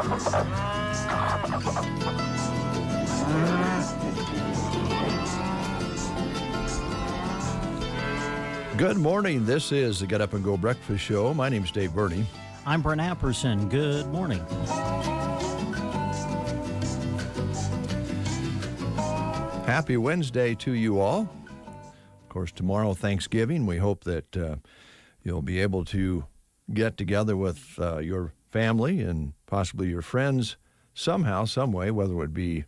Good morning. This is the Get Up and Go Breakfast Show. My name's Dave Burney. I'm Brent Apperson. Good morning. Happy Wednesday to you all. Of course, tomorrow, Thanksgiving. We hope that you'll be able to get together with your family and possibly your friends somehow, some way, whether it would be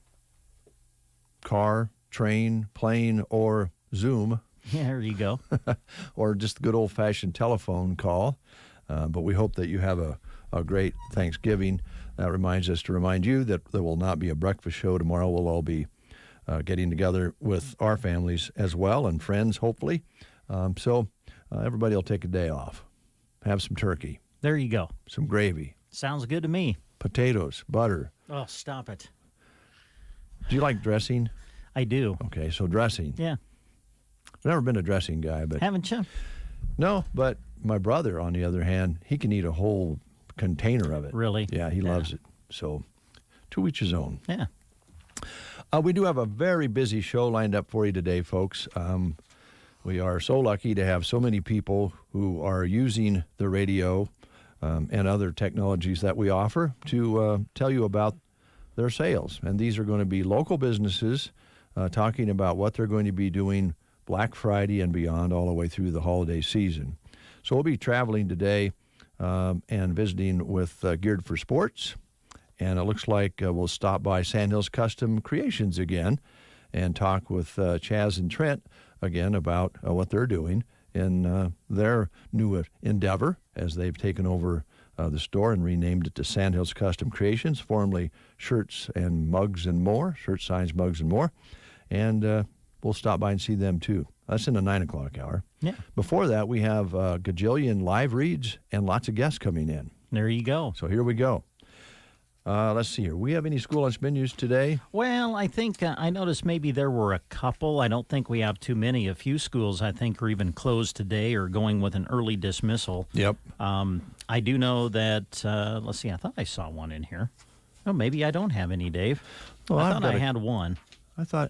car, train, plane, or Zoom. Yeah, there you go. Or just a good old-fashioned telephone call. But we hope that you have a great Thanksgiving. That reminds us to remind you that there will not be a breakfast show tomorrow. We'll all be getting together with our families as well and friends, hopefully. So everybody will take a day off. Have some turkey. There you go. Some gravy. Sounds good to me. Potatoes, butter. Oh, stop it. Do you like dressing? I do. Okay, so dressing. Yeah. I've never been a dressing guy, but... Haven't you? No, but my brother, on the other hand, he can eat a whole container of it. Really? Yeah, he loves it. So, to each his own. Yeah. We do have a very busy show lined up for you today, folks. We are so lucky to have so many people who are using the radio and other technologies that we offer to tell you about their sales. And these are going to be local businesses talking about what they're going to be doing Black Friday and beyond all the way through the holiday season. So we'll be traveling today and visiting with Geared for Sports. And it looks like we'll stop by Sandhills Custom Creations again and talk with Chaz and Trent again about what they're doing in their new endeavor as they've taken over the store and renamed it to Sandhills Custom Creations, formerly Shirts and Mugs and More, shirt signs, mugs and more. And we'll stop by and see them too. That's in the 9 o'clock hour. Yeah. Before that, we have a gajillion live reads and lots of guests coming in. There you go. So here we go. Let's see here. We have any school lunch menus today? Well, I think I noticed maybe there were a couple. I don't think we have too many. A few schools, I think, are even closed today or going with an early dismissal. Yep. I do know that, let's see, I thought I saw one in here. Oh, maybe I don't have any, Dave. Well, I thought I had one.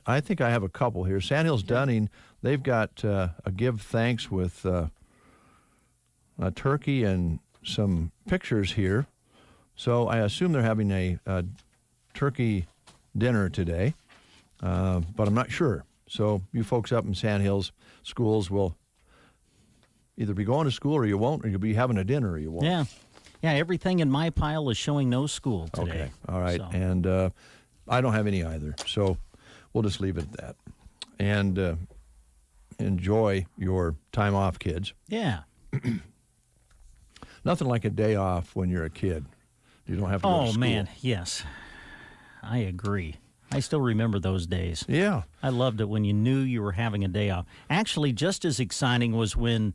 I think I have a couple here. Sandhills Dunning, they've got a give thanks with a turkey and some pictures here. So I assume they're having a turkey dinner today, but I'm not sure. So you folks up in Sandhills schools will either be going to school or you won't, or you'll be having a dinner or you won't. Yeah. Yeah, everything in my pile is showing no school today. Okay, all right. So. And I don't have any either, so we'll just leave it at that. And enjoy your time off, kids. Yeah. Nothing like a day off when you're a kid. You don't have to go to school. Oh, man, yes. I agree. I still remember those days. Yeah. I loved it when you knew you were having a day off. Actually, just as exciting was when,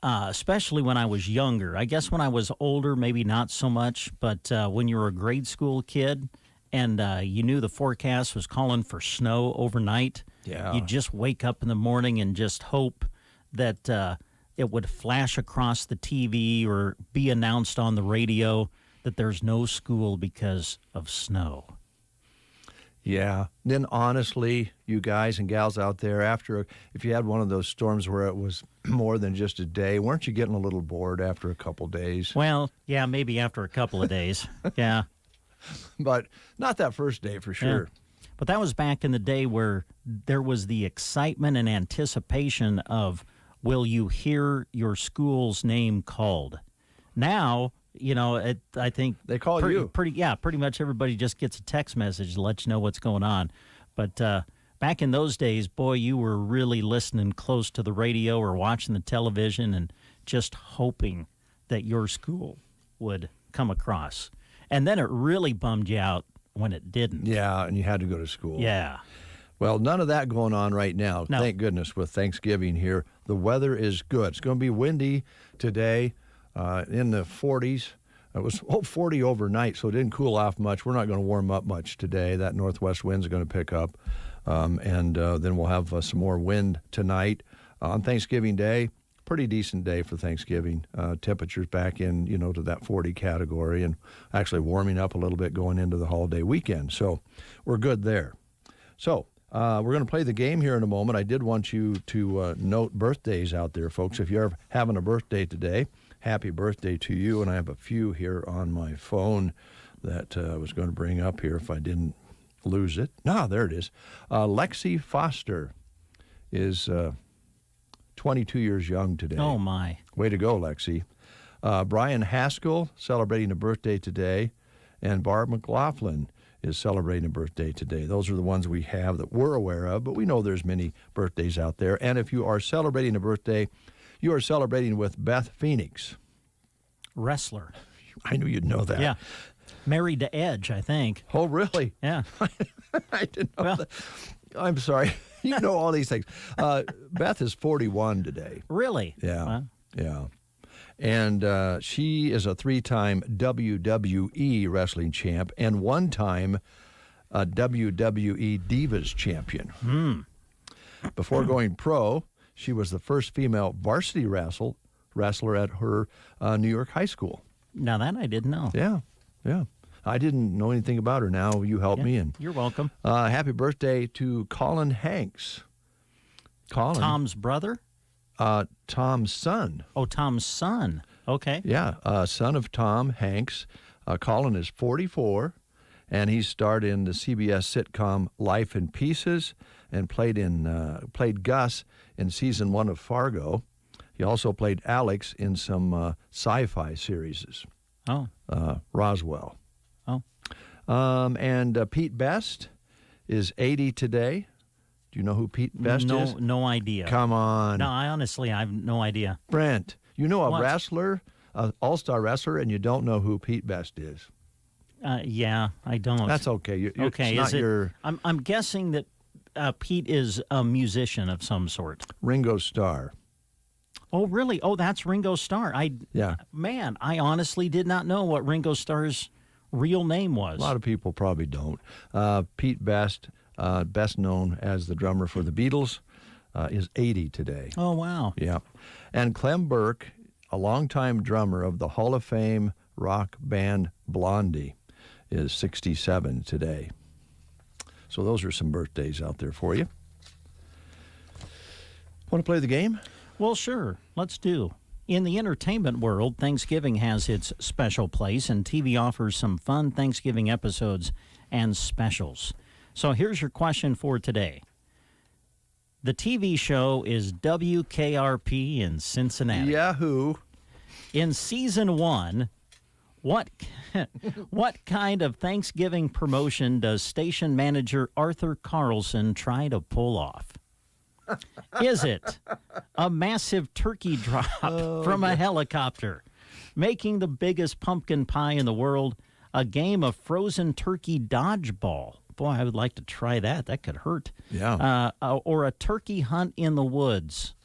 especially when I was younger. I guess when I was older, maybe not so much, but when you were a grade school kid and you knew the forecast was calling for snow overnight, you'd just wake up in the morning and just hope that it would flash across the TV or be announced on the radio that there's no school because of snow. Yeah. Then honestly, you guys and gals out there, if you had one of those storms where it was more than just a day, weren't you getting a little bored after a couple days? Well, yeah, maybe after a couple of days. Yeah. But not that first day for sure. Yeah. But that was back in the day where there was the excitement and anticipation of, will you hear your school's name called? Now, I think they call you. Pretty much everybody just gets a text message to let you know what's going on. But back in those days, boy, you were really listening close to the radio or watching the television and just hoping that your school would come across. And then it really bummed you out when it didn't. Yeah, and you had to go to school. Yeah. Well, none of that going on right now. No. Thank goodness with Thanksgiving here. The weather is good. It's going to be windy today in the 40s. It was 40 overnight, so it didn't cool off much. We're not going to warm up much today. That northwest wind's going to pick up. And then we'll have some more wind tonight. On Thanksgiving Day, pretty decent day for Thanksgiving. Temperatures back in, to that 40 category, and actually warming up a little bit going into the holiday weekend. So we're good there. So we're going to play the game here in a moment. I did want you to note birthdays out there, folks. If you're having a birthday today, happy birthday to you. And I have a few here on my phone that I was going to bring up here if I didn't lose it. There it is. Lexi Foster is 22 years young today. Oh, my. Way to go, Lexi. Brian Haskell celebrating a birthday today, and Barb McLaughlin is celebrating a birthday today. Those are the ones we have that we're aware of, but we know there's many birthdays out there. And if you are celebrating a birthday, you are celebrating with Beth Phoenix. Wrestler. I knew you'd know that. Yeah. Married to Edge, I think. Oh, really? Yeah. I didn't know that. I'm sorry. You know all these things. Beth is 41 today. Really? Yeah. Huh? Yeah. And she is a 3-time WWE wrestling champ and 1-time WWE Divas champion. Before going pro, she was the first female varsity wrestler at her New York high school. Now that I didn't know. Yeah. I didn't know anything about her. Now you help me. And you're welcome. Happy birthday to Colin Hanks. Colin. Tom's brother? Tom's son. Oh, Tom's son. Okay. Yeah, son of Tom Hanks. Colin is 44, and he starred in the CBS sitcom Life in Pieces and played Gus in season 1 of Fargo. He also played Alex in some sci-fi series. Oh. Roswell. Oh. And Pete Best is 80 today. Do you know who Pete Best is? No idea. Come on. No, I have no idea. Brent, you know a What? wrestler, an all-star wrestler, and you don't know who Pete Best is. Yeah, I don't. That's okay. Okay, it's not your I'm guessing that Pete is a musician of some sort. Ringo Starr. Oh, really? Oh, that's Ringo Starr. Yeah. Man, I honestly did not know what Ringo Starr's real name was. A lot of people probably don't. Pete Best, best known as the drummer for the Beatles, is 80 today. Oh, wow. Yeah. And Clem Burke, a longtime drummer of the Hall of Fame rock band Blondie, is 67 today. So those are some birthdays out there for you. Want to play the game? Well, sure. Let's do. In the entertainment world, Thanksgiving has its special place, and TV offers some fun Thanksgiving episodes and specials. So here's your question for today. The TV show is WKRP in Cincinnati. Yahoo! In season 1, what kind of Thanksgiving promotion does station manager Arthur Carlson try to pull off? Is it a massive turkey drop from a helicopter, making the biggest pumpkin pie in the world, a game of frozen turkey dodgeball? Boy, I would like to try that. That could hurt. Yeah. Or a turkey hunt in the woods.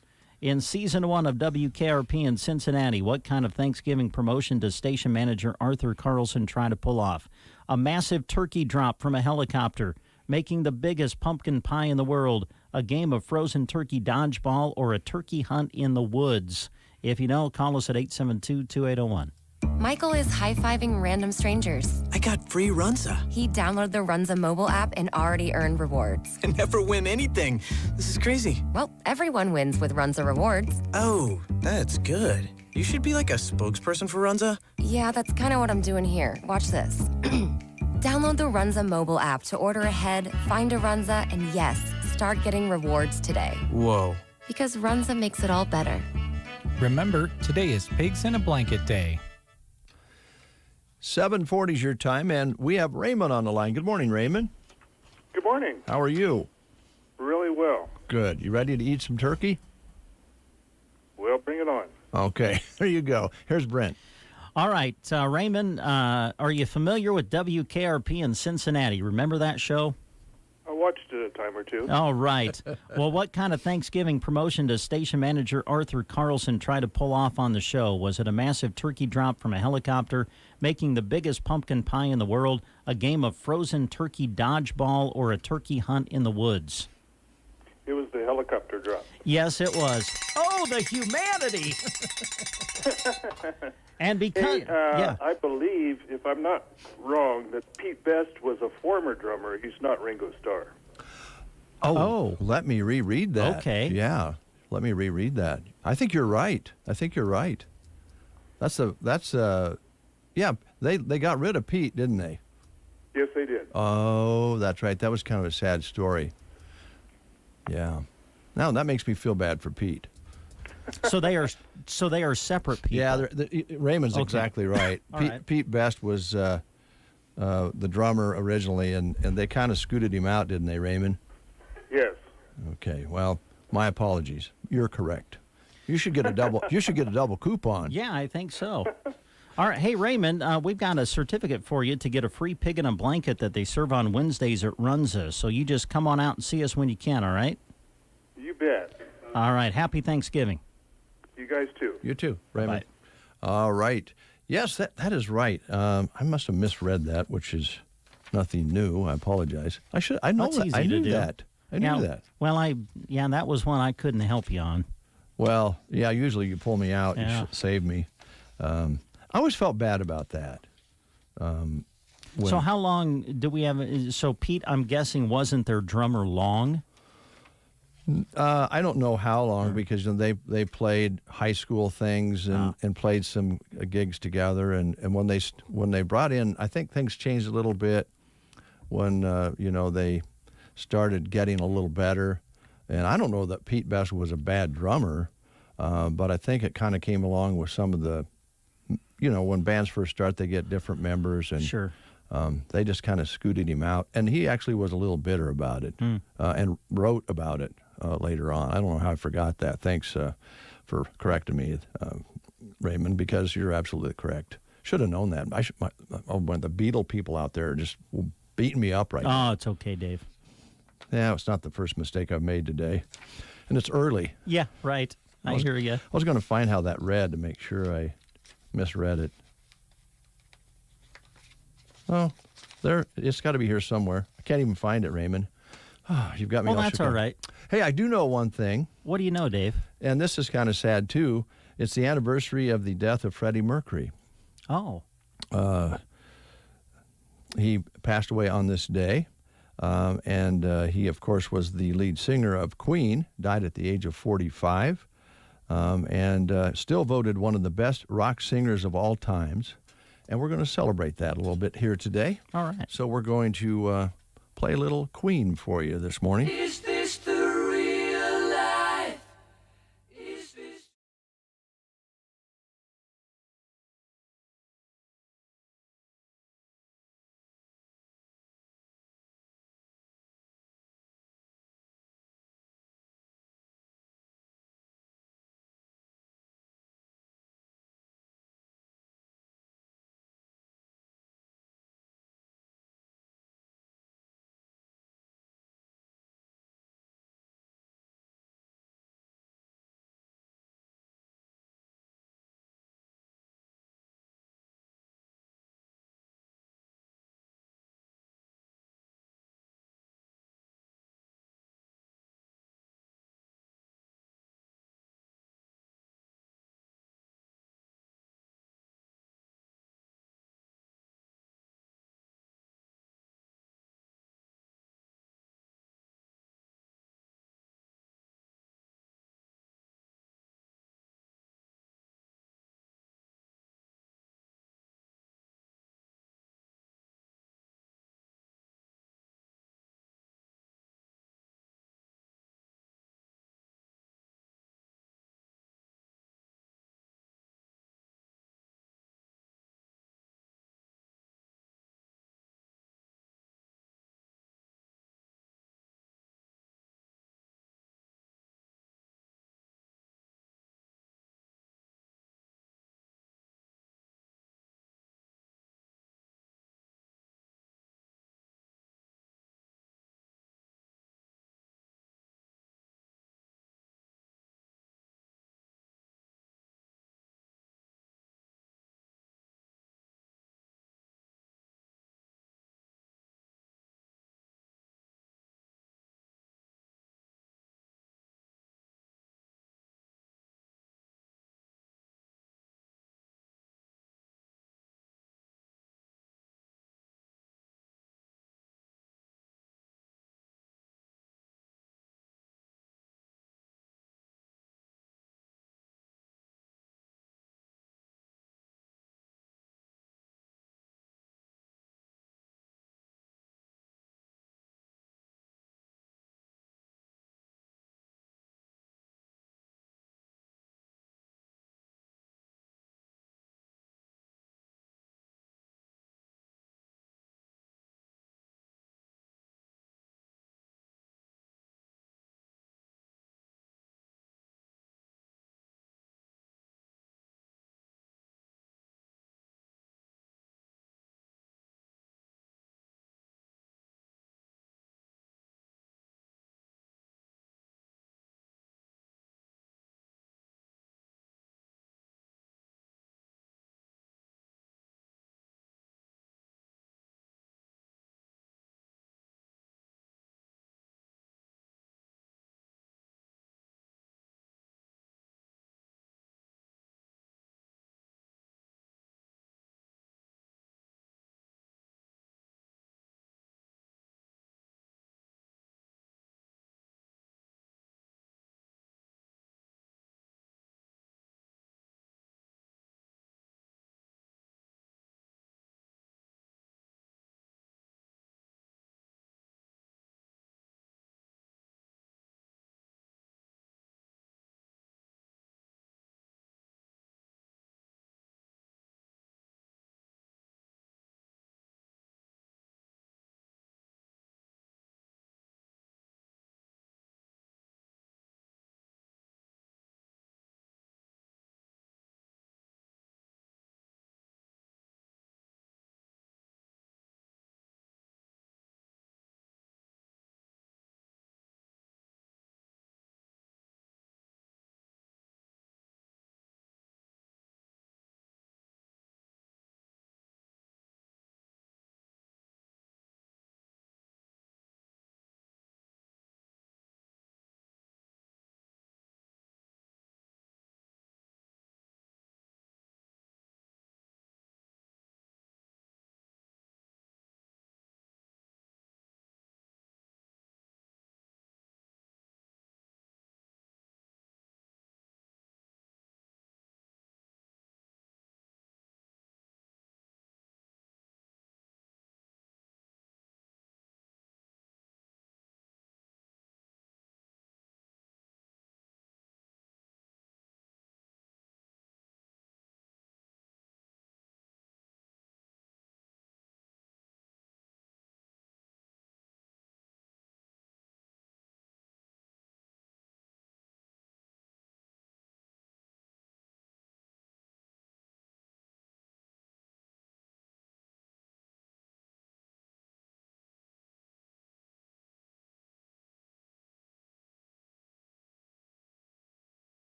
In season 1 of WKRP in Cincinnati, what kind of Thanksgiving promotion does station manager Arthur Carlson try to pull off? A massive turkey drop from a helicopter, making the biggest pumpkin pie in the world, a game of frozen turkey dodgeball, or a turkey hunt in the woods? If you know, call us at 872-2801. Michael is high-fiving random strangers. I got free Runza. He downloaded the Runza mobile app and already earned rewards. I never win anything. This is crazy. Well, everyone wins with Runza rewards. Oh, that's good. You should be like a spokesperson for Runza. Yeah, that's kind of what I'm doing here. Watch this. Download the Runza mobile app to order ahead, find a Runza, and yes, start getting rewards today. Whoa. Because Runza makes it all better. Remember, today is Pigs in a Blanket Day. 7:40 is your time, and we have Raymond on the line. Good morning, Raymond. Good morning. How are you? Really well. Good. You ready to eat some turkey? Well, bring it on. Okay, there you go. Here's Brent. All right, Raymond, are you familiar with WKRP in Cincinnati? Remember that show? I watched it a time or two. All right. Well, what kind of Thanksgiving promotion does station manager Arthur Carlson try to pull off on the show? Was it a massive turkey drop from a helicopter, making the biggest pumpkin pie in the world, a game of frozen turkey dodgeball, or a turkey hunt in the woods? It was the helicopter drum. Yes, it was. Oh, the humanity! And because yeah, I believe, if I'm not wrong, that Pete Best was a former drummer. He's not Ringo Starr. Oh, let me reread that. Okay. Yeah, let me reread that. I think you're right. Yeah, they got rid of Pete, didn't they? Yes, they did. Oh, that's right. That was kind of a sad story. Yeah. Now that makes me feel bad for Pete. so they are separate people. Yeah, Raymond's Okay. exactly right. All right. Pete Best was the drummer originally, and they kind of scooted him out, didn't they, Raymond? Yes. Okay. Well, my apologies. You're correct. You should get a double. You should get a double coupon. Yeah, I think so. All right. Hey, Raymond, we've got a certificate for you to get a free pig in a blanket that they serve on Wednesdays at Runza. So you just come on out and see us when you can, all right? You bet. All right. Happy Thanksgiving. You guys too. You too, Raymond. Bye. All right. Yes, that is right. I must have misread that, which is nothing new. I apologize. I know That's that. easy I to knew do. that. I knew that. Well, that was one I couldn't help you on. Well, yeah, usually you pull me out, Yeah. you save me. I always felt bad about that. So how long do we have? So Pete, I'm guessing, wasn't their drummer long? I don't know how long because they played high school things and played some gigs together. And when they brought in, I think things changed a little bit when they started getting a little better. And I don't know that Pete Best was a bad drummer, but I think it kind of came along with some of the, when bands first start, they get different members. And Sure. they just kind of scooted him out. And he actually was a little bitter about it and wrote about it later on. I don't know how I forgot that. Thanks for correcting me, Raymond, because you're absolutely correct. Should have known that. When the Beatle people out there are just beating me up right now. Oh, it's okay, Dave. Yeah, it's not the first mistake I've made today. And it's early. Yeah, right. I hear you. I was going to find how that read to make sure I misread it. Oh, there. It's got to be here somewhere. I can't even find it, Raymond. You've got me Well, all that's shook all up. right. Hey, I do know one thing, What do you know, Dave? and this is kind of sad, too. It's the anniversary of the death of Freddie Mercury. Oh, He passed away on this day, and he, of course, was the lead singer of Queen, died at the age of 45, and still voted one of the best rock singers of all times. And we're going to celebrate that a little bit here today. all right. So we're going to play a little Queen for you this morning. Is this the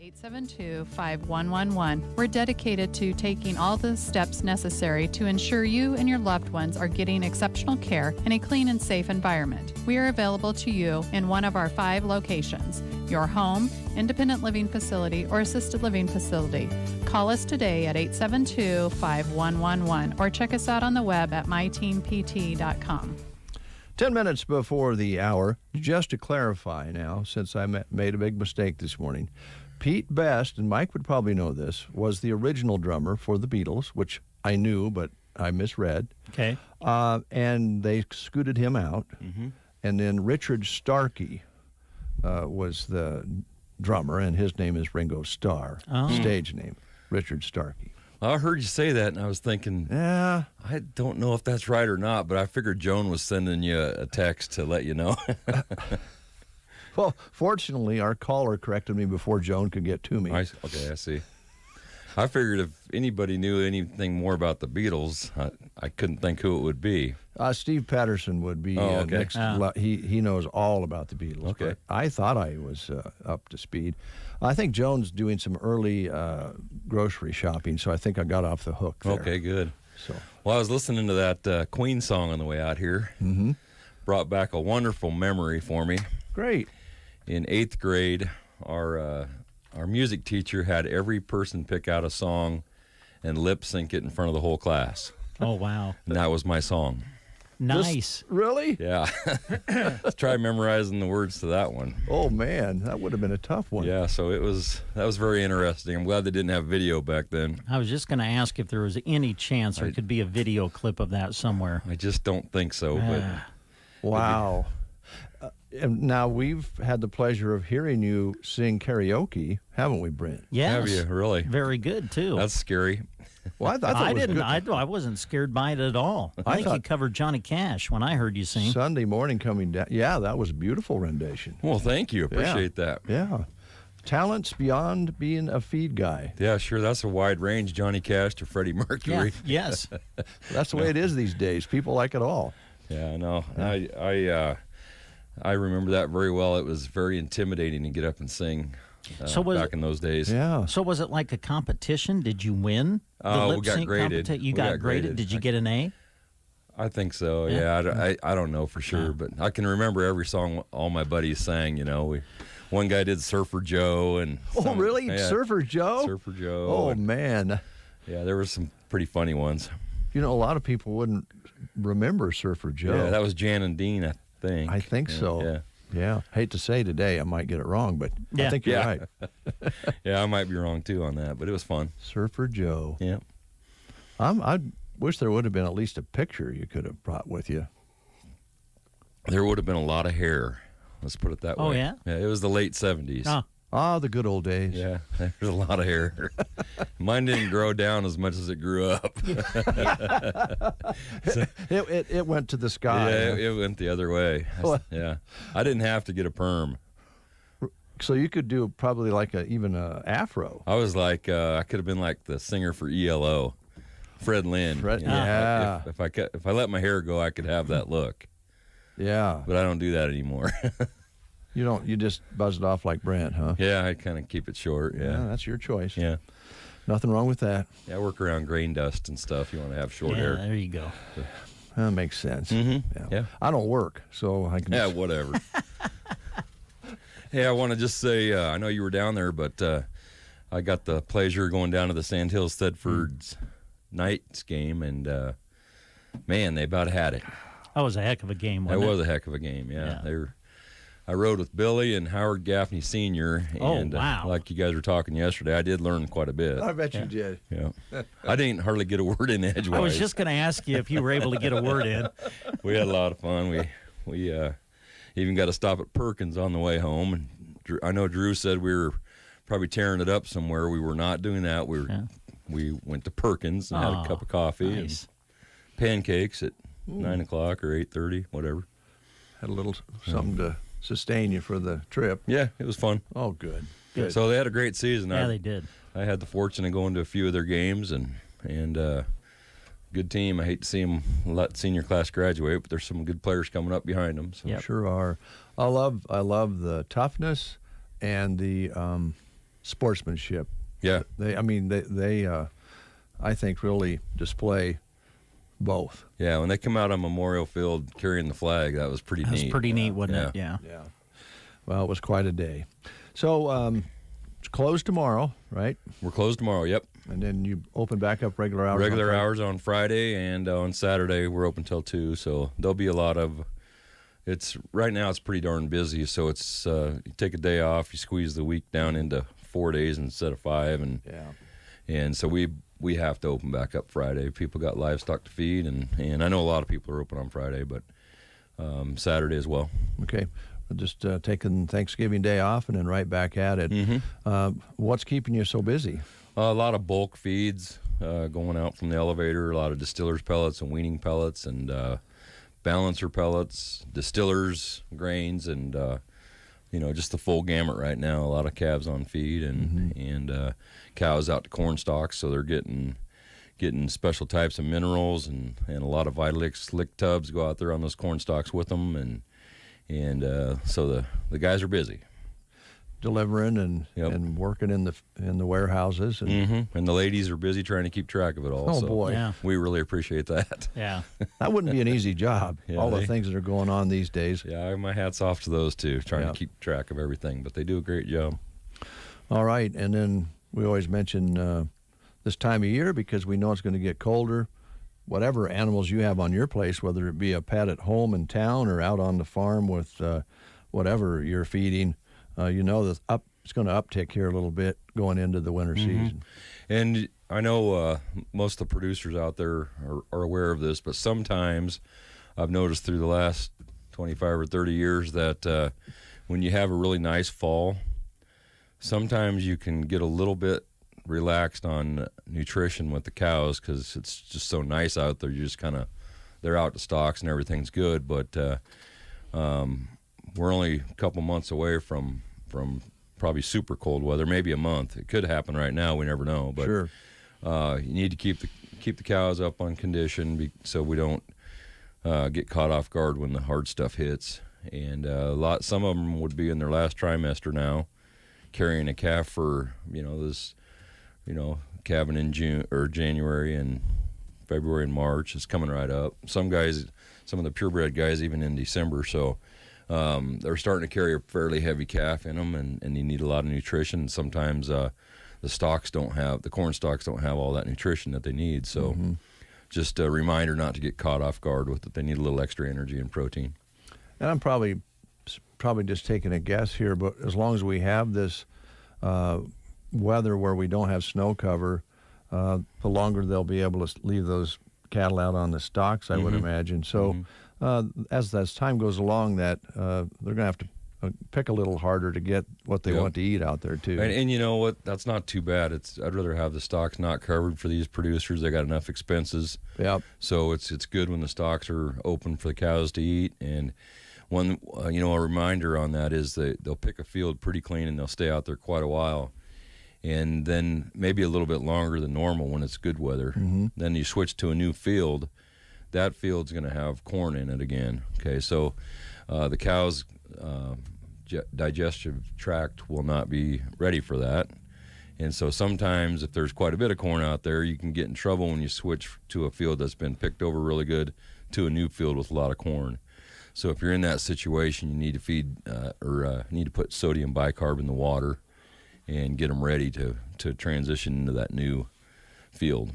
872-5111. We're dedicated to taking all the steps necessary to ensure you and your loved ones are getting exceptional care in a clean and safe environment. We are available to you in one of our 5 locations: your home, independent living facility, or assisted living facility. Call us today at 872-5111 or check us out on the web at myteampt.com. 10 minutes before the hour, just to clarify now, since I made a big mistake this morning, Pete Best, and Mike would probably know this, was the original drummer for the Beatles, which I knew, but I misread. Okay. And they scooted him out. Mm-hmm. And then Richard Starkey was the drummer, and his name is Ringo Starr, stage name, Richard Starkey. I heard you say that, and I was thinking, yeah, I don't know if that's right or not, but I figured Joan was sending you a text to let you know. Well, fortunately, our caller corrected me before Joan could get to me. Okay, I see. I figured if anybody knew anything more about the Beatles, I couldn't think who it would be. Steve Patterson would be next. He knows all about the Beatles. Okay. But I thought I was up to speed. I think Joan's doing some early grocery shopping, so I think I got off the hook there. Okay, good. So, well, I was listening to that Queen song on the way out here. Mm-hmm. Brought back a wonderful memory for me. Great. In 8th grade, our music teacher had every person pick out a song and lip sync it in front of the whole class. Oh, wow. And that was my song. Nice. Really? Yeah. Let's try memorizing the words to that one. Oh, man, that would have been a tough one. Yeah, so that was very interesting. I'm glad they didn't have video back then. I was just going to ask if there was any chance there could be a video clip of that somewhere. I just don't think so. But wow. And now we've had the pleasure of hearing you sing karaoke, haven't we, Brent? Yes. Have you really? Very good too. That's scary. Well, I thought I was didn't. good. I wasn't scared by it at all. I think you covered Johnny Cash when I heard you sing. Sunday morning coming down. Yeah, that was a beautiful rendition. Well, thank you. Appreciate that. Yeah. Talents beyond being a feed guy. Yeah, sure. That's a wide range. Johnny Cash to Freddie Mercury. Yeah, yes. That's the way it is these days. People like it all. Yeah, I know. I remember that very well. It was very intimidating to get up and sing back in those days. Yeah. So was it like a competition? Did you win? We got graded. You got graded. Did you get an A? I think so. Yeah. I don't know for sure, but I can remember every song all my buddies sang. You know, one guy did Surfer Joe and. Oh, really? Yeah, Surfer Joe? Surfer Joe. Oh, man. Yeah, there were some pretty funny ones. You know, a lot of people wouldn't remember Surfer Joe. Yeah, that was Jan and Dean, I think so. Yeah. Yeah. Hate to say today, I might get it wrong, but I think you're right. Yeah, I might be wrong too on that, but it was fun. Surfer Joe. Yeah. I wish there would have been at least a picture you could have brought with you. There would have been a lot of hair. Let's put it that way. Oh, yeah? Yeah, it was the late 70s. The good old days. Yeah, there's a lot of hair. Mine didn't grow down as much as it grew up. It went to the sky. Yeah, it went the other way. Yeah, I didn't have to get a perm. So you could do probably like even a afro. I was like, I could have been like the singer for ELO, Fred Lynn. You know, if I let my hair go, I could have that look. Yeah, but I don't do that anymore. You don't. You just buzz it off like Brent, huh? Yeah, I kind of keep it short. Yeah, that's your choice. Yeah, nothing wrong with that. Yeah, I work around grain dust and stuff. You want to have short hair. There you go. That makes sense. Mm-hmm. Yeah, I don't work, so I can. Yeah, whatever. Hey, I want to just say I know you were down there, but I got the pleasure of going down to the Sandhills Thedford's Knights game, and man, they about had it. That was a heck of a game. Wasn't That it was a heck of a game. Yeah. I rode with Billy and Howard Gaffney Sr. And wow. Like you guys were talking yesterday, I did learn quite a bit. I bet you did. Yeah. I didn't hardly get a word in edgewise. I was just going to ask you if you were able to get a word in. We had a lot of fun. We even got to stop at Perkins on the way home. And I know Drew said we were probably tearing it up somewhere. We were not doing that. We went to Perkins and had a cup of coffee and pancakes at 9 o'clock or 8:30, whatever. Had a little something to sustain you for the trip. Yeah, it was fun. Oh, good. So they had a great season. Yeah, they did. I had the fortune of going to a few of their games, and good team. I hate to see them let senior class graduate, but there's some good players coming up behind them. So. Sure are. I love the toughness and the sportsmanship. Yeah. They I think really display both. Yeah, when they come out on Memorial Field carrying the flag, that was pretty neat. That was pretty neat, wasn't it? Yeah. Yeah. Well, it was quite a day. So it's closed tomorrow, right? We're closed tomorrow, yep. And then you open back up regular hours? Regular hours on Friday, and on Saturday we're open till 2, so there'll be a lot of... Right now it's pretty darn busy, so it's you take a day off, you squeeze the week down into 4 days instead of 5, and so we have to open back up Friday. People got livestock to feed, and I know a lot of people are open on Friday, but Saturday as well. Okay. Just taking Thanksgiving Day off and then right back at it. Mm-hmm. What's keeping you so busy? A lot of bulk feeds going out from the elevator, a lot of distillers pellets and weaning pellets and balancer pellets, distillers, grains, and just the full gamut right now. A lot of calves on feed and cows out to corn stalks, so they're getting special types of minerals and a lot of Vitalix lick tubs go out there on those corn stalks with them, and so the guys are busy delivering and working in the warehouses and the ladies are busy trying to keep track of it all. Oh, so boy. Yeah. We really appreciate that. Yeah. That wouldn't be an easy job. Yeah, all the things that are going on these days. Yeah, my hat's off to those two, trying to keep track of everything, but they do a great job. All right, and then we always mention this time of year because we know it's going to get colder. Whatever animals you have on your place, whether it be a pet at home in town or out on the farm with whatever you're feeding, that it's going to uptick here a little bit going into the winter season. And I know most of the producers out there are aware of this, but sometimes I've noticed through the last 25 or 30 years that when you have a really nice fall, sometimes you can get a little bit relaxed on nutrition with the cows because it's just so nice out there. You just they're out to stocks and everything's good, but we're only a couple months away from probably super cold weather, maybe a month. It could happen right now. We never know. But sure. You need to keep the cows up on condition so we don't get caught off guard when the hard stuff hits. And some of them would be in their last trimester now, carrying a calf for calving in June or January and February and March. It's coming right up. Some of the purebred guys even in December. So they're starting to carry a fairly heavy calf in them, and they need a lot of nutrition. And sometimes the corn stalks don't have all that nutrition that they need. So just a reminder not to get caught off guard with it. They need a little extra energy and protein. And I'm probably just taking a guess here, but as long as we have this weather where we don't have snow cover, the longer they'll be able to leave those cattle out on the stalks, I would imagine. So as time goes along, that they're going to have to pick a little harder to get what they want to eat out there too. And you know what? That's not too bad. I'd rather have the stalks not covered for these producers. They got enough expenses. Yep. So it's good when the stalks are open for the cows to eat. And one a reminder on that is they'll pick a field pretty clean and they'll stay out there quite a while. And then maybe a little bit longer than normal when it's good weather. Then you switch to a new field. That field's going to have corn in it again. Okay, so the cow's digestive tract will not be ready for that. And so sometimes if there's quite a bit of corn out there, you can get in trouble when you switch to a field that's been picked over really good to a new field with a lot of corn. So if you're in that situation, you need to feed need to put sodium bicarb in the water and get them ready to transition into that new field.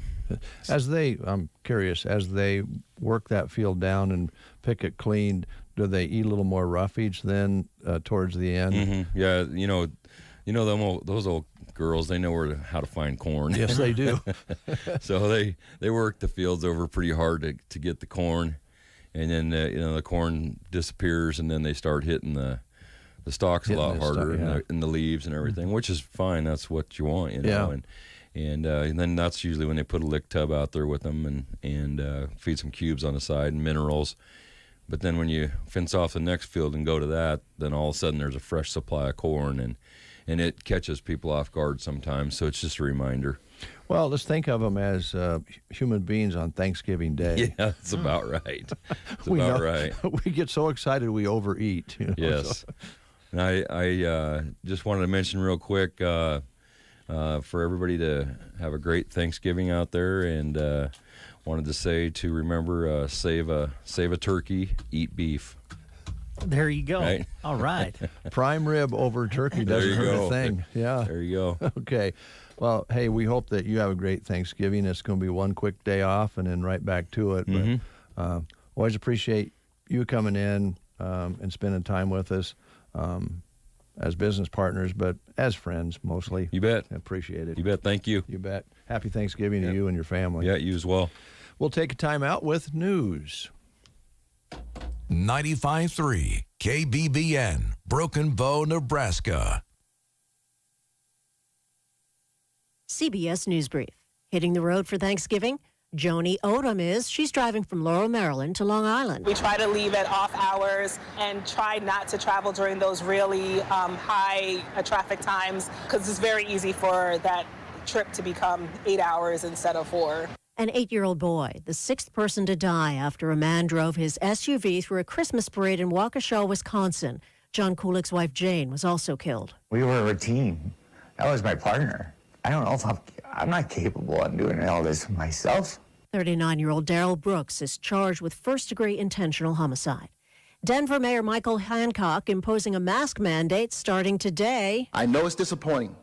I'm curious, as they work that field down and pick it clean, do they eat a little more roughage then towards the end? Yeah, those old girls, they know how to find corn. Yes, they do. So they work the fields over pretty hard to get the corn, and then the corn disappears, and then they start hitting the stalks a lot harder and the leaves and everything, which is fine. That's what you want, And then that's usually when they put a lick tub out there with them and feed some cubes on the side and minerals. But then when you fence off the next field and go to that, then all of a sudden there's a fresh supply of corn, and it catches people off guard sometimes. So it's just a reminder. Well, let's think of them as human beings on Thanksgiving Day. Yeah, that's about right. That's about right. We get so excited we overeat. Yes. And I just wanted to mention real quick, for everybody to have a great Thanksgiving out there, and wanted to say to remember, save a turkey, eat beef. There you go. Right? All right. Prime rib over turkey doesn't hurt a thing. Yeah. There you go. Okay. Well, hey, we hope that you have a great Thanksgiving. It's going to be one quick day off and then right back to it. But always appreciate you coming in and spending time with us as business partners, but as friends mostly. You bet. Appreciate it. You bet. Thank you. You bet. Happy Thanksgiving to you and your family. Yeah, you as well. We'll take a time out with news. 95.3 KBBN, Broken Bow, Nebraska. CBS News Brief. Hitting the road for Thanksgiving? Joni Odom is. She's driving from Laurel, Maryland to Long Island. We try to leave at off hours and try not to travel during those really high traffic times, because it's very easy for that trip to become 8 hours instead of 4. An 8-year-old boy, the 6th person to die after a man drove his SUV through a Christmas parade in Waukesha, Wisconsin. John Kulik's wife, Jane, was also killed. We were a team. That was my partner. I don't know if I'm not capable of doing all this myself. 39-year-old Darrell Brooks is charged with first-degree intentional homicide. Denver Mayor Michael Hancock imposing a mask mandate starting today. I know it's disappointing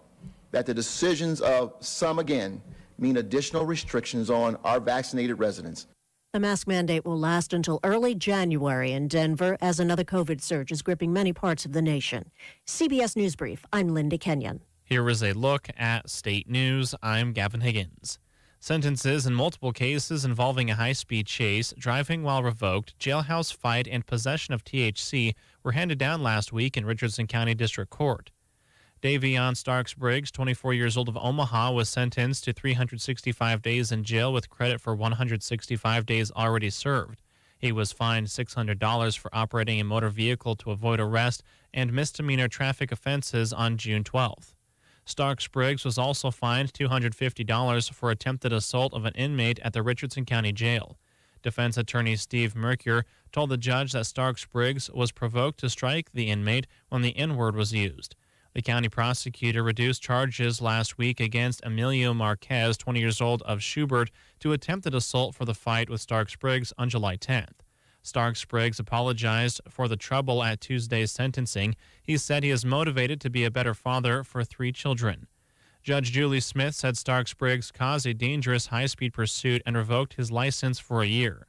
that the decisions of some again mean additional restrictions on our vaccinated residents. The mask mandate will last until early January in Denver as another COVID surge is gripping many parts of the nation. CBS News Brief, I'm Linda Kenyon. Here is a look at state news. I'm Gavin Higgins. Sentences in multiple cases involving a high-speed chase, driving while revoked, jailhouse fight, and possession of THC were handed down last week in Richardson County District Court. Davion Starks-Briggs, 24 years old of Omaha, was sentenced to 365 days in jail with credit for 165 days already served. He was fined $600 for operating a motor vehicle to avoid arrest and misdemeanor traffic offenses on June 12th. Starks-Briggs was also fined $250 for attempted assault of an inmate at the Richardson County Jail. Defense attorney Steve Mercure told the judge that Starks-Briggs was provoked to strike the inmate when the N-word was used. The county prosecutor reduced charges last week against Emilio Marquez, 20 years old, of Schubert, to attempted assault for the fight with Starks-Briggs on July 10th. Starks-Briggs apologized for the trouble at Tuesday's sentencing. He said he is motivated to be a better father for 3 children. Judge Julie Smith said Starks-Briggs caused a dangerous high-speed pursuit and revoked his license for a year.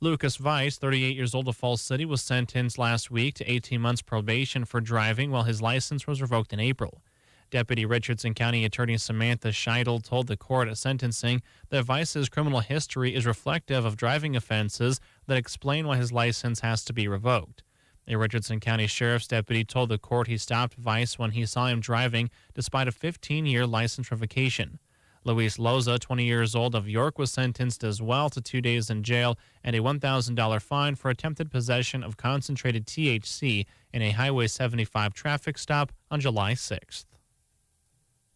Lucas Weiss, 38 years old of Falls City, was sentenced last week to 18 months probation for driving while his license was revoked in April. Deputy Richardson County Attorney Samantha Scheidel told the court at sentencing that Weiss's criminal history is reflective of driving offenses that explain why his license has to be revoked. A Richardson County Sheriff's deputy told the court he stopped Weiss when he saw him driving despite a 15-year license revocation. Luis Loza, 20 years old of York, was sentenced as well to 2 days in jail and a $1,000 fine for attempted possession of concentrated THC in a Highway 75 traffic stop on July 6th.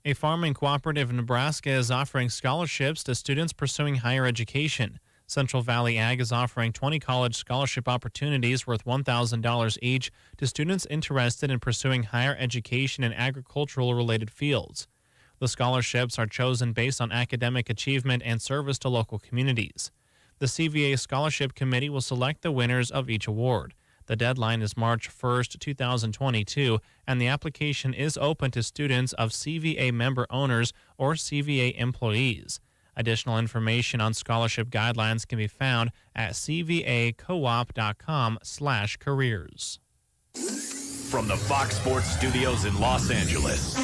A farming cooperative in Nebraska is offering scholarships to students pursuing higher education. Central Valley Ag is offering 20 college scholarship opportunities worth $1,000 each to students interested in pursuing higher education in agricultural-related fields. The scholarships are chosen based on academic achievement and service to local communities. The CVA Scholarship Committee will select the winners of each award. The deadline is March 1st, 2022, and the application is open to students of CVA member owners or CVA employees. Additional information on scholarship guidelines can be found at cvacoop.com/careers. From the Fox Sports Studios in Los Angeles,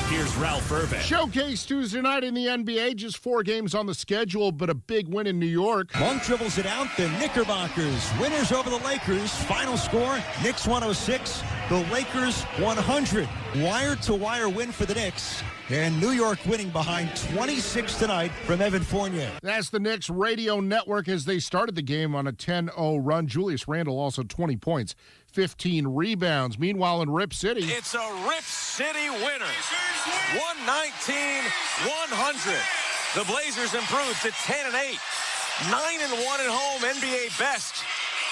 here's Ralph Irvin. Showcase Tuesday night in the NBA. Just 4 games on the schedule, but a big win in New York. Monk dribbles it out. The Knickerbockers, winners over the Lakers. Final score, Knicks 106, the Lakers 100. Wire-to-wire win for the Knicks. And New York winning behind 26 tonight from Evan Fournier. That's the Knicks radio network as they started the game on a 10-0 run. Julius Randle also 20 points, 15 rebounds. Meanwhile, in Rip City, it's a Rip City winner. 119-100. The Blazers improved to 10-8. 9-1 at home, NBA best.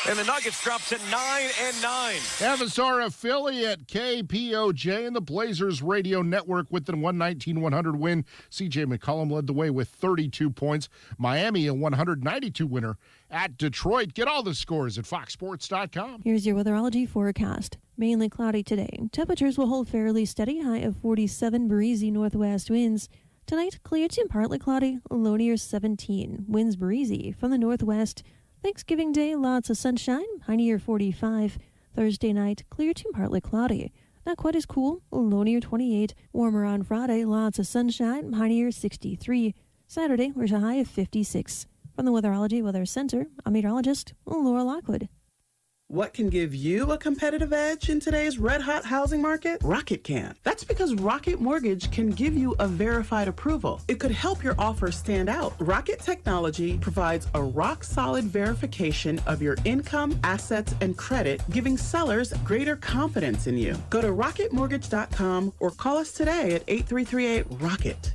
And the Nuggets drop to 9-9. Evans our affiliate, KPOJ, and the Blazers radio network with the 119-100 win. C.J. McCollum led the way with 32 points. Miami, a 192 winner at Detroit. Get all the scores at foxsports.com. Here's your weatherology forecast. Mainly cloudy today. Temperatures will hold fairly steady, high of 47, breezy northwest winds. Tonight, clear to partly cloudy, low near 17. Winds breezy from the northwest. Thanksgiving Day, lots of sunshine, high near 45. Thursday night, clear to partly cloudy. Not quite as cool, low near 28. Warmer on Friday, lots of sunshine, high near 63. Saturday, there's a high of 56. From the Weatherology Weather Center, I'm meteorologist Laura Lockwood. What can give you a competitive edge in today's red-hot housing market? Rocket can. That's because Rocket Mortgage can give you a verified approval. It could help your offer stand out. Rocket Technology provides a rock-solid verification of your income, assets, and credit, giving sellers greater confidence in you. Go to rocketmortgage.com or call us today at 8338-ROCKET.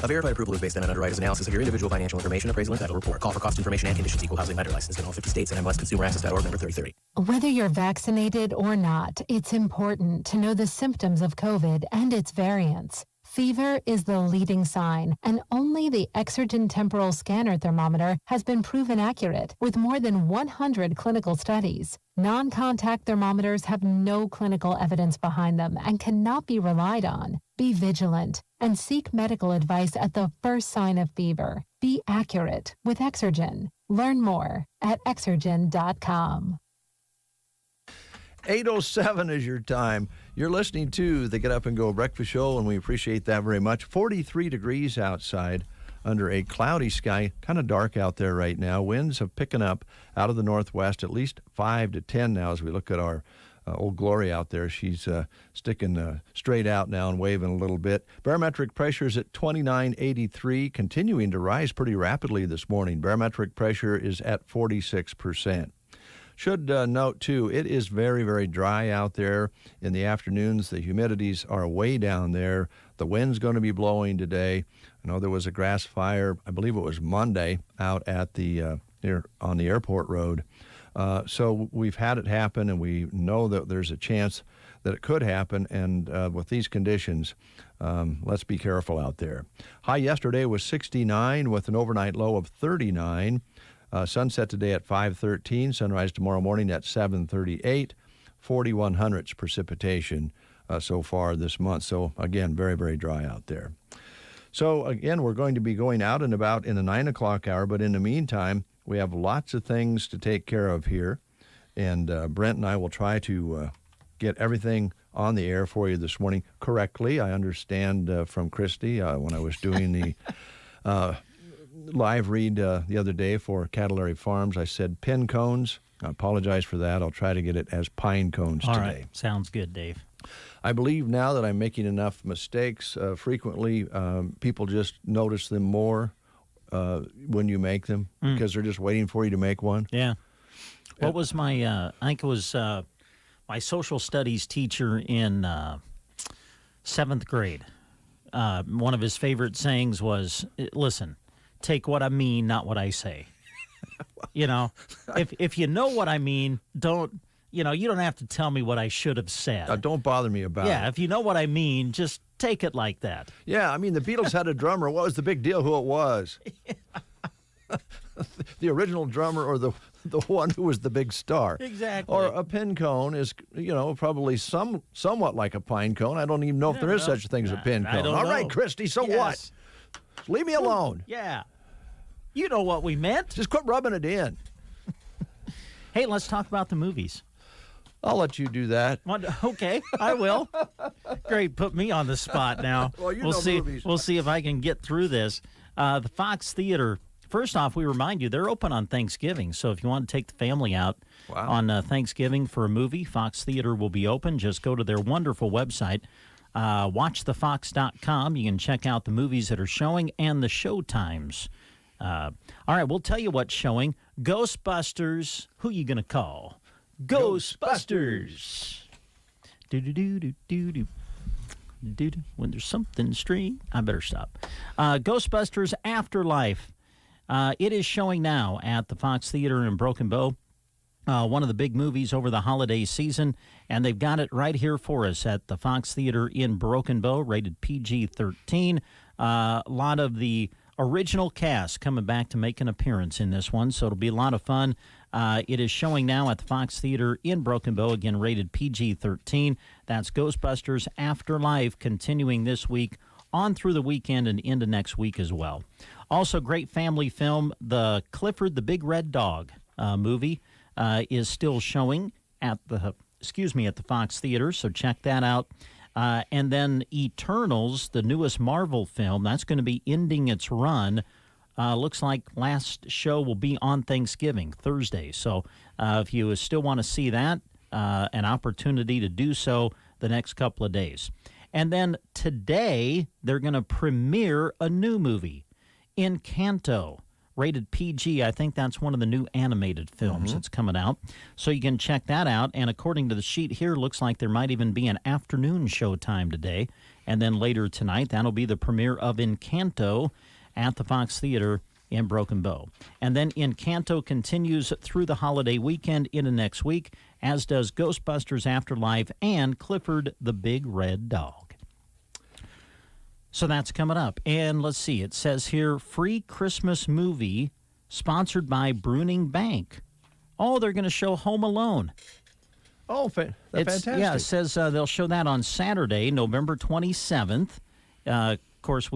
A verified approval is based on an underwriter's analysis of your individual financial information, appraisal, and title report. Call for cost information and conditions. Equal housing lender licensed in all 50 states and MLSConsumerAccess.org number 3030. Whether you're vaccinated or not, it's important to know the symptoms of COVID and its variants. Fever is the leading sign, and only the Exergen temporal scanner thermometer has been proven accurate with more than 100 clinical studies. Non-contact thermometers have no clinical evidence behind them and cannot be relied on. Be vigilant and seek medical advice at the first sign of fever. Be accurate with Exergen. Learn more at Exergen.com. 8:07 is your time. You're listening to the Get Up and Go Breakfast Show, and we appreciate that very much. 43 degrees outside under a cloudy sky. Kind of dark out there right now. Winds have picking up out of the northwest, at least 5 to 10 now as we look at our old Glory out there. She's sticking straight out now and waving a little bit. Barometric pressure is at 2983, continuing to rise pretty rapidly this morning. Barometric pressure is at 46%. Should note, too, it is very, very dry out there in the afternoons. The humidities are way down there. The wind's going to be blowing today. I know there was a grass fire, I believe it was Monday, out at the on the airport road. So we've had it happen, and we know that there's a chance that it could happen. And with these conditions, let's be careful out there. High yesterday was 69 with an overnight low of 39. Sunset today at 5:13, sunrise tomorrow morning at 7:38, 41 hundredths precipitation so far this month. So, again, very, very dry out there. So, again, we're going to be going out and about in the 9 o'clock hour, but in the meantime, we have lots of things to take care of here, and Brent and I will try to get everything on the air for you this morning correctly. I understand from Christy when I was doing the live read the other day for Cadillary Farms, I said pin cones. I apologize for that. I'll try to get it as pine cones All today. right. Sounds good, Dave. I believe now that I'm making enough mistakes frequently, people just notice them more when you make them because they're just waiting for you to make one. Yeah. What was my, I think it was my social studies teacher in 7th grade. One of his favorite sayings was, listen, take what I mean, not what I say. You know, if you know what I mean, don't, you don't have to tell me what I should have said. Don't bother me about it. Yeah, if you know what I mean, just take it like that. Yeah, I mean, the Beatles had a drummer. What was the big deal who it was? The original drummer or the one who was the big star? Exactly. Or a pin cone is, probably somewhat like a pine cone. I don't even know if there is such a thing as a pin cone. All right, Christy, so what? Leave me alone. Yeah. You know what we meant. Just quit rubbing it in. Hey, let's talk about the movies. I'll let you do that. Okay, I will. Great, put me on the spot now. Well, we'll see. Movies. We'll see if I can get through this. The Fox Theater. First off, we remind you they're open on Thanksgiving. So if you want to take the family out on Thanksgiving for a movie, Fox Theater will be open. Just go to their wonderful website, watchthefox.com. You can check out the movies that are showing and the show times. All right, we'll tell you what's showing. Ghostbusters. Who you going to call? Ghostbusters. Do-do-do-do-do-do. When there's something strange, I better stop. Ghostbusters Afterlife. It is showing now at the Fox Theater in Broken Bow. one of the big movies over the holiday season, and they've got it right here for us at the Fox Theater in Broken Bow, rated PG-13. A lot of the original cast coming back to make an appearance in this one, so it'll be a lot of fun. It is showing now at the Fox Theater in Broken Bow, again rated PG-13. That's Ghostbusters Afterlife, continuing this week on through the weekend and into next week as well. Also, great family film, the Clifford the Big Red Dog movie is still showing at the Fox Theater, so check that out. And then Eternals, the newest Marvel film, that's going to be ending its run. Looks like last show will be on Thanksgiving, Thursday. So if you still want to see that, an opportunity to do so the next couple of days. And then today, they're going to premiere a new movie, Encanto, rated PG. I think that's one of the new animated films that's coming out. So you can check that out. And according to the sheet here, looks like there might even be an afternoon showtime today. And then later tonight, that'll be the premiere of Encanto at the Fox Theater in Broken Bow. And then Encanto continues through the holiday weekend into next week, as does Ghostbusters Afterlife and Clifford the Big Red Dog. So that's coming up. And let's see, it says here, free Christmas movie sponsored by Bruning Bank. Oh, they're going to show Home Alone. Oh, fantastic. Yeah, it says they'll show that on Saturday, November 27th. Of course,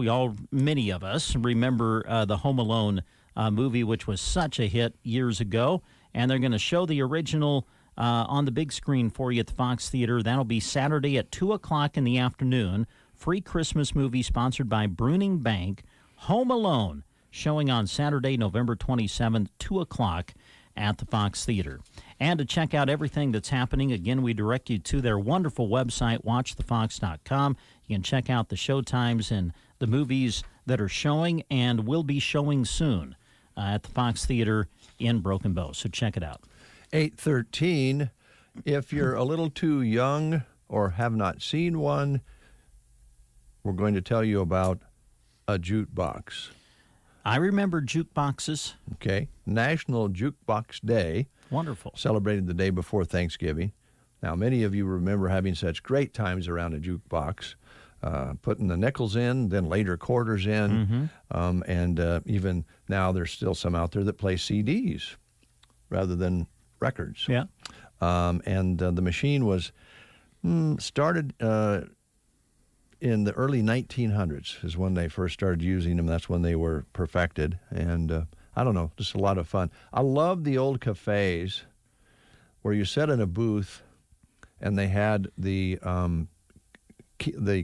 many of us remember the Home Alone movie, which was such a hit years ago. And they're going to show the original on the big screen for you at the Fox Theater. That'll be Saturday at 2 o'clock in the afternoon. Free Christmas movie sponsored by Bruning Bank, Home Alone, showing on Saturday, November 27th, 2 o'clock at the Fox Theater. And to check out everything that's happening, again, we direct you to their wonderful website, watchthefox.com. You can check out the show times and the movies that are showing and will be showing soon at the Fox Theater in Broken Bow. So check it out. 8:13, if you're a little too young or have not seen one, we're going to tell you about a jukebox. I remember jukeboxes. Okay. National Jukebox Day. Wonderful. Celebrated the day before Thanksgiving. Now, many of you remember having such great times around a jukebox, putting the nickels in, then later quarters in, and even now there's still some out there that play CDs rather than records. Yeah. And the machine was started in the early 1900s is when they first started using them. That's when they were perfected. And I don't know, just a lot of fun. I love the old cafes where you sat in a booth and they had the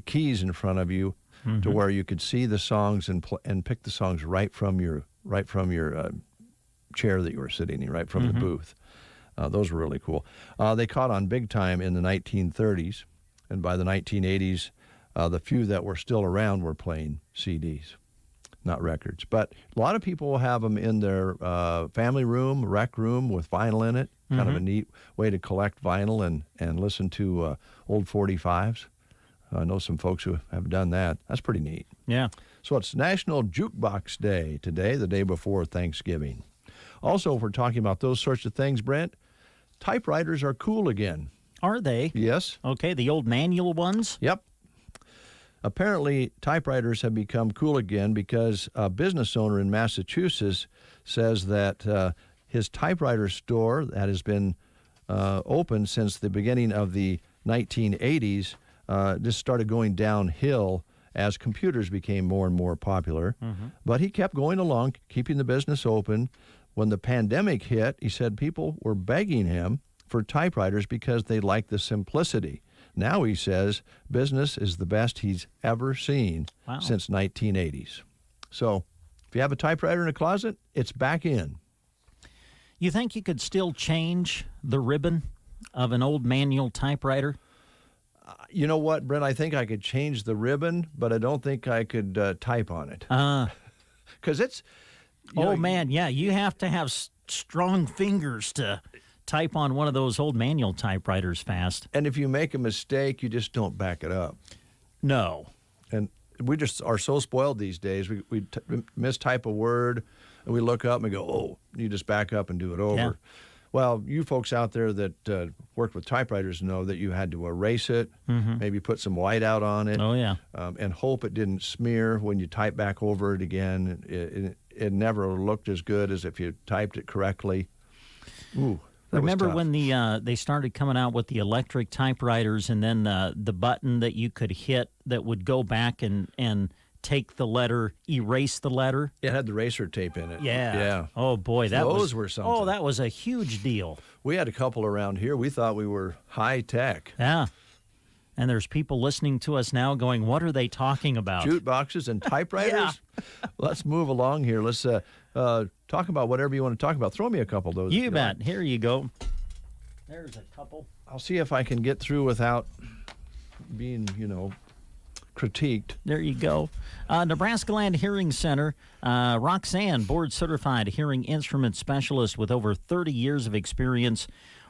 keys in front of you to where you could see the songs and pick the songs right from your chair that you were sitting in, right from the booth. Those were really cool. They caught on big time in the 1930s, and by the 1980s, the few that were still around were playing CDs, not records. But a lot of people will have them in their family room, rec room with vinyl in it. Kind of a neat way to collect vinyl and listen to old 45s. I know some folks who have done that. That's pretty neat. Yeah. So it's National Jukebox Day today, the day before Thanksgiving. Also, if we're talking about those sorts of things, Brent, typewriters are cool again. Are they? Yes. Okay, the old manual ones? Yep. Apparently, typewriters have become cool again because a business owner in Massachusetts says that his typewriter store that has been open since the beginning of the 1980s just started going downhill as computers became more and more popular. But he kept going along, keeping the business open. When the pandemic hit, he said people were begging him for typewriters because they like the simplicity. Now he says business is the best he's ever seen since 1980s. So if you have a typewriter in a closet, it's back in. You think you could still change the ribbon of an old manual typewriter? You know what, Brent? I think I could change the ribbon, but I don't think I could type on it. Because it's... man, yeah, you have to have strong fingers to type on one of those old manual typewriters fast. And if you make a mistake, you just don't back it up. No. And we just are so spoiled these days. We mistype a word, and we look up and we go, oh, you just back up and do it over. Yeah. Well, you folks out there that worked with typewriters know that you had to erase it, maybe put some white out on it. Oh, yeah. And hope it didn't smear when you type back over it again. It never looked as good as if you typed it correctly. Ooh. Remember when they started coming out with the electric typewriters, and then the button that you could hit that would go back and take the letter, erase the letter? It had the eraser tape in it. Yeah. Oh, boy. Those were something. Oh, that was a huge deal. We had a couple around here. We thought we were high tech. Yeah. And there's people listening to us now going, what are they talking about? Jukeboxes and typewriters? Let's move along here. Let's talk about whatever you want to talk about. Throw me a couple of those. You bet. Here you go. There's a couple. I'll see if I can get through without being, critiqued. There you go. Nebraska Land Hearing Center. Roxanne, board-certified hearing instrument specialist with over 30 years of experience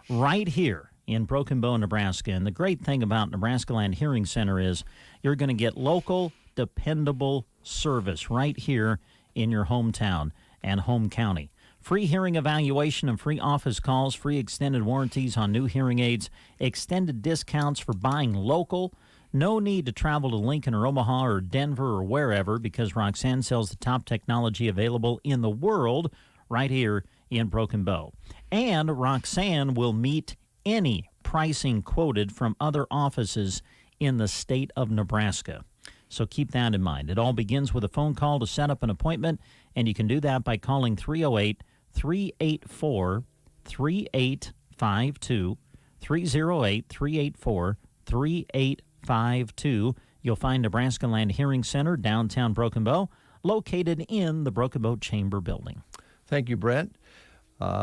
right here in Broken Bow, Nebraska. And the great thing about Nebraska Land Hearing Center is you're going to get local, dependable service right here in your hometown and home county. Free hearing evaluation and free office calls, free extended warranties on new hearing aids, extended discounts for buying local. No need to travel to Lincoln or Omaha or Denver or wherever, because Roxanne sells the top technology available in the world right here in Broken Bow. And Roxanne will meet any pricing quoted from other offices in the state of Nebraska. So keep that in mind. It all begins with a phone call to set up an appointment, and you can do that by calling 308-384-3852, 308-384-3852. You'll find Nebraska Land Hearing Center, downtown Broken Bow, located in the Broken Bow Chamber Building. Thank you, Brent.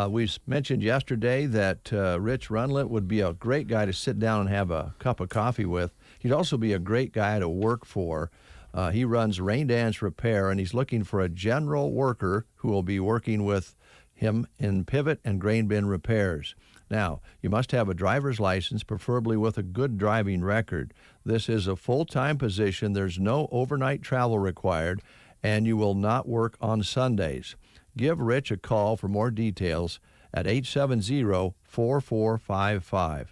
We mentioned yesterday that Rich Runlet would be a great guy to sit down and have a cup of coffee with. He'd also be a great guy to work for. He runs Rain Dance Repair, and he's looking for a general worker who will be working with him in pivot and grain bin repairs. Now, you must have a driver's license, preferably with a good driving record. This is a full-time position. There's no overnight travel required, and you will not work on Sundays. Give Rich a call for more details at 870-4455,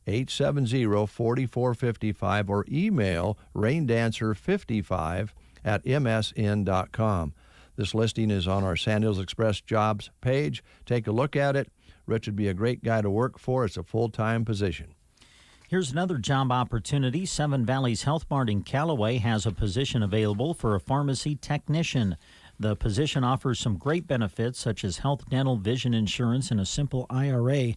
870-4455, or email raindancer55@msn.com. This listing is on our Sand Hills Express jobs page. Take a look at it. Rich would be a great guy to work for. It's a full-time position. Here's another job opportunity. Seven Valleys Health Mart in Callaway has a position available for a pharmacy technician. The position offers some great benefits, such as health, dental, vision insurance, and a simple IRA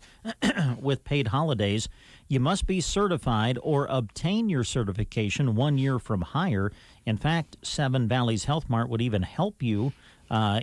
with paid holidays. You must be certified or obtain your certification 1 year from hire. In fact, Seven Valleys Health Mart would even help you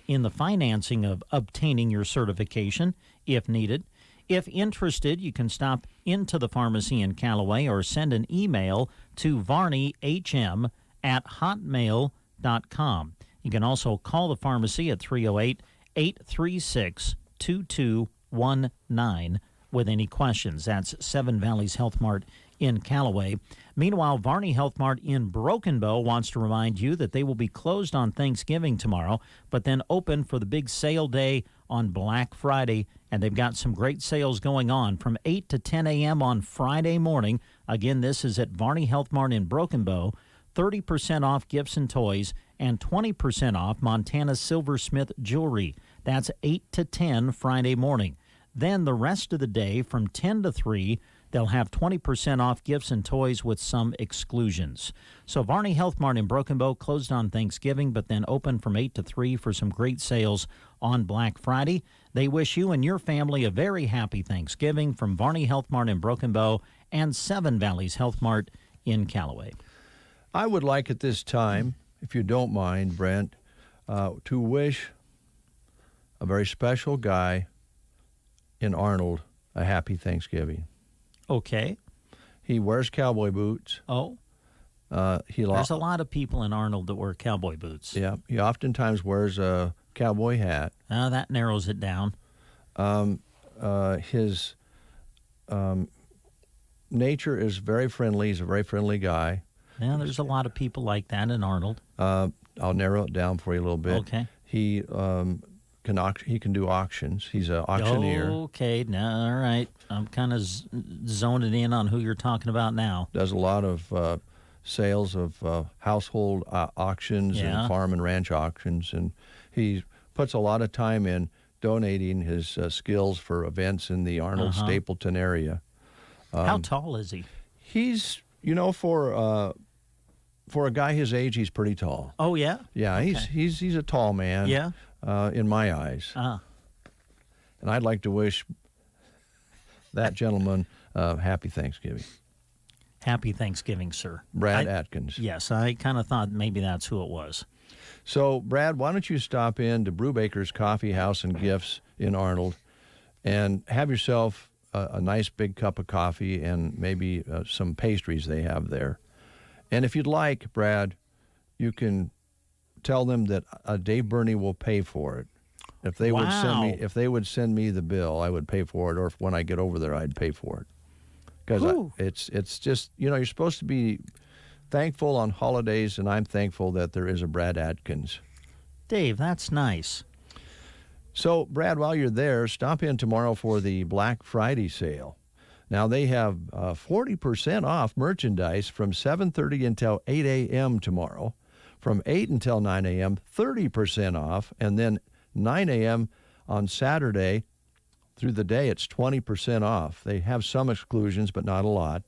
in the financing of obtaining your certification if needed. If interested, you can stop into the pharmacy in Callaway or send an email to varneyhm@hotmail.com. You can also call the pharmacy at 308-836-2219 with any questions. That's Seven Valleys Health Mart in Callaway. Meanwhile, Varney Health Mart in Broken Bow wants to remind you that they will be closed on Thanksgiving tomorrow, but then open for the big sale day on Black Friday, and they've got some great sales going on from 8 to 10 a.m. on Friday morning. Again, this is at Varney Health Mart in Broken Bow. 30% off gifts and toys and 20% off Montana Silversmith jewelry. That's 8 to 10 Friday morning. Then the rest of the day from 10 to 3, they'll have 20% off gifts and toys with some exclusions. So Varney Health Mart in Broken Bow closed on Thanksgiving, but then open from 8 to 3 for some great sales on Black Friday. They wish you and your family a very happy Thanksgiving from Varney Health Mart in Broken Bow and Seven Valleys Health Mart in Callaway. I would like at this time, if you don't mind, Brent, to wish a very special guy in Arnold a happy Thanksgiving. Okay. He wears cowboy boots. Oh. There's a lot of people in Arnold that wear cowboy boots. Yeah. He oftentimes wears a cowboy hat. That narrows it down. His nature is very friendly. He's a very friendly guy. Yeah, there's a lot of people like that in Arnold. I'll narrow it down for you a little bit. Okay. He he can do auctions. He's an auctioneer. Okay, now, all right. I'm kind of zoning in on who you're talking about now. Does a lot of sales of household auctions and farm and ranch auctions, and he puts a lot of time in donating his skills for events in the Arnold Stapleton area. How tall is he? He's, for a guy his age, he's pretty tall. Oh yeah. Yeah, okay. he's a tall man. Yeah. In my eyes. And I'd like to wish that gentleman happy Thanksgiving. Happy Thanksgiving, sir. Brad Atkins. Yes, I kind of thought maybe that's who it was. So, Brad, why don't you stop in to Brubaker's Coffee House and Gifts in Arnold and have yourself a nice big cup of coffee and maybe some pastries they have there. And if you'd like, Brad, you can tell them that Dave Burney will pay for it. If they would send me the bill, I would pay for it, or if when I get over there, I'd pay for it. Because it's just, you're supposed to be thankful on holidays, and I'm thankful that there is a Brad Atkins. Dave, that's nice. So, Brad, while you're there, stop in tomorrow for the Black Friday sale. Now, they have 40% off merchandise from 7:30 until 8 a.m. tomorrow. From 8 until 9 a.m., 30% off, and then 9 a.m. on Saturday through the day, it's 20% off. They have some exclusions, but not a lot,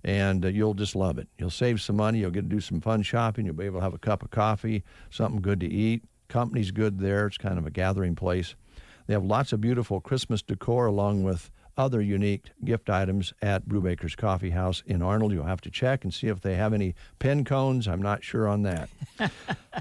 and you'll just love it. You'll save some money. You'll get to do some fun shopping. You'll be able to have a cup of coffee, something good to eat. Company's good there. It's kind of a gathering place. They have lots of beautiful Christmas decor along with other unique gift items at Brubaker's Coffee House in Arnold. You'll have to check and see if they have any pin cones. I'm not sure on that.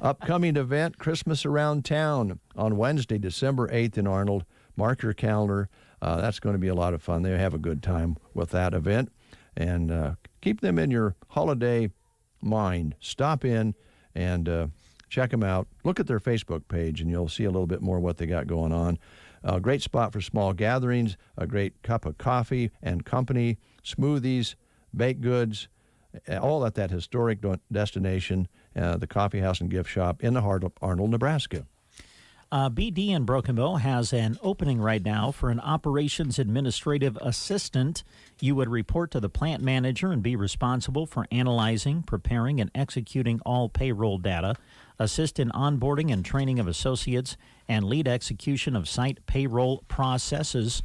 Upcoming event, Christmas Around Town on Wednesday, December 8th in Arnold. Mark your calendar. That's going to be a lot of fun. They have a good time with that event. And keep them in your holiday mind. Stop in and check them out. Look at their Facebook page, and you'll see a little bit more what they got going on. A great spot for small gatherings, a great cup of coffee and company, smoothies, baked goods, all at that historic destination, the Coffee House and Gift Shop in the heart of Arnold, Nebraska. BD in Broken Bow has an opening right now for an operations administrative assistant. You would report to the plant manager and be responsible for analyzing, preparing, and executing all payroll data, assist in onboarding and training of associates, and lead execution of site payroll processes.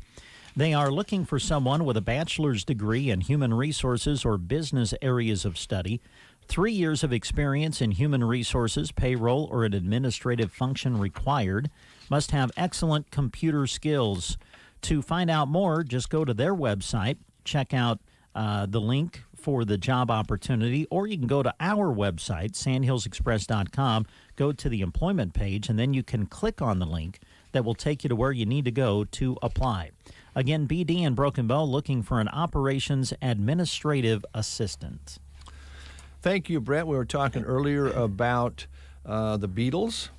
They are looking for someone with a bachelor's degree in human resources or business areas of study, 3 years of experience in human resources, payroll, or an administrative function required, must have excellent computer skills. To find out more, just go to their website, check out the link for the job opportunity, or you can go to our website, sandhillsexpress.com, go to the employment page, and then you can click on the link that will take you to where you need to go to apply. Again, BD in Broken Bow looking for an operations administrative assistant. Thank you, Brett. We were talking earlier about the Beatles.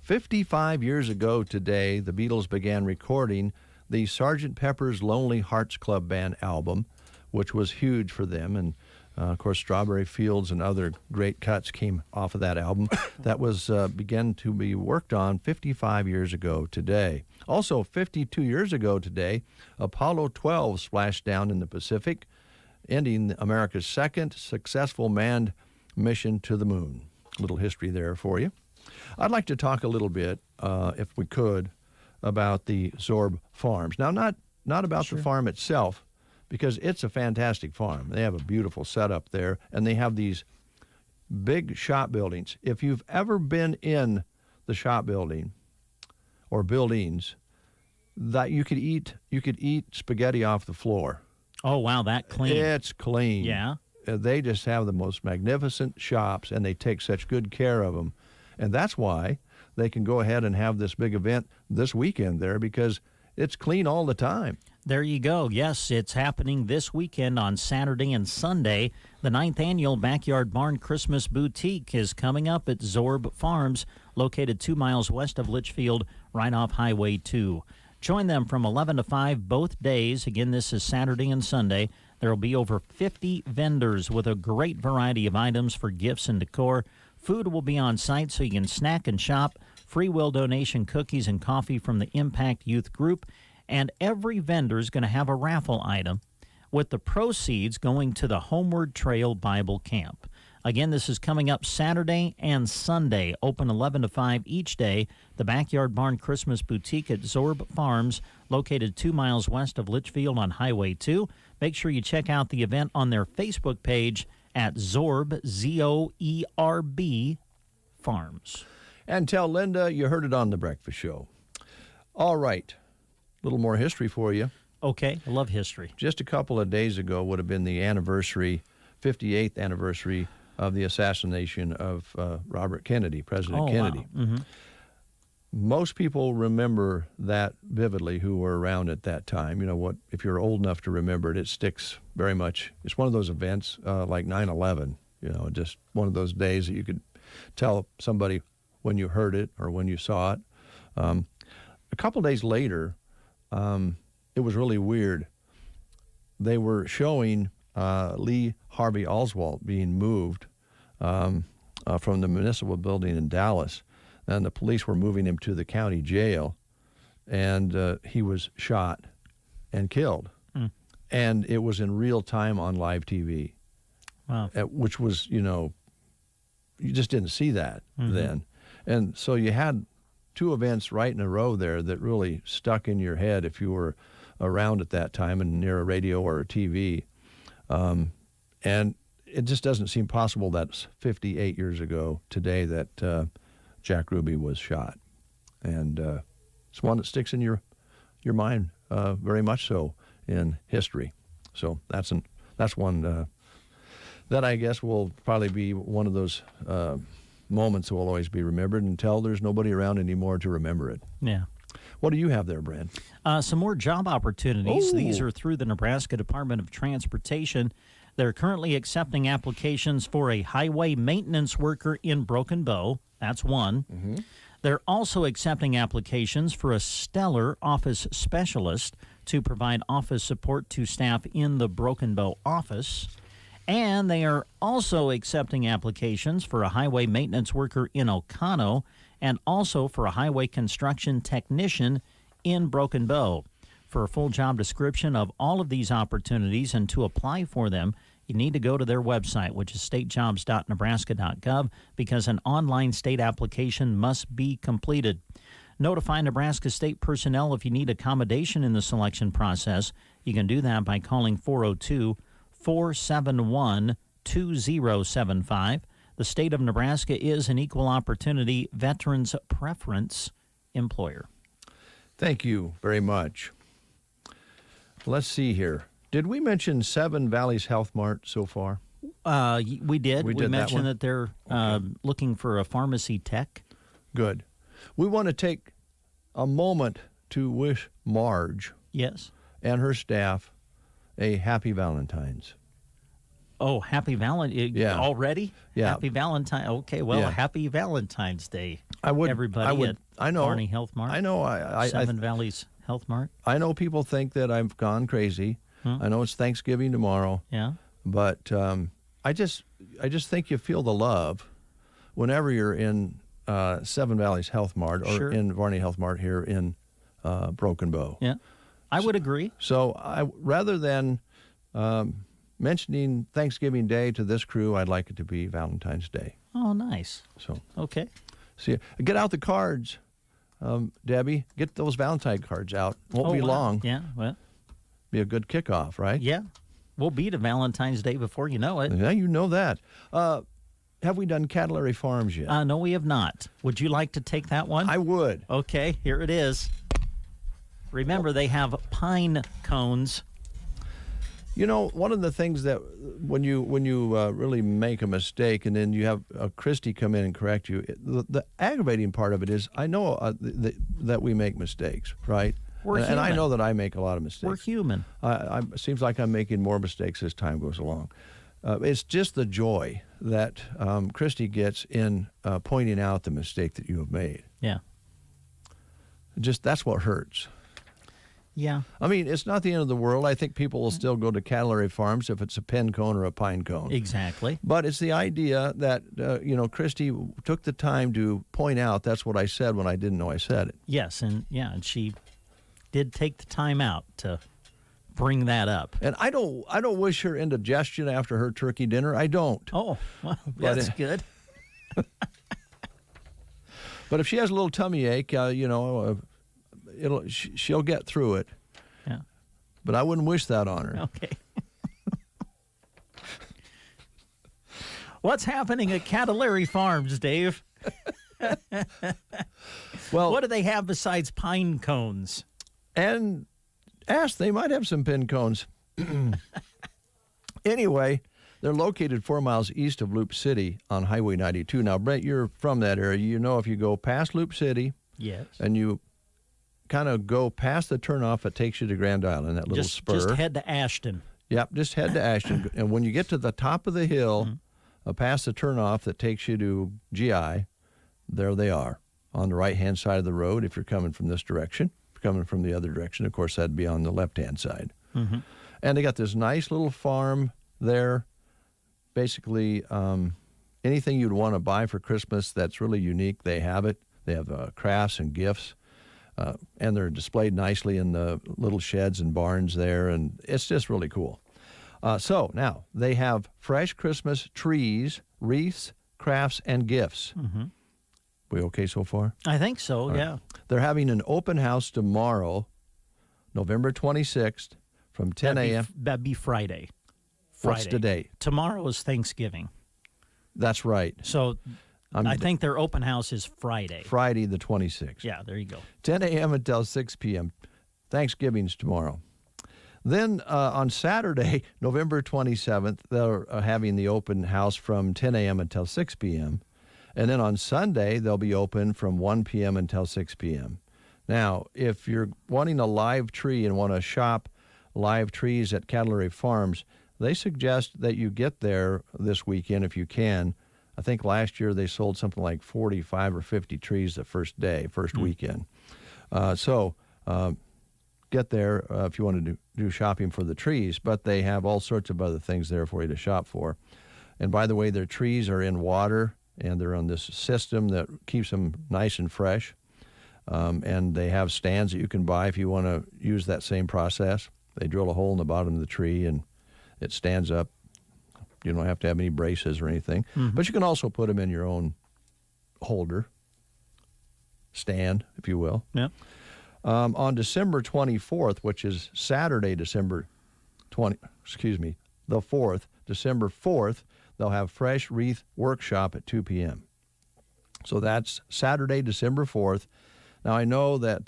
55 years ago today, the Beatles began recording the Sgt. Pepper's Lonely Hearts Club Band album, which was huge for them. And, of course, Strawberry Fields and other great cuts came off of that album. That was began to be worked on 55 years ago today. Also, 52 years ago today, Apollo 12 splashed down in the Pacific, ending America's second successful manned mission to the moon. A little history there for you. I'd like to talk a little bit, if we could, about the Zorb Farms. Now, not about the farm itself, because it's a fantastic farm. They have a beautiful setup there, and they have these big shop buildings. If you've ever been in the shop building or buildings, that you could eat spaghetti off the floor. Oh, wow, that clean. It's clean. Yeah. They just have the most magnificent shops, and they take such good care of them. And that's why they can go ahead and have this big event this weekend there, because it's clean all the time. There you go. Yes, it's happening this weekend on Saturday and Sunday. The 9th annual Backyard Barn Christmas Boutique is coming up at Zorb Farms, located 2 miles west of Litchfield, right off Highway 2. Join them from 11 to 5 both days. Again, this is Saturday and Sunday. There will be over 50 vendors with a great variety of items for gifts and decor. Food will be on site so you can snack and shop free will donation cookies and coffee from the Impact Youth Group, and every vendor is going to have a raffle item with the proceeds going to the Homeward Trail Bible Camp. Again, this is coming up Saturday and Sunday, open 11 to 5 each day. The Backyard Barn Christmas Boutique at Zorb Farms, located 2 miles west of Litchfield on Highway 2. Make sure you check out the event on their Facebook page at Zorb, Z-O-E-R-B, Farms. And tell Linda you heard it on The Breakfast Show. All right, a little more history for you. Okay, I love history. Just a couple of days ago would have been the 58th anniversary of the assassination of Robert Kennedy, President Kennedy. Wow. Mm-hmm. Most people remember that vividly who were around at that time. You know what? If you're old enough to remember it, it sticks very much. It's one of those events like 9/11. You know, just one of those days that you could tell somebody when you heard it or when you saw it. A couple days later, it was really weird. They were showing Lee Harvey Oswald being moved from the municipal building in Dallas, and the police were moving him to the county jail, and he was shot and killed. And it was in real time on live TV, wow. Which was, you know, you just didn't see that then. And so you had two events right in a row there that really stuck in your head if you were around at that time and near a radio or a TV. And it just doesn't seem possible that's 58 years ago today that Jack Ruby was shot. And it's one that sticks in your mind very much so in history. So that's one that I guess will probably be one of those moments that will always be remembered until there's nobody around anymore to remember it. Yeah. What do you have there, Brad? Some more job opportunities. Ooh. These are through the Nebraska Department of Transportation. They're currently accepting applications for a highway maintenance worker in Broken Bow. That's one. Mm-hmm. They're also accepting applications for a stellar office specialist to provide office support to staff in the Broken Bow office. And they are also accepting applications for a highway maintenance worker in Ocano and also for a highway construction technician in Broken Bow. For a full job description of all of these opportunities and to apply for them, you need to go to their website, which is statejobs.nebraska.gov, because an online state application must be completed. Notify Nebraska state personnel if you need accommodation in the selection process. You can do that by calling 402-471-2075. The state of Nebraska is an equal opportunity veterans preference employer. Thank you very much. Let's see here. Did we mention Seven Valleys Health Mart so far? We did. We did mentioned that they're looking for a pharmacy tech. Good. We want to take a moment to wish Marge Yes. and her staff a happy Valentine's. Oh, happy Valentine! Yeah. Already? Yeah. Happy Valentine. Okay, well, Yeah. Happy Valentine's Day. Everybody at Barney Health Mart. I know. Seven Valleys Health Mart. I know people think that I've gone crazy. I know it's Thanksgiving tomorrow. Yeah. But I just think you feel the love whenever you're in Seven Valleys Health Mart or Sure. in Barney Health Mart here in Broken Bow. Yeah, I would agree. So rather than mentioning Thanksgiving Day to this crew, I'd like it to be Valentine's Day. Oh, nice. So okay. See, get out the cards, Debbie. Get those Valentine cards out. Won't be wow. long. Yeah, well. Be a good kickoff, right? Yeah. We'll be to Valentine's Day before you know it. Yeah, you know that. Have we done Cadillary Farms yet? No, we have not. Would you like to take that one? I would. Okay, here it is. Remember, they have pine cones. You know, one of the things that when you really make a mistake and then you have Christy come in and correct you, the aggravating part of it is I know that we make mistakes, right? We're and human. I know that I make a lot of mistakes. We're human. It seems like I'm making more mistakes as time goes along. It's just the joy that Christy gets in pointing out the mistake that you have made. Yeah. Just that's what hurts. Yeah. I mean, it's not the end of the world. I think people will still go to Cadillary Farms if it's a pin cone or a pine cone. Exactly. But it's the idea that, Christy took the time to point out that's what I said when I didn't know I said it. Yes, and she did take the time out to bring that up. And I don't wish her indigestion after her turkey dinner. I don't. Oh, well, that's good. But if she has a little tummy ache, she'll get through it. Yeah. But I wouldn't wish that on her. Okay. What's happening at Cadillary Farms, Dave? Well, what do they have besides pine cones? And they might have some pin cones. Anyway, they're located 4 miles east of Loop City on Highway 92. Now, Brent, you're from that area. You know, if you go past Loop City, yes, and you kind of go past the turnoff that takes you to Grand Island, that little spur. Just head to Ashton. Yep, just head to Ashton. And when you get to the top of the hill, past the turnoff that takes you to GI, there they are on the right-hand side of the road if you're coming from this direction. If you're coming from the other direction, of course, that'd be on the left-hand side. Mm-hmm. And they got this nice little farm there. Basically, anything you'd want to buy for Christmas that's really unique, they have it. They have crafts and gifts, and they're displayed nicely in the little sheds and barns there, and it's just really cool. So now they have fresh Christmas trees, wreaths, crafts, and gifts. Mm-hmm. We okay so far? I think so, yeah. Right. They're having an open house tomorrow, November 26th, from 10 a.m. That'd be Friday. What's the date? Tomorrow is Thanksgiving. That's right. So I think their open house is Friday. Friday the 26th. Yeah, there you go. 10 a.m. until 6 p.m. Thanksgiving's tomorrow. Then on Saturday, November 27th, they're having the open house from 10 a.m. until 6 p.m. And then on Sunday, they'll be open from 1 p.m. until 6 p.m. Now, if you're wanting a live tree and want to shop live trees at Cadillary Farms, they suggest that you get there this weekend if you can. I think last year they sold something like 45 or 50 trees the first weekend. So get there if you want to do shopping for the trees, but they have all sorts of other things there for you to shop for. And by the way, their trees are in water, and they're on this system that keeps them nice and fresh. And they have stands that you can buy if you want to use that same process. They drill a hole in the bottom of the tree, and it stands up. You don't have to have any braces or anything. Mm-hmm. But you can also put them in your own holder, stand, if you will. Yeah. On December 24th, which is Saturday, the 4th, December 4th, they'll have Fresh Wreath Workshop at 2 p.m. So that's Saturday, December 4th. Now, I know that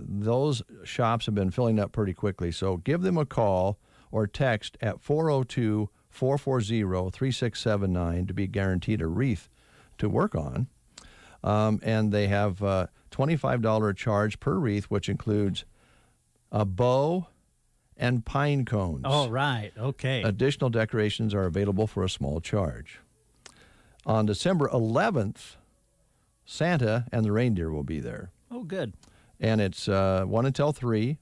those shops have been filling up pretty quickly, so give them a call or text at 402-440-3679 to be guaranteed a wreath to work on. And they have a $25 charge per wreath, which includes a bow and pine cones. Oh, right. Okay. Additional decorations are available for a small charge. On December 11th, Santa and the reindeer will be there. Oh, good. And it's 1 until 3,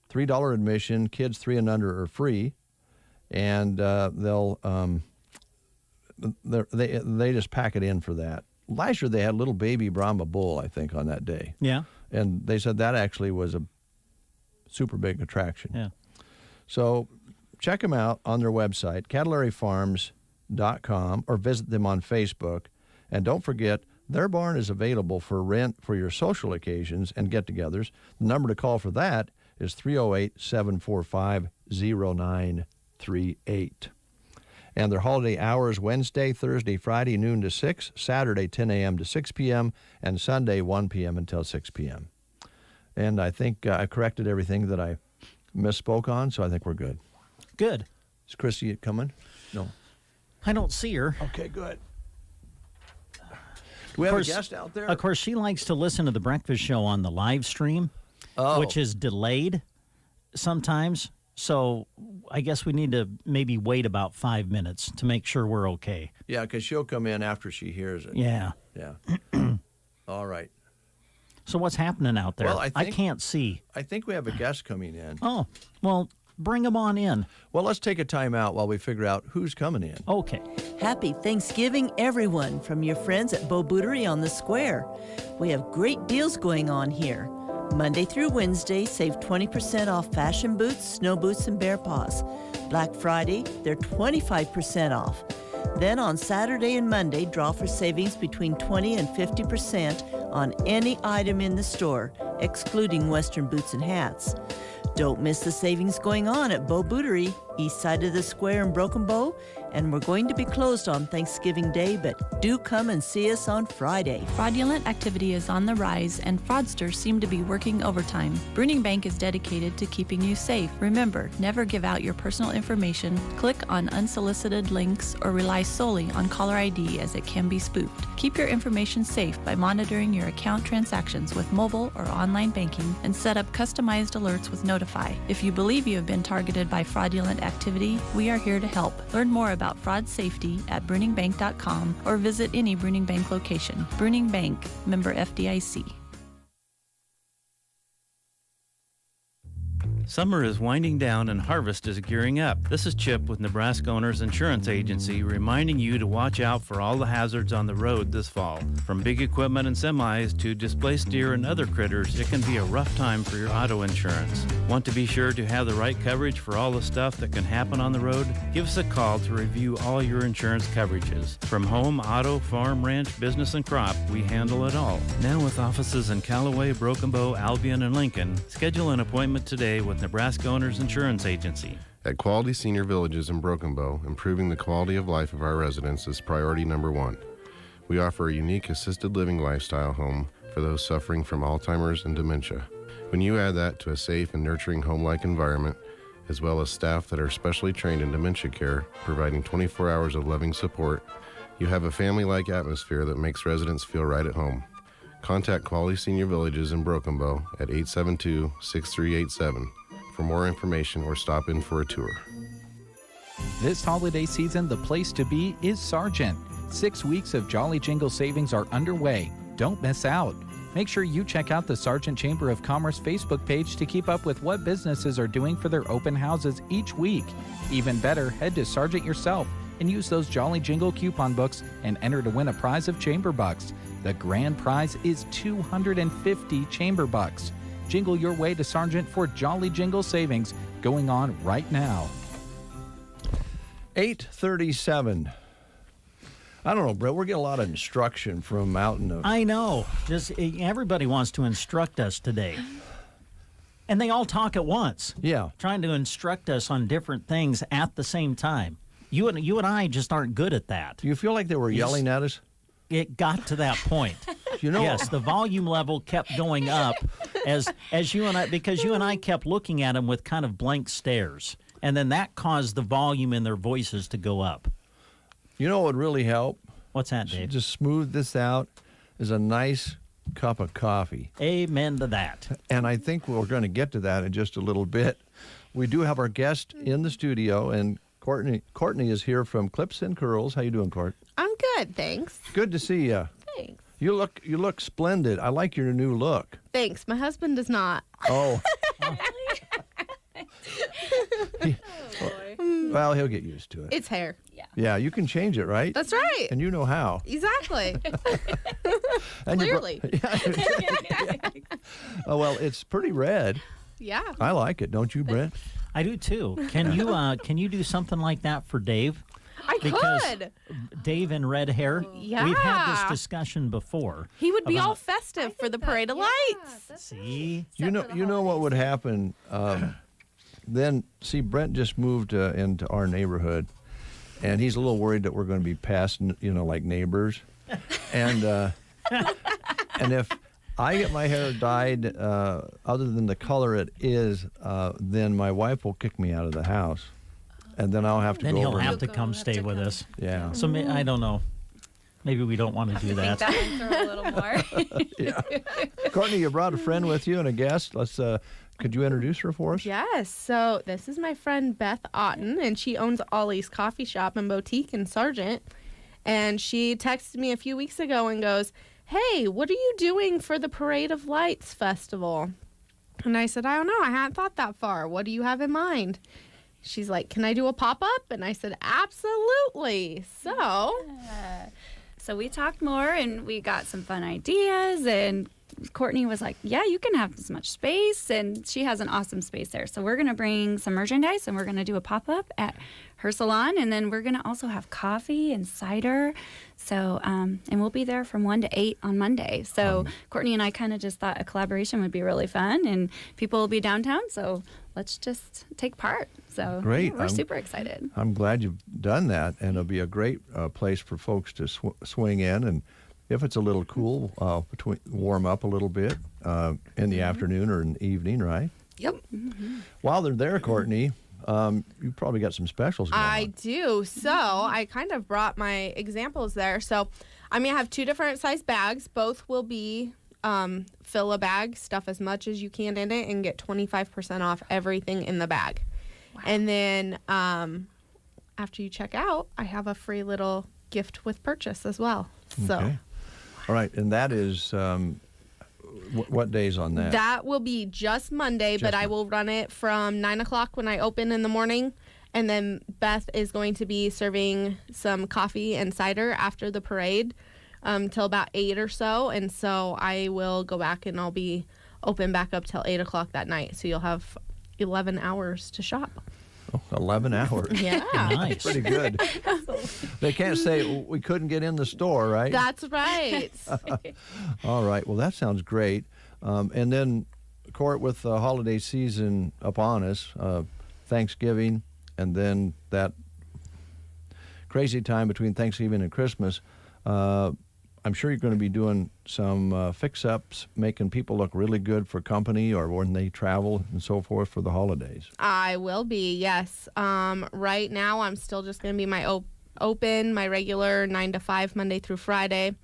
$3 admission. Kids 3 and under are free, and they just pack it in for that. Last year they had a little baby Brahma bull, I think, on that day. Yeah. And they said that actually was a super big attraction. Yeah. So check them out on their website, CadillaryFarms.com, or visit them on Facebook. And don't forget, their barn is available for rent for your social occasions and get-togethers. The number to call for that is 308-745-0938. And their holiday hours, Wednesday, Thursday, Friday, noon to 6, Saturday, 10 a.m. to 6 p.m., and Sunday, 1 p.m. until 6 p.m. And I think I corrected everything that I misspoke on, so I think we're good. Good. Is Christy coming? No. I don't see her. Okay, good. Do we have a guest out there? Of course, she likes to listen to the breakfast show on the live stream, which is delayed sometimes. So I guess we need to maybe wait about 5 minutes to make sure we're okay. Yeah, because she'll come in after she hears it. Yeah. Yeah. All right. So what's happening out there? Well, I can't see. I think we have a guest coming in. Oh, well, bring them on in. Well, let's take a time out while we figure out who's coming in. Okay. Happy Thanksgiving, everyone, from your friends at Beau Bootery on the Square. We have great deals going on here. Monday through Wednesday, save 20% off fashion boots, snow boots, and bear paws. Black Friday, they're 25% off. Then on Saturday and Monday, draw for savings between 20 and 50% on any item in the store, excluding Western boots and hats. Don't miss the savings going on at Beau Bootery, east side of the square in Broken Bow, and we're going to be closed on Thanksgiving Day, but do come and see us on Friday. Fraudulent activity is on the rise, and fraudsters seem to be working overtime. Bruning Bank is dedicated to keeping you safe. Remember, never give out your personal information, click on unsolicited links, or rely solely on caller ID as it can be spoofed. Keep your information safe by monitoring your account transactions with mobile or online banking and set up customized alerts with Notify. If you believe you have been targeted by fraudulent activity, we are here to help. Learn more about fraud safety at bruningbank.com or visit any Bruning Bank location. Bruning Bank, member FDIC. Summer is winding down and harvest is gearing up. This is Chip with Nebraska Owners Insurance Agency reminding you to watch out for all the hazards on the road this fall. From big equipment and semis to displaced deer and other critters, it can be a rough time for your auto insurance. Want to be sure to have the right coverage for all the stuff that can happen on the road? Give us a call to review all your insurance coverages. From home, auto, farm, ranch, business, and crop, we handle it all. Now with offices in Callaway, Broken Bow, Albion, and Lincoln, schedule an appointment today with Nebraska Owners Insurance Agency. At Quality Senior Villages in Broken Bow, improving the quality of life of our residents is priority number one. We offer a unique assisted living lifestyle home for those suffering from Alzheimer's and dementia. When you add that to a safe and nurturing home-like environment, as well as staff that are specially trained in dementia care, providing 24 hours of loving support, you have a family-like atmosphere that makes residents feel right at home. Contact Quality Senior Villages in Broken Bow at 872-6387 for more information or stop in for a tour. This holiday season, the place to be is Sargent. 6 weeks of Jolly Jingle savings are underway. Don't miss out. Make sure you check out the Sargent Chamber of Commerce Facebook page to keep up with what businesses are doing for their open houses each week. Even better, head to Sargent yourself and use those Jolly Jingle coupon books and enter to win a prize of Chamber Bucks. The grand prize is 250 Chamber Bucks. Jingle your way to Sargent for Jolly Jingle savings going on right now. 8:37. I don't know, Brett. We're getting a lot of instruction from out in the... I know. Just everybody wants to instruct us today. And they all talk at once. Yeah. Trying to instruct us on different things at the same time. You and I just aren't good at that. Do you feel like they were yelling at us? It got to that point. Yes, the volume level kept going up as you and I, because you and I kept looking at them with kind of blank stares. And then that caused the volume in their voices to go up. You know what would really help? What's that, Dave? Just smooth this out is a nice cup of coffee. Amen to that. And I think we're going to get to that in just a little bit. We do have our guest in the studio, and Courtney is here from Clips and Curls. How you doing, Court? I'm good, thanks. Good to see you. Thanks. You look splendid. I like your new look. Thanks. My husband does not. Oh. Well, he'll get used to it. It's hair. Yeah, you can change it, right? That's right. And you know how. Exactly. And Clearly. Oh, well, it's pretty red. Yeah. I like it, don't you, Brent? I do too. Can you do something like that for Dave? I could. Dave in red hair. Yeah. We've had this discussion before. He would be all festive for the Parade of Lights. See? You know what would happen? Then, see, Brent just moved into our neighborhood, and he's a little worried that we're going to be passing, like neighbors. And and if I get my hair dyed other than the color it is, then my wife will kick me out of the house. And then I'll have to Then go he'll over have to come stay with us. Yeah. So I don't know. Maybe we don't want to do that. Think that one through a little more. Yeah. Courtney, you brought a friend with you and a guest. Could you introduce her for us? Yes. So this is my friend Beth Otten, and she owns Ollie's Coffee Shop and Boutique in Sargent. And she texted me a few weeks ago and goes, hey, what are you doing for the Parade of Lights Festival? And I said, I don't know. I hadn't thought that far. What do you have in mind? She's like, can I do a pop-up? And I said, absolutely. So we talked more, and we got some fun ideas, and Courtney was like, yeah, you can have this much space, and she has an awesome space there. So we're going to bring some merchandise, and we're going to do a pop-up at her salon, and then we're going to also have coffee and cider. So, and we'll be there from 1 to 8 on Monday. So Courtney and I kind of just thought a collaboration would be really fun, and people will be downtown, so let's just take part. So Great. We're super excited. I'm glad you've done that, and it'll be a great place for folks to swing in, and if it's a little cool, warm up a little bit in the afternoon or in the evening, right? Yep. While they're there, Courtney, you probably got some specials going I on. do. So I kind of brought my examples there. So I'm going to have 2 different size bags. Both will be fill a bag, stuff as much as you can in it, and get 25% off everything in the bag. Wow. And then after you check out, I have a free little gift with purchase as well. So. Okay. All right, and that is what days on that? That will be just Monday, but I will run it from 9 o'clock when I open in the morning, and then Beth is going to be serving some coffee and cider after the parade till about 8 or so, and so I will go back and I'll be open back up till 8 o'clock that night, so you'll have 11 hours to shop. 11 hours. Yeah. Nice. Pretty good. They can't say we couldn't get in the store, right? That's right. All right. Well, that sounds great. And then, Court, with the holiday season upon us, Thanksgiving, and then that crazy time between Thanksgiving and Christmas, I'm sure you're going to be doing some fix-ups, making people look really good for company or when they travel and so forth for the holidays. I will be, yes. Right now, I'm still just going to be my my regular 9 to 5, Monday through Friday.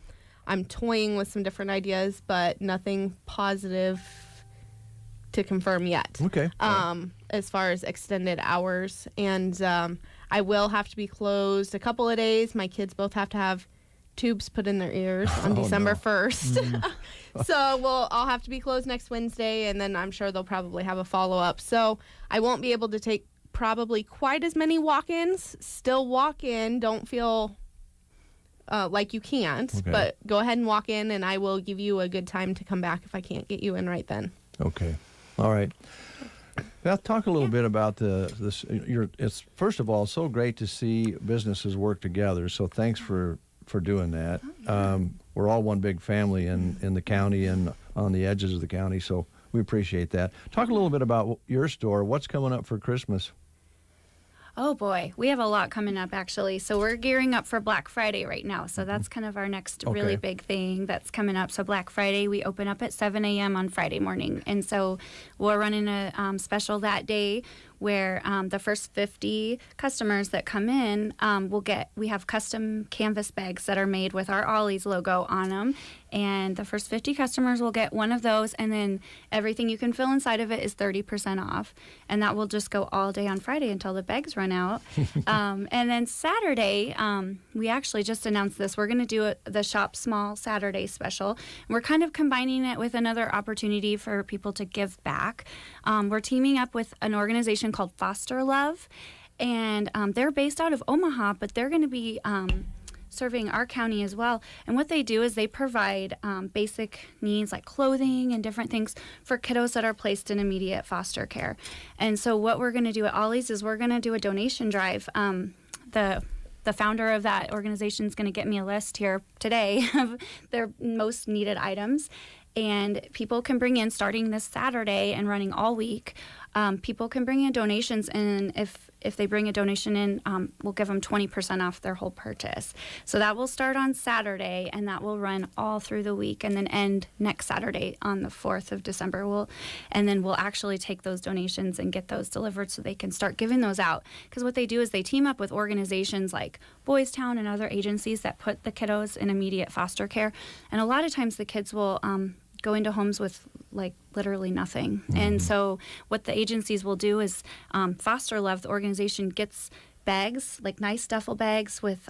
I'm toying with some different ideas, but nothing positive to confirm yet. Okay. As far as extended hours. And I will have to be closed a couple of days. My kids both have to have tubes put in their ears on December 1st. So I'll have to be closed next Wednesday, and then I'm sure they'll probably have a follow-up. So I won't be able to take probably quite as many walk-ins. Still walk in. Don't feel like you can't, but go ahead and walk in, and I will give you a good time to come back if I can't get you in right then. Okay. All right. Beth, talk a little bit about this. It's first of all so great to see businesses work together. So thanks for doing that. We're all one big family in the county and on the edges of the county, so we appreciate that. Talk a little bit about your store. What's coming up for Christmas? Oh boy, we have a lot coming up actually. So we're gearing up for Black Friday right now. So that's kind of our next really big thing that's coming up. So Black Friday, we open up at 7 a.m. on Friday morning. And so we're running a special that day where the first 50 customers that come in we have custom canvas bags that are made with our Ollie's logo on them. And the first 50 customers will get one of those, and then everything you can fill inside of it is 30% off. And that will just go all day on Friday until the bags run out. And then Saturday, we actually just announced this. We're going to do the Shop Small Saturday special. And we're kind of combining it with another opportunity for people to give back. We're teaming up with an organization called Foster Love, and they're based out of Omaha, but they're going to be serving our county as well. And what they do is they provide basic needs like clothing and different things for kiddos that are placed in immediate foster care. And so what we're going to do at Ollie's is we're going to do a donation drive. The founder of that organization is going to get me a list here today of their most needed items. And people can bring in, starting this Saturday and running all week, people can bring in donations, and if they bring a donation in, we'll give them 20% off their whole purchase. So that will start on Saturday, and that will run all through the week, and then end next Saturday on the 4th of December. And then we'll actually take those donations and get those delivered so they can start giving those out. Because what they do is they team up with organizations like Boys Town and other agencies that put the kiddos in immediate foster care. And a lot of times the kids will go into homes with like literally nothing. And so what the agencies will do is Foster Love, the organization, gets bags, like nice duffel bags with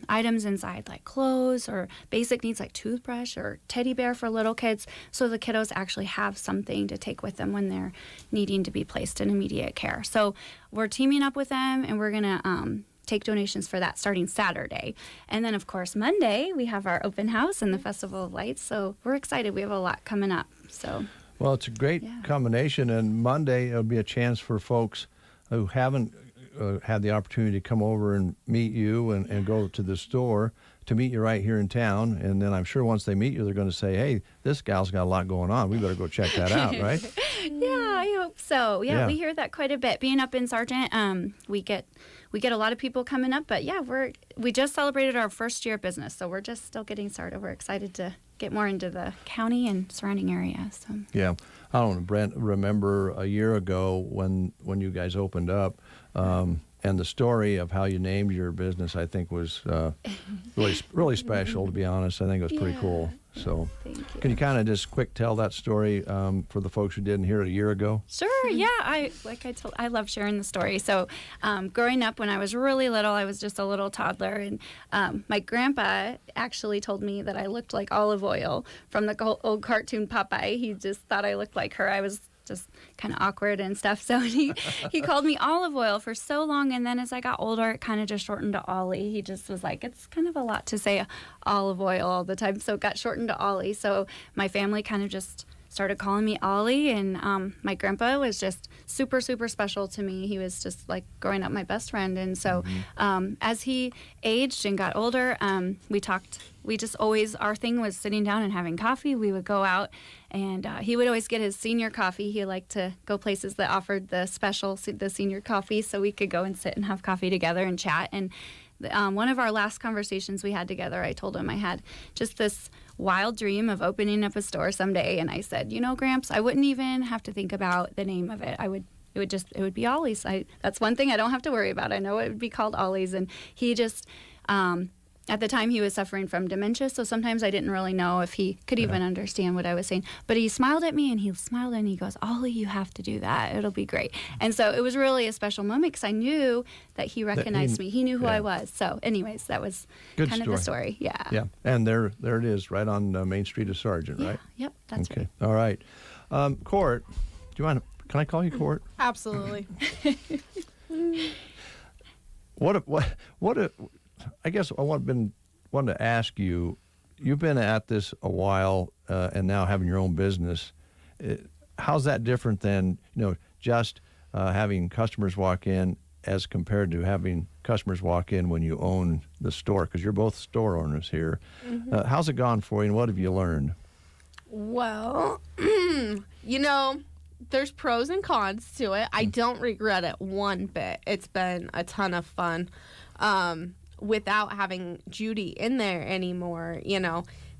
items inside like clothes or basic needs like toothbrush or teddy bear for little kids, so the kiddos actually have something to take with them when they're needing to be placed in immediate care. So we're teaming up with them, and we're going to take donations for that starting Saturday. And then, of course, Monday, we have our open house and the Festival of Lights. So we're excited. We have a lot coming up. So, well, it's a great combination. And Monday, it'll be a chance for folks who haven't had the opportunity to come over and meet you and go to the store to meet you right here in town. And then I'm sure once they meet you, they're going to say, hey, this gal's got a lot going on. We better go check that out, right? Yeah, I hope so. Yeah, we hear that quite a bit. Being up in Sargent, we get a lot of people coming up. But yeah, we just celebrated our first year of business, so we're just still getting started. We're excited to get more into the county and surrounding areas. So. Yeah, I don't know, Brent, remember a year ago when you guys opened up, and the story of how you named your business, I think, was really special, to be honest. I think it was pretty cool. So can you kind of just quick tell that story for the folks who didn't hear it a year ago? Sure, yeah. I love sharing the story. So growing up when I was really little, I was just a little toddler, and my grandpa actually told me that I looked like Olive Oil from the old cartoon Popeye. He just thought I looked like her. I was just kind of awkward and stuff. So he called me Olive Oil for so long. And then as I got older, it kind of just shortened to Ollie. He just was like, it's kind of a lot to say Olive Oil all the time. So it got shortened to Ollie. So my family kind of just started calling me Ollie. And my grandpa was just super, super special to me. He was just like growing up my best friend. And so as he aged and got older, we talked. We just always, our thing was sitting down and having coffee. We would go out, and he would always get his senior coffee. He liked to go places that offered the senior coffee, so we could go and sit and have coffee together and chat. And one of our last conversations we had together, I told him I had just this wild dream of opening up a store someday. And I said, Gramps, I wouldn't even have to think about the name of it. It would be Ollie's. That's one thing I don't have to worry about. I know it would be called Ollie's. And he just, at the time he was suffering from dementia, so sometimes I didn't really know if he could even understand what I was saying. But he smiled at me, and he smiled and he goes, Ollie, you have to do that. It'll be great. And so it was really a special moment because I knew that he recognized me. He knew who I was. So anyways, that was kind of the story. Yeah. Yeah. And there it is, right on Main Street of Sargent, right? Yep, that's right. All right. Court, do you mind, can I call you Court? Absolutely. I guess I wanted to ask you, you've been at this a while and now having your own business. How's that different than, just having customers walk in as compared to having customers walk in when you own the store? Because you're both store owners here. Mm-hmm. How's it gone for you, and what have you learned? Well, there's pros and cons to it. I don't regret it one bit. It's been a ton of fun. Without having Judy in there anymore,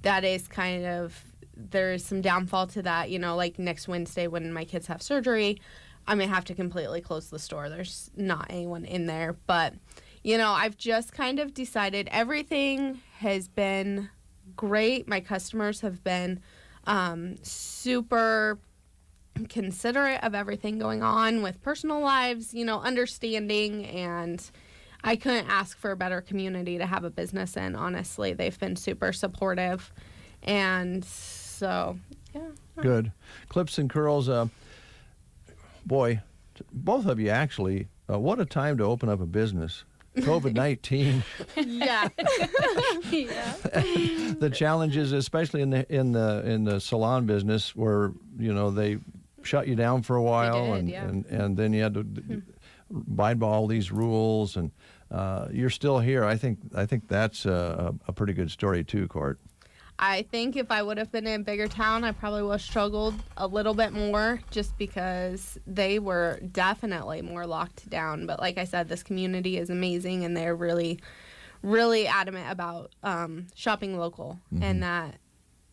that is kind of, there's some downfall to that, like next Wednesday when my kids have surgery, I may have to completely close the store. There's not anyone in there. But, I've just kind of decided everything has been great. My customers have been super considerate of everything going on with personal lives, understanding, and I couldn't ask for a better community to have a business in, honestly. They've been super supportive. And so, yeah. Good. Clips and curls. Boy, both of you actually, what a time to open up a business. COVID-19. Yeah. The challenges, especially in the salon business, where, they shut you down for a while, and then you had to abide by all these rules, and you're still here. I think that's a pretty good story too, Court. I think if I would have been in a bigger town, I probably would have struggled a little bit more, just because they were definitely more locked down. But like I said, this community is amazing, and they're really, really adamant about shopping local, and that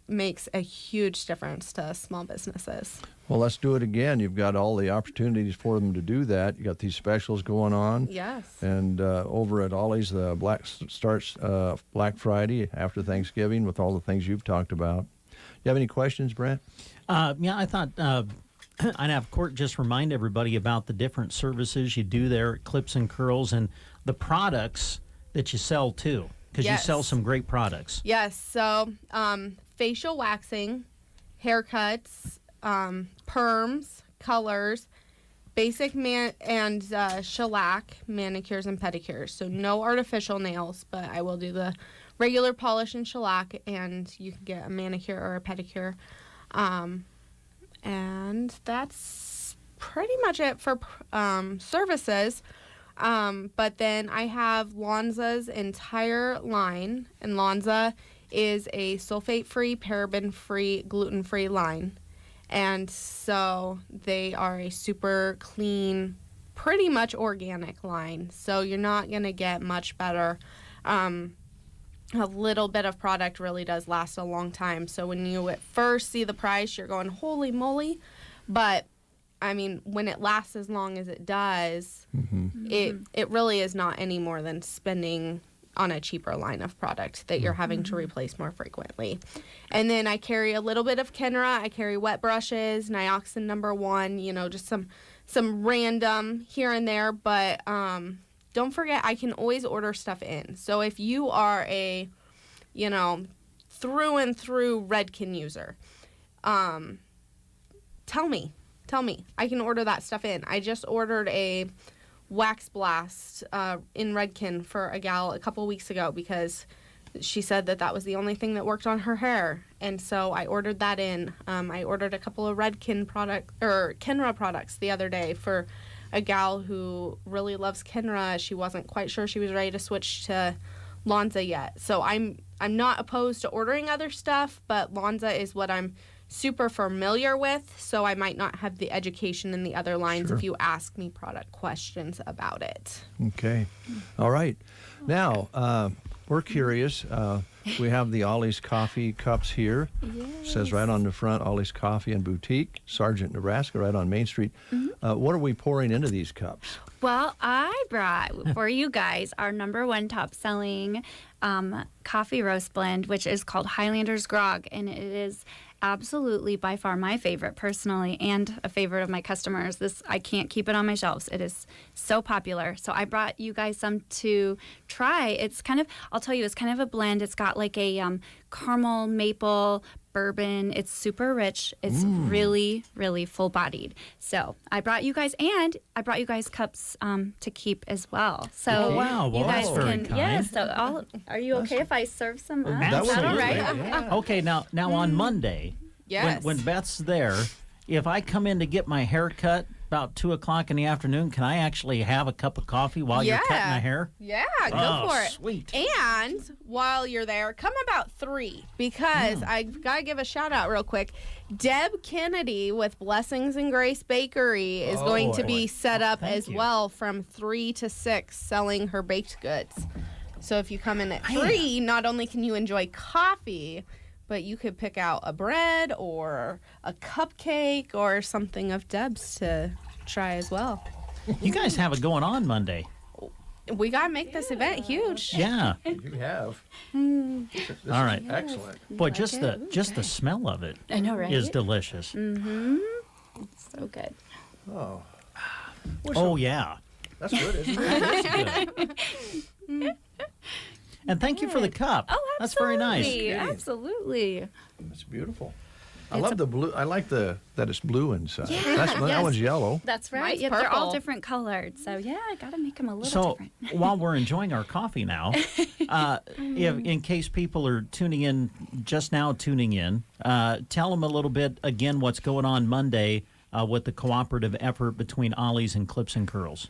makes a huge difference to small businesses. Well, let's do it again. You've got all the opportunities for them to do that. You got these specials going on. Yes. And over at Ollie's, the starts Black Friday after Thanksgiving with all the things you've talked about. You have any questions, Brent? Yeah, I thought I'd have Court just remind everybody about the different services you do there at Clips and Curls and the products that you sell too, because you sell some great products. Yes. So facial waxing, haircuts, perms, colors, basic and shellac manicures and pedicures. So no artificial nails, but I will do the regular polish and shellac, and you can get a manicure or a pedicure. And that's pretty much it for services. But then I have Lonza's entire line, and Lonza is a sulfate-free, paraben-free, gluten-free line. And so they are a super clean, pretty much organic line. So you're not going to get much better. A little bit of product really does last a long time. So when you at first see the price, you're going, holy moly. But, I mean, when it lasts as long as it does, it really is not any more than spending on a cheaper line of product that you're having to replace more frequently. And then I carry a little bit of Kenra. I carry wet brushes, Nioxin #1, just some random here and there. But don't forget, I can always order stuff in. So if you are a, through and through Redken user, tell me. I can order that stuff in. I just ordered a wax blast in Redken for a gal a couple weeks ago because she said that was the only thing that worked on her hair. And so I ordered that in. I ordered a couple of Redken Kenra products the other day for a gal who really loves Kenra. She wasn't quite sure she was ready to switch to Lonza yet. So I'm not opposed to ordering other stuff, but Lonza is what I'm super familiar with, so I might not have the education in the other lines if you ask me product questions about it. Okay. All right. Now, we're curious. We have the Ollie's Coffee cups here. Yes. Says right on the front, Ollie's Coffee and Boutique, Sargent, Nebraska, right on Main Street. What are we pouring into these cups? Well, I brought for you guys our #1 top-selling coffee roast blend, which is called Highlander's Grog, and it is absolutely by far my favorite personally and a favorite of my customers. I can't keep it on my shelves. It is so popular. So I brought you guys some to try. It's kind of a blend. It's got like a caramel, maple, bourbon. It's super rich. It's really, really full-bodied. So I brought you guys cups to keep as well. So you guys can, yes. So are you okay if I serve some up? Absolutely. Is that all right? Yeah. Okay, now on Monday, when Beth's there, if I come in to get my hair cut about 2:00 in the afternoon, can I actually have a cup of coffee while you're cutting my hair? Yeah, go for it. Sweet. And while you're there, come about 3 because I've got to give a shout out real quick. Deb Kennedy with Blessings and Grace Bakery is going to be set up as well from 3 to 6 selling her baked goods. So if you come in at 3, not only can you enjoy coffee, but you could pick out a bread or a cupcake or something of Deb's to try as well. You guys have it going on Monday. We got to make this event huge. Yeah. You have. All right. Excellent. Boy, just the smell of it I know, right? is delicious. It's so good. Oh. Oh, yeah. That's good, isn't it? That's good. And thank you for the cup. Oh, absolutely. That's very nice. Absolutely. That's beautiful. I love the blue. I like that it's blue inside. Yeah. That one's yellow. That's right. Mine's Yep, they're all purple. different colored. So, I got to make them a little different. While we're enjoying our coffee now, in case people are tuning in, tell them a little bit, again, what's going on Monday with the cooperative effort between Ollie's and Clips and Curls.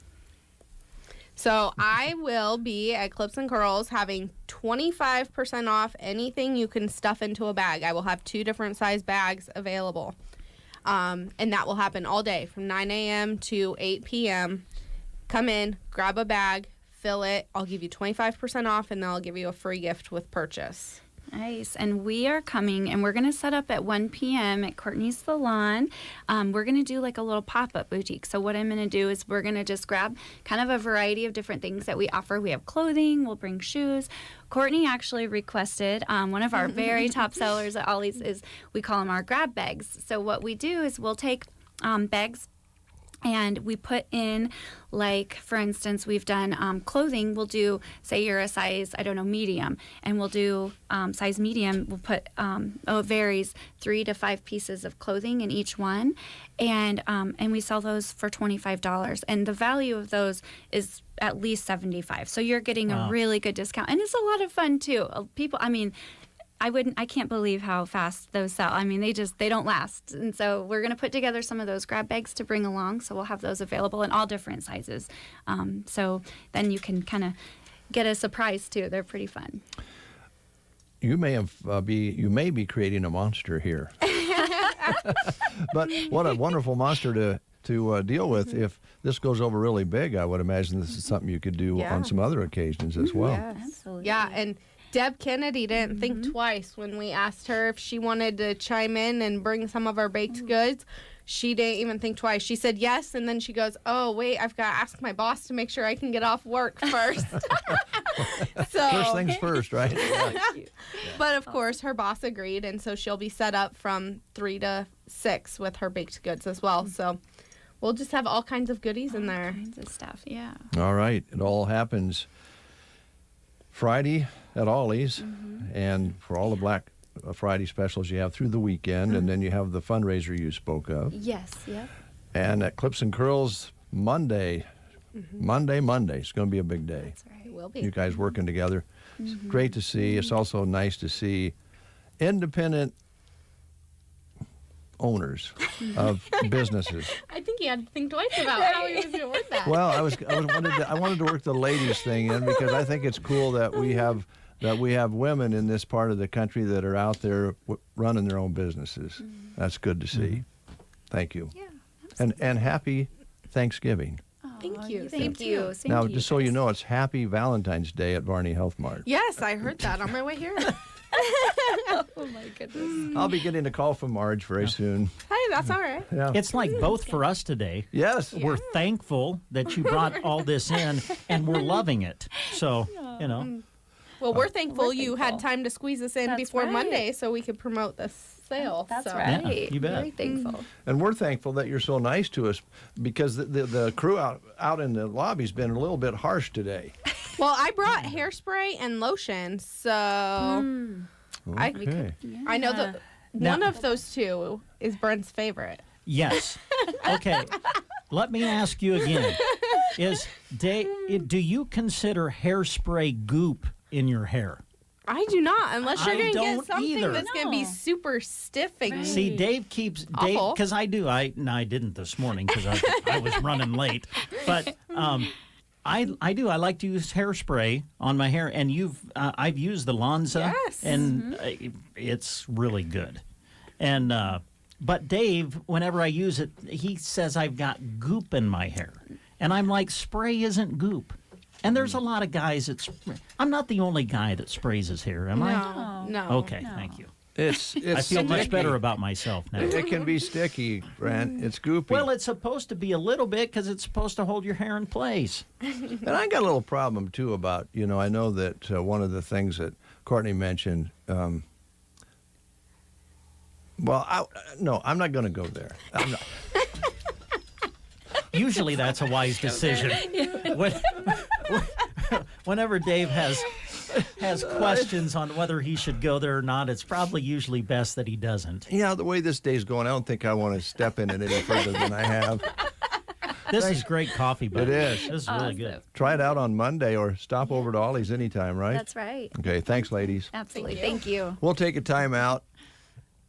So I will be at Clips and Curls having 25% off anything you can stuff into a bag. I will have 2 different size bags available. And that will happen all day from 9 a.m. to 8 p.m. Come in, grab a bag, fill it. I'll give you 25% off, and then I'll give you a free gift with purchase. Nice. And we are coming, and we're going to set up at 1 p.m. at Courtney's Salon. We're going to do like a little pop-up boutique. So what I'm going to do is we're going to just grab kind of a variety of different things that we offer. We have clothing. We'll bring shoes. Courtney actually requested one of our very top sellers at Ollie's is we call them our grab bags. So what we do is we'll take bags. And we put in, like, for instance, we've done clothing. We'll do, say you're a size, I don't know, medium. And we'll do size medium. We'll put, it varies, 3 to 5 pieces of clothing in each one. And we sell those for $25. And the value of those is at least $75. So you're getting a really good discount. And it's a lot of fun, too. People, I can't believe how fast those sell. I mean, they don't last. And so we're going to put together some of those grab bags to bring along. So we'll have those available in all different sizes. So then you can kind of get a surprise too. They're pretty fun. You may be creating a monster here. But what a wonderful monster to deal with. If this goes over really big, I would imagine this is something you could do on some other occasions as well. Yes. Absolutely. Yeah, and Deb Kennedy didn't think twice when we asked her if she wanted to chime in and bring some of our baked goods. She didn't even think twice. She said yes, and then she goes, oh, wait, I've got to ask my boss to make sure I can get off work first. First things first, right? But, of course, her boss agreed, and so she'll be set up from 3 to 6 with her baked goods as well. So we'll just have all kinds of goodies in there. All kinds of stuff, yeah. All right. It all happens Friday at Ollie's, and for all the Black Friday specials you have through the weekend, and then you have the fundraiser you spoke of. Yes, yep. And at Clips and Curls Monday. Monday. It's going to be a big day. That's right. It will be. You guys working together. It's great to see. It's also nice to see independent owners of businesses. I think he had to think twice about how he was going to work that. Well, I wanted to work the ladies thing in because I think it's cool that we have women in this part of the country that are out there running their own businesses. That's good to see. Thank you. Yeah, and happy Thanksgiving. Thank you. Thank you. Now, just so you know, it's Happy Valentine's Day at Varney Health Mart. Yes, I heard that on my way here. Oh, my goodness. I'll be getting a call from Marge very soon. Hey, that's all right. Yeah. It's like both for us today. Yes. We're thankful that you brought all this in, and we're loving it. So, Well, we're thankful you had time to squeeze us in before Monday so we could promote this sale. That's so. right. Yeah, you bet. Very thankful. And we're thankful that you're so nice to us because the crew out in the lobby's been a little bit harsh today. Well, I brought hairspray and lotion, so Okay. I know that one of those two is Brent's favorite. Yes. Okay. Let me ask you again. Do you consider hairspray goop in your hair? I do not, unless you're going to get don't something either. that's going to be super stiff and See, Dave keeps awful. because I do. I didn't this morning because I was running late, but I do. I like to use hairspray on my hair, and I've used the Lanza, and it's really good. And but Dave, whenever I use it, he says I've got goop in my hair, and I'm like, spray isn't goop. And there's a lot of guys that I'm not the only guy that sprays his hair, am I? No. Okay, thank you. It's I feel much sticky. better about myself now. It can be sticky, Brent. It's goopy. Well, it's supposed to be a little bit because it's supposed to hold your hair in place. And I got a little problem, too, about, I know that one of the things that Courtney mentioned, I'm not going to go there. I'm not. Usually that's a wise decision. Whenever Dave has questions on whether he should go there or not, it's probably usually best that he doesn't. Yeah, the way this day's going, I don't think I want to step in it any further than I have. This is great coffee, buddy. It is. This is really good. Try it out on Monday or stop over to Ollie's anytime, right? That's right. Okay, thanks, ladies. Absolutely. Thank you. We'll take a time out.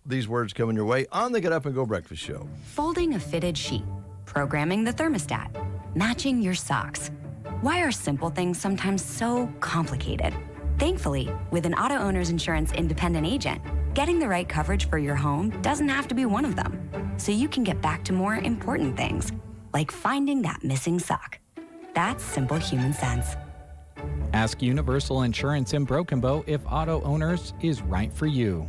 These words coming your way on the Get Up and Go Breakfast Show. Folding a fitted sheet, programming the thermostat, matching your socks. Why are simple things sometimes so complicated? Thankfully, with an auto owner's insurance independent agent, getting the right coverage for your home doesn't have to be one of them. So you can get back to more important things, like finding that missing sock. That's simple human sense. Ask Universal Insurance in Broken Bow if auto owners is right for you.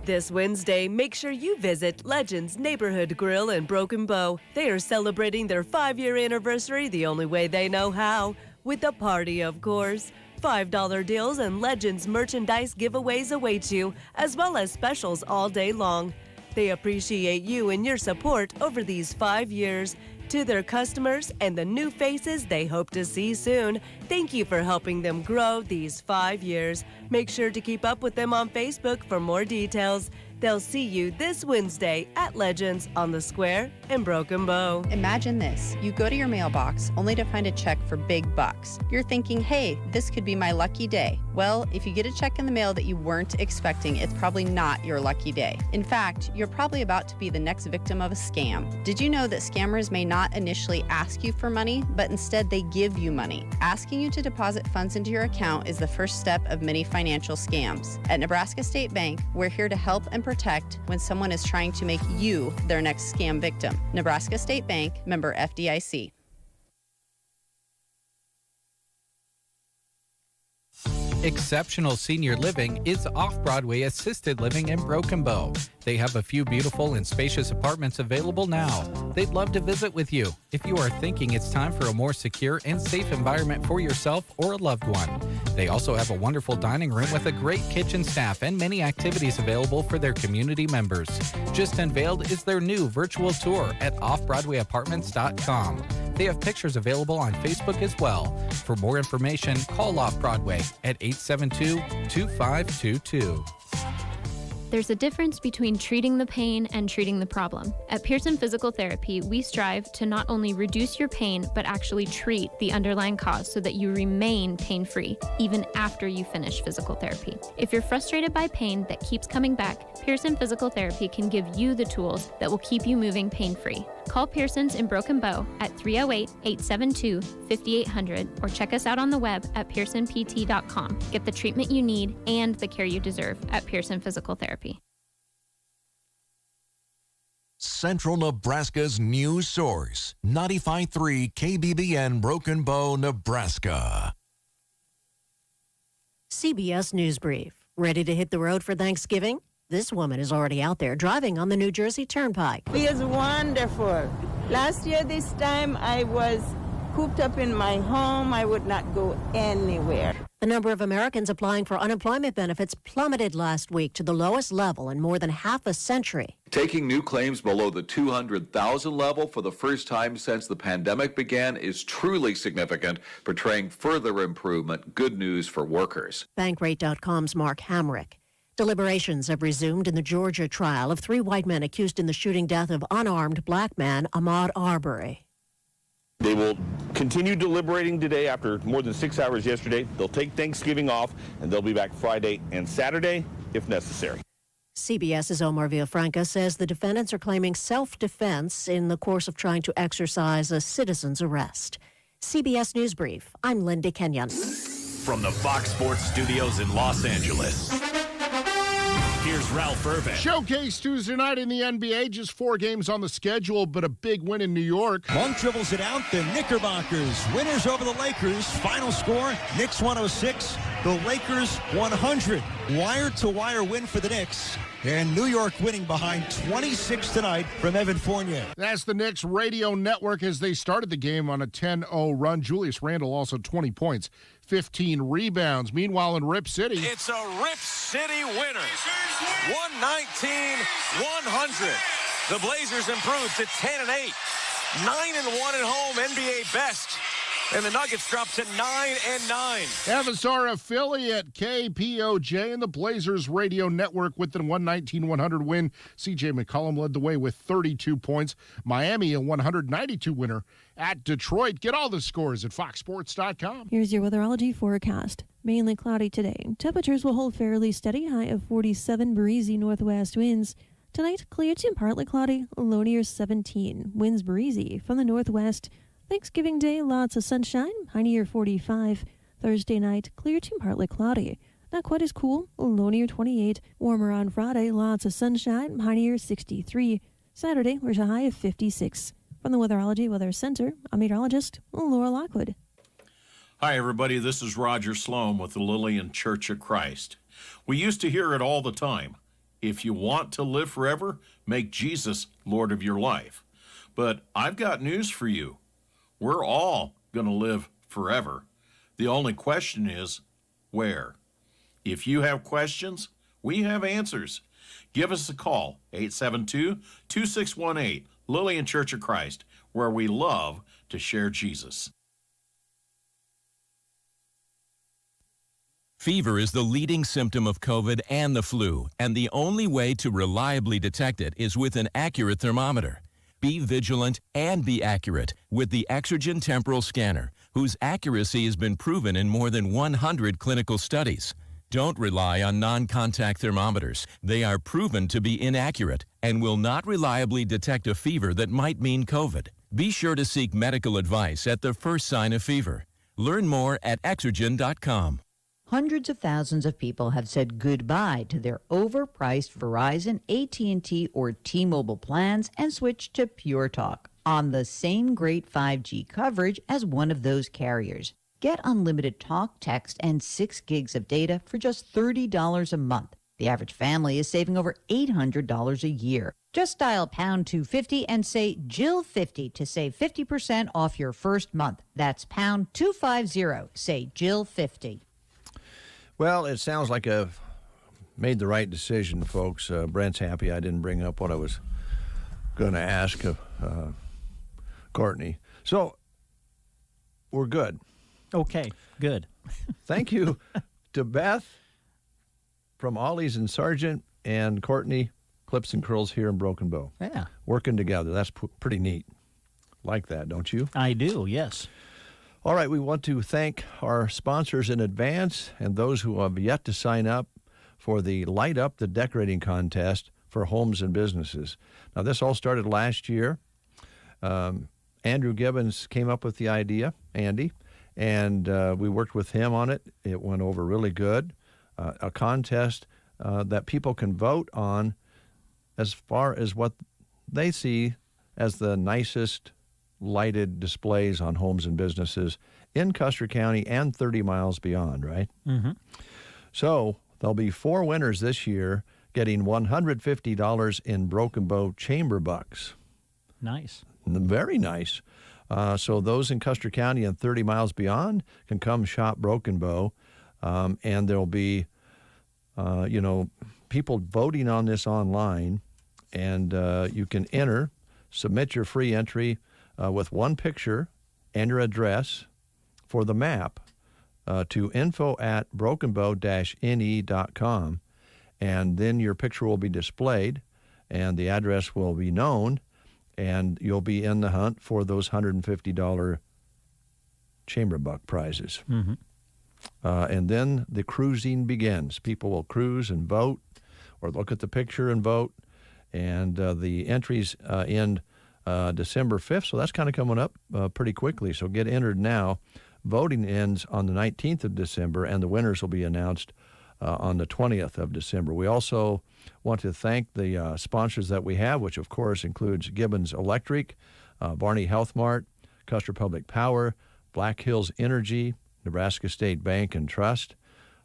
This Wednesday, make sure you visit Legends Neighborhood Grill in Broken Bow. They are celebrating their 5-year anniversary the only way they know how, with a party, of course. $5 deals and Legends merchandise giveaways await you, as well as specials all day long. They appreciate you and your support over these 5 years. To their customers and the new faces they hope to see soon, thank you for helping them grow these 5 years. Make sure to keep up with them on Facebook for more details. They'll see you this Wednesday at Legends on the Square in Broken Bow. Imagine this. You go to your mailbox only to find a check for big bucks. You're thinking, hey, this could be my lucky day. Well, if you get a check in the mail that you weren't expecting, it's probably not your lucky day. In fact, you're probably about to be the next victim of a scam. Did you know that scammers may not initially ask you for money, but instead they give you money? Asking you to deposit funds into your account is the first step of many financial scams. At Nebraska State Bank, we're here to help and protect when someone is trying to make you their next scam victim. Nebraska State Bank, member FDIC. Exceptional Senior Living is off-Broadway assisted living in Broken Bow. They have a few beautiful and spacious apartments available now. They'd love to visit with you if you are thinking it's time for a more secure and safe environment for yourself or a loved one. They also have a wonderful dining room with a great kitchen staff and many activities available for their community members. Just unveiled is their new virtual tour at offbroadwayapartments.com. They have pictures available on Facebook as well. For more information, call Off-Broadway at 872-2522. There's a difference between treating the pain and treating the problem. At Pearson Physical Therapy, we strive to not only reduce your pain, but actually treat the underlying cause so that you remain pain-free, even after you finish physical therapy. If you're frustrated by pain that keeps coming back, Pearson Physical Therapy can give you the tools that will keep you moving pain-free. Call Pearson's in Broken Bow at 308-872-5800 or check us out on the web at pearsonpt.com. Get the treatment you need and the care you deserve at Pearson Physical Therapy. Central Nebraska's news source, 95.3 KBBN Broken Bow, Nebraska. CBS News Brief. Ready to hit the road for Thanksgiving? This woman is already out there driving on the New Jersey Turnpike. Feels wonderful. Last year this time I was cooped up in my home. I would not go anywhere. The number of Americans applying for unemployment benefits plummeted last week to the lowest level in more than half a century. Taking new claims below the 200,000 level for the first time since the pandemic began is truly significant, portraying further improvement. Good news for workers. Bankrate.com's Mark Hamrick. Deliberations have resumed in the Georgia trial of 3 white men accused in the shooting death of unarmed black man Ahmaud Arbery. They will continue deliberating today after more than 6 hours yesterday. They'll take Thanksgiving off, and they'll be back Friday and Saturday if necessary. CBS's Omar Villafranca says the defendants are claiming self-defense in the course of trying to exercise a citizen's arrest. CBS News Brief. I'm Linda Kenyon. From the Fox Sports Studios in Los Angeles, here's Ralph Irvin. Showcase Tuesday night in the NBA. Just 4 games on the schedule, but a big win in New York. Monk dribbles it out. The Knickerbockers, winners over the Lakers. Final score, Knicks 106, the Lakers 100. Wire-to-wire win for the Knicks. And New York winning behind 26 tonight from Evan Fournier. That's the Knicks radio network as they started the game on a 10-0 run. Julius Randle also 20 points, 15 rebounds. Meanwhile, in Rip City, it's a Rip City winner. 119-100. The Blazers improved to 10-8. 9-1 at home, NBA best. And the Nuggets dropped to 9-9. Evans, our affiliate, KPOJ, and the Blazers radio network with the 119-100 win. CJ McCollum led the way with 32 points. Miami, a 192 winner at Detroit. Get all the scores at foxsports.com. Here's your weatherology forecast. Mainly cloudy today. Temperatures will hold fairly steady, high of 47, breezy northwest winds. Tonight, clear to partly cloudy, low near 17. Winds breezy from the northwest. Thanksgiving Day, lots of sunshine, high near 45. Thursday night, clear to partly cloudy. Not quite as cool, low near 28. Warmer on Friday, lots of sunshine, high near 63. Saturday, there's a high of 56. From the Weatherology Weather Center, I'm meteorologist Laura Lockwood. Hi, everybody. This is Roger Sloan with the Lillian Church of Christ. We used to hear it all the time. If you want to live forever, make Jesus Lord of your life. But I've got news for you. We're all going to live forever. The only question is, where? If you have questions, we have answers. Give us a call, 872-2618, Lillian Church of Christ, where we love to share Jesus. Fever is the leading symptom of COVID and the flu, and the only way to reliably detect it is with an accurate thermometer. Be vigilant and be accurate with the Exergen Temporal Scanner, whose accuracy has been proven in more than 100 clinical studies. Don't rely on non-contact thermometers. They are proven to be inaccurate and will not reliably detect a fever that might mean COVID. Be sure to seek medical advice at the first sign of fever. Learn more at Exergen.com. Hundreds of thousands of people have said goodbye to their overpriced Verizon, AT&T, or T-Mobile plans and switched to Pure Talk on the same great 5G coverage as one of those carriers. Get unlimited talk, text, and 6 gigs of data for just $30 a month. The average family is saving over $800 a year. Just dial pound 250 and say Jill50 to save 50% off your first month. That's pound 250. Say Jill50. Well, it sounds like I've made the right decision, folks. Brent's happy I didn't bring up what I was going to ask Courtney. So, we're good. Okay, good. Thank you to Beth from Ollie's and Sargent and Courtney, Clips and Curls here in Broken Bow. Yeah. Working together. That's pretty neat. Like that, don't you? I do, yes. All right, we want to thank our sponsors in advance and those who have yet to sign up for the Light Up the Decorating Contest for homes and businesses. Now, this all started last year. Andrew Gibbons came up with the idea, Andy, and we worked with him on it. It went over really good. A contest that people can vote on as far as what they see as the nicest lighted displays on homes and businesses in Custer County and 30 miles beyond, right? Mm-hmm. So there'll be 4 winners this year getting $150 in Broken Bow chamber bucks. Nice. Very nice. So those in Custer County and 30 miles beyond can come shop Broken Bow, and there'll be, people voting on this online, and you can submit your free entry with one picture and your address for the map to info@brokenbow-ne.com, and then your picture will be displayed and the address will be known, and you'll be in the hunt for those $150 chamber buck prizes. Mm-hmm. And then the cruising begins. People will cruise and vote or look at the picture and vote, and the entries end December 5th, so that's kind of coming up pretty quickly. So get entered now. Voting ends on the 19th of December, and the winners will be announced on the 20th of December. We also want to thank the sponsors that we have, which of course includes Gibbons Electric, Varney Health Mart, Custer Public Power, Black Hills Energy, Nebraska State Bank and Trust,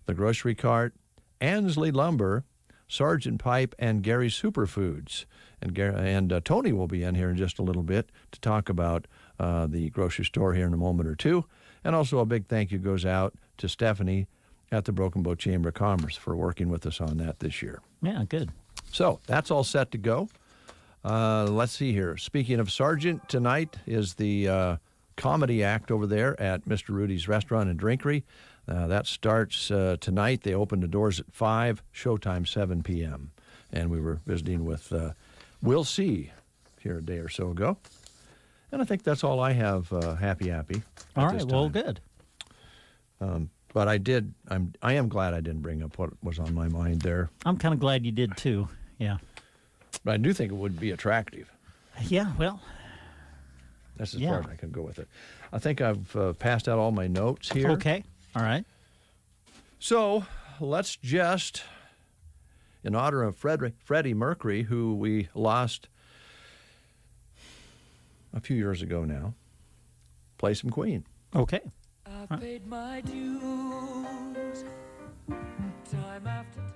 The Grocery Cart, Ansley Lumber, Sargent Pipe, and Gary's Superfoods. And Tony will be in here in just a little bit to talk about the grocery store here in a moment or two. And also a big thank you goes out to Stephanie at the Broken Bow Chamber of Commerce for working with us on that this year. Yeah, good. So that's all set to go. Let's see here. Speaking of Sargent, tonight is the comedy act over there at Mr. Rudy's Restaurant and Drinkery. That starts tonight. They open the doors at 5, showtime 7 p.m. And we were visiting with Will C. here a day or so ago. And I think that's all I have, happy. All right, well, good. But I am glad I didn't bring up what was on my mind there. I'm kind of glad you did, too, yeah. But I do think it would be attractive. Yeah, well. That's as far as I can go with it. I think I've passed out all my notes here. Okay, all right. So let's just, in honor of Freddie Mercury, who we lost a few years ago now, play some Queen. Okay. I paid my dues time after time.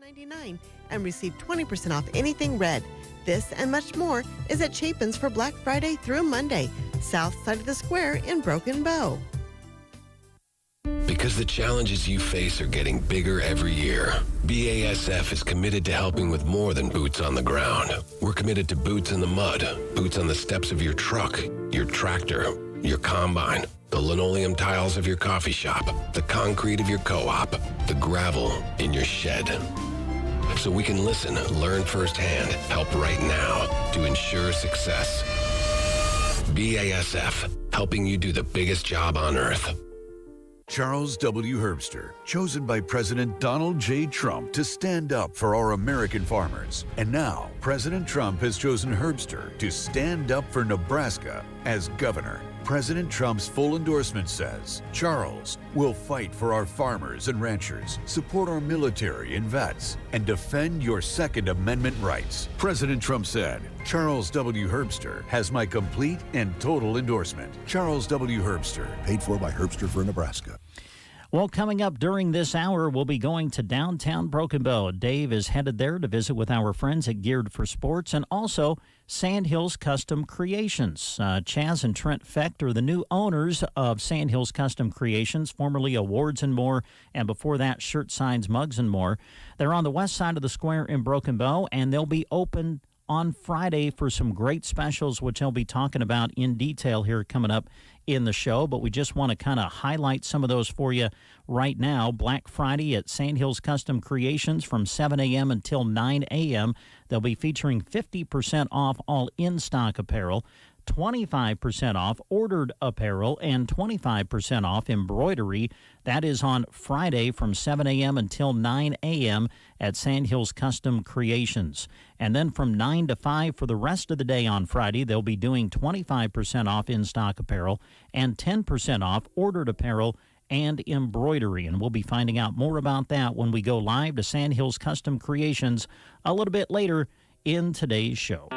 $99 and receive 20% off anything red. This and much more is at Chapin's for Black Friday through Monday, south side of the square in Broken Bow. Because the challenges you face are getting bigger every year, BASF is committed to helping with more than boots on the ground. We're committed to boots in the mud, boots on the steps of your truck, your tractor, your combine, the linoleum tiles of your coffee shop, the concrete of your co-op, the gravel in your shed. So we can listen, learn firsthand, help right now to ensure success. BASF, helping you do the biggest job on earth. Charles W. Herbster, chosen by President Donald J. Trump to stand up for our American farmers. And now, President Trump has chosen Herbster to stand up for Nebraska as governor. President Trump's full endorsement says, Charles will fight for our farmers and ranchers, support our military and vets, and defend your Second Amendment rights. President Trump said, Charles W. Herbster has my complete and total endorsement. Charles W. Herbster. Paid for by Herbster for Nebraska. Well, coming up during this hour, we'll be going to downtown Broken Bow. Dave is headed there to visit with our friends at Geared for Sports and also Sandhills Custom Creations. Chaz and Trent Fecht are the new owners of Sandhills Custom Creations, formerly Awards and More, and before that, Shirt Signs, Mugs and More. They're on the west side of the square in Broken Bow, and they'll be open on Friday for some great specials, which I'll be talking about in detail here coming up in the show, but we just want to kind of highlight some of those for you right now. Black Friday at Sandhills Custom Creations from 7 a.m. until 9 a.m. They'll be featuring 50% off all in-stock apparel, 25% off ordered apparel, and 25% off embroidery. That is on Friday from 7 a.m. until 9 a.m. at Sandhills Custom Creations. And then from 9 to 5 for the rest of the day on Friday, they'll be doing 25% off in-stock apparel and 10% off ordered apparel and embroidery. And we'll be finding out more about that when we go live to Sandhills Custom Creations a little bit later in today's show.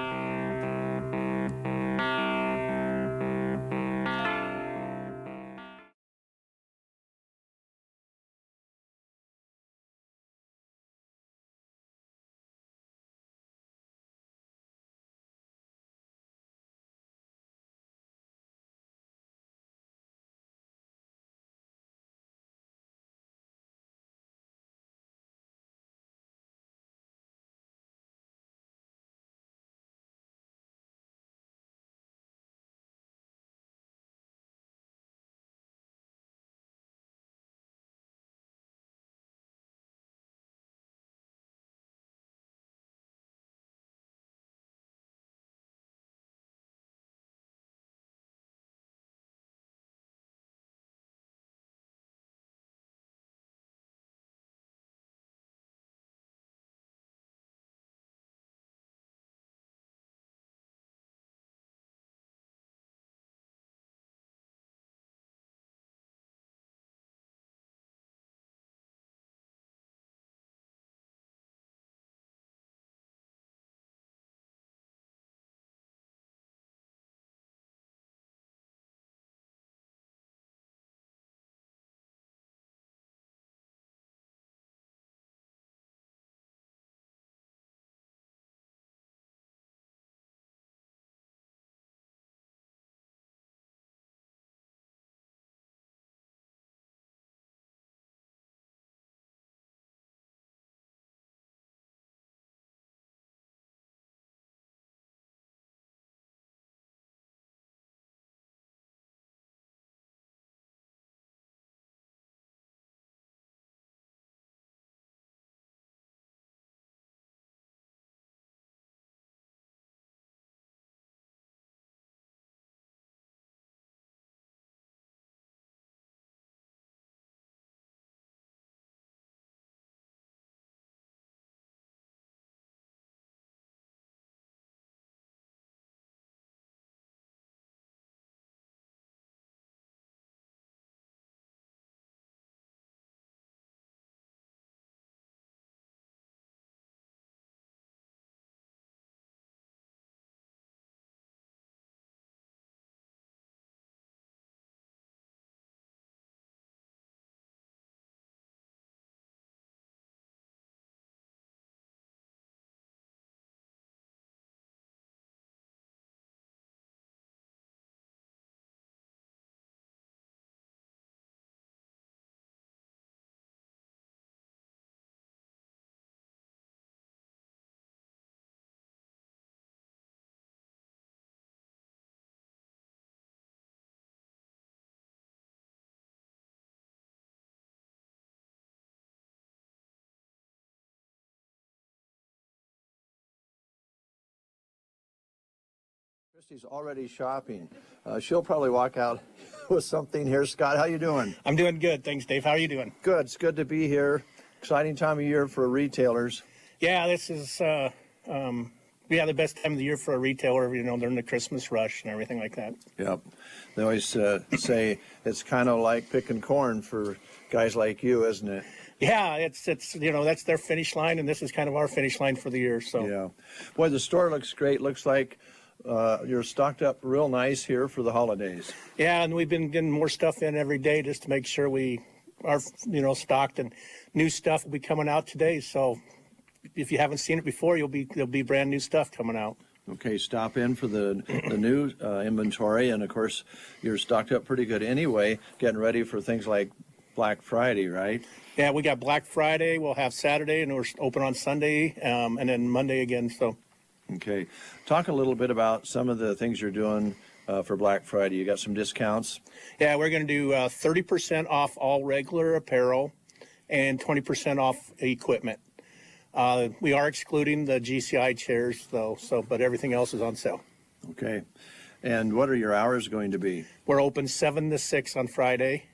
Christy's already shopping. She'll probably walk out with something here. Scott, how you doing? I'm doing good. Thanks, Dave. How are you doing? Good. It's good to be here. Exciting time of year for retailers. Yeah, this is the best time of the year for a retailer, during the Christmas rush and everything like that. Yep. They always say it's kind of like picking corn for guys like you, isn't it? Yeah, it's that's their finish line, and this is kind of our finish line for the year. So yeah, boy, the store looks great. Looks like you're stocked up real nice here for the holidays. Yeah, and we've been getting more stuff in every day just to make sure we are stocked, and new stuff will be coming out today. So if you haven't seen it before, there'll be brand new stuff coming out. Okay, stop in for the new inventory, and of course you're stocked up pretty good anyway, getting ready for things like Black Friday, right? Yeah, we got Black Friday. We'll have Saturday, and we're open on Sunday, and then Monday again. So. Okay, talk a little bit about some of the things you're doing for Black Friday. You got some discounts? Yeah, we're going to do 30% off all regular apparel and 20% off equipment. We are excluding the GCI chairs, though, but everything else is on sale. Okay, and what are your hours going to be? We're open 7 to 6 on Friday.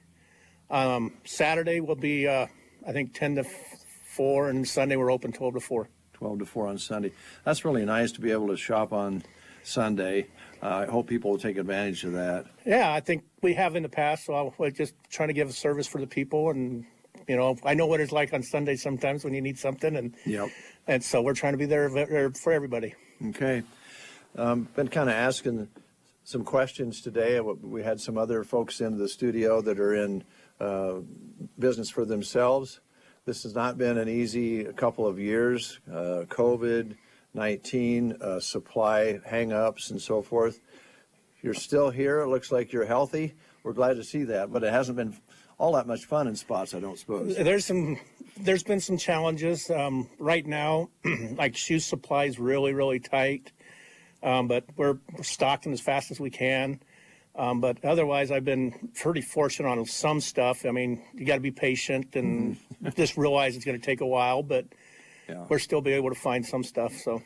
Saturday will be, I think, 10 to 4, and Sunday we're open 12 to 4. 12 to 4 on Sunday. That's really nice to be able to shop on Sunday. I hope people will take advantage of that. Yeah, I think we have in the past, so we're just trying to give a service for the people. And, I know what it's like on Sunday sometimes when you need something. And, yep. And so we're trying to be there for everybody. Okay. Been kind of asking some questions today. We had some other folks in the studio that are in business for themselves. This has not been an easy couple of years. COVID-19, supply hang-ups and so forth. You're still here. It looks like you're healthy. We're glad to see that, but it hasn't been all that much fun in spots, I don't suppose. There's been some challenges. Right now, like shoe supply is really, really tight, but we're stocking as fast as we can. But otherwise, I've been pretty fortunate on some stuff. I mean, you got to be patient and just realize it's going to take a while, but we're still be able to find some stuff. So,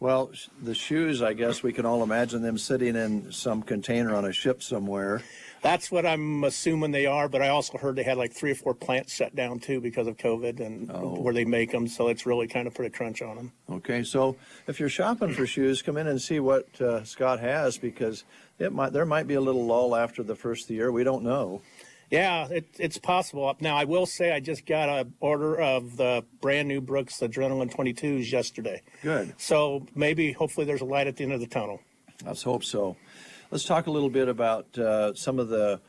well, the shoes, I guess we can all imagine them sitting in some container on a ship somewhere. That's what I'm assuming they are, but I also heard they had like 3 or 4 plants shut down too because of COVID and where they make them. So it's really kind of put a crunch on them. Okay, so if you're shopping for shoes, come in and see what Scott has, because there might be a little lull after the first of the year. We don't know. Yeah, it's possible. Now, I will say I just got an order of the brand new Brooks Adrenaline 22s yesterday. Good. So hopefully there's a light at the end of the tunnel. Let's hope so. Let's talk a little bit about some of the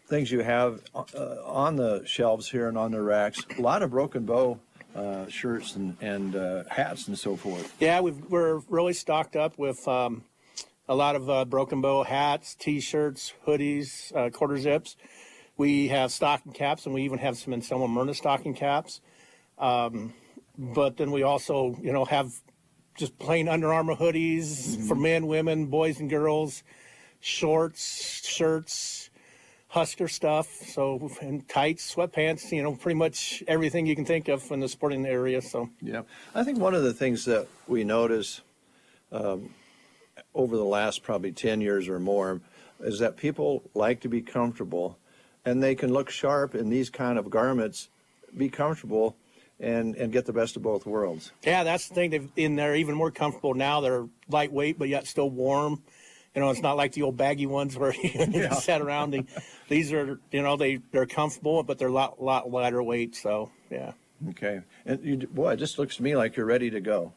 things you have on the shelves here and on the racks. A lot of Broken Bow shirts and hats and so forth. Yeah, we're really stocked up with a lot of Broken Bow hats, T-shirts, hoodies, quarter zips. We have stocking caps, and we even have some Myrna stocking caps. But then we also, have just plain Under Armour hoodies for men, women, boys and girls, shorts, shirts, Husker stuff, and tights, sweatpants, pretty much everything you can think of in the sporting area. So yeah, I think one of the things that we notice over the last probably 10 years or more is that people like to be comfortable, and they can look sharp in these kind of garments, be comfortable, and get the best of both worlds. Yeah, that's the thing. They're even more comfortable now. They're lightweight, but yet still warm. It's not like the old baggy ones where you sat around. These are, they're comfortable, but they're a lot lighter weight. So, yeah. Okay. And it just looks to me like you're ready to go.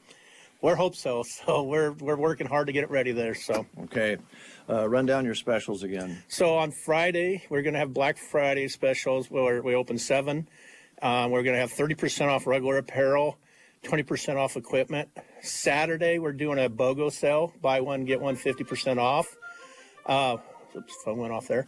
We hope so. So we're working hard to get it ready there. So okay, run down your specials again. So on Friday we're going to have Black Friday specials where we open 7. We're going to have 30% off regular apparel, 20% off equipment. Saturday we're doing a BOGO sale, buy one get one 50% off. Oops, phone went off there.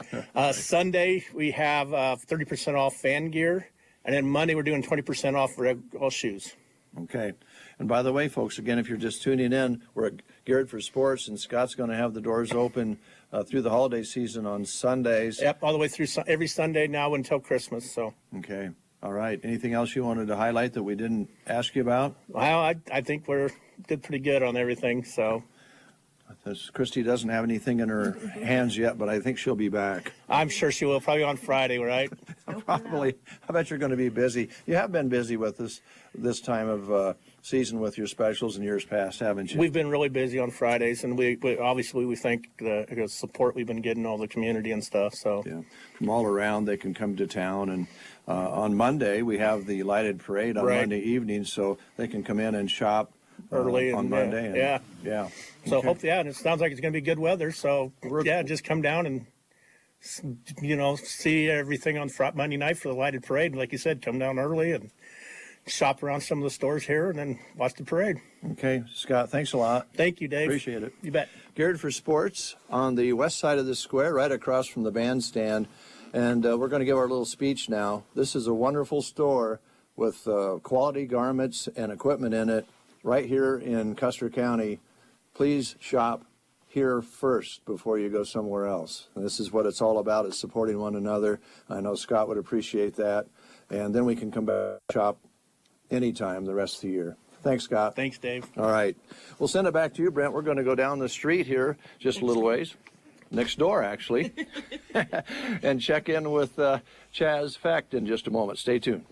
Sunday we have 30% off fan gear, and then Monday we're doing 20% off for all shoes. Okay. And by the way, folks, again, if you're just tuning in, we're at Geared for Sports, and Scott's going to have the doors open through the holiday season on Sundays. Yep, all the way through every Sunday now until Christmas. So. Okay. All right. Anything else you wanted to highlight that we didn't ask you about? Well, I think we're did pretty good on everything. So. Christy doesn't have anything in her hands yet, but I think she'll be back. I'm sure she will, probably on Friday, right? Probably. I bet you're going to be busy. You have been busy with this time of season with your specials in years past, haven't you? We've been really busy on Fridays, and we obviously we thank the support we've been getting, all the community and stuff. So yeah, from all around they can come to town, and on Monday we have the lighted parade on Monday evening, so they can come in and shop early on Monday. And, yeah. So hopefully, and it sounds like it's going to be good weather. So just come down and see everything on Monday night for the lighted parade. Like you said, come down early and shop around some of the stores here, and then watch the parade. Okay, Scott, thanks a lot. Thank you, Dave. Appreciate it. You bet. Geared for Sports on the west side of the square, right across from the bandstand. And we're going to give our little speech now. This is a wonderful store with quality garments and equipment in it right here in Custer County. Please shop here first before you go somewhere else. And this is what it's all about, is supporting one another. I know Scott would appreciate that. And then we can come back and shop anytime the rest of the year. Thanks, Scott. Thanks, Dave. All right. We'll send it back to you, Brent. We're going to go down the street here just a little ways. Next door, actually. And check in with Chaz Fecht in just a moment. Stay tuned.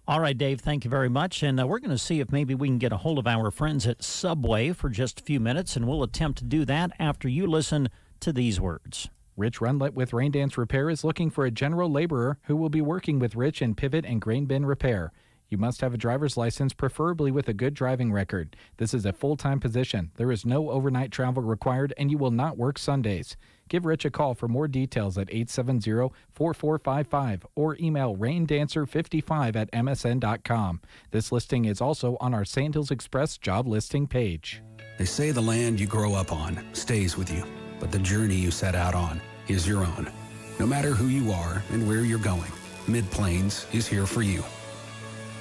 All right, Dave, thank you very much. And we're going to see if maybe we can get a hold of our friends at Subway for just a few minutes, and we'll attempt to do that after you listen to these words. Rich Runlet with Rain Dance Repair is looking for a general laborer who will be working with Rich in pivot and grain bin repair. You must have a driver's license, preferably with a good driving record. This is a full-time position. There is no overnight travel required, and you will not work Sundays. Give Rich a call for more details at 870-4455 or email raindancer55@msn.com. This listing is also on our Sandhills Express job listing page. They say the land you grow up on stays with you, but the journey you set out on is your own. No matter who you are and where you're going, Mid-Plains is here for you.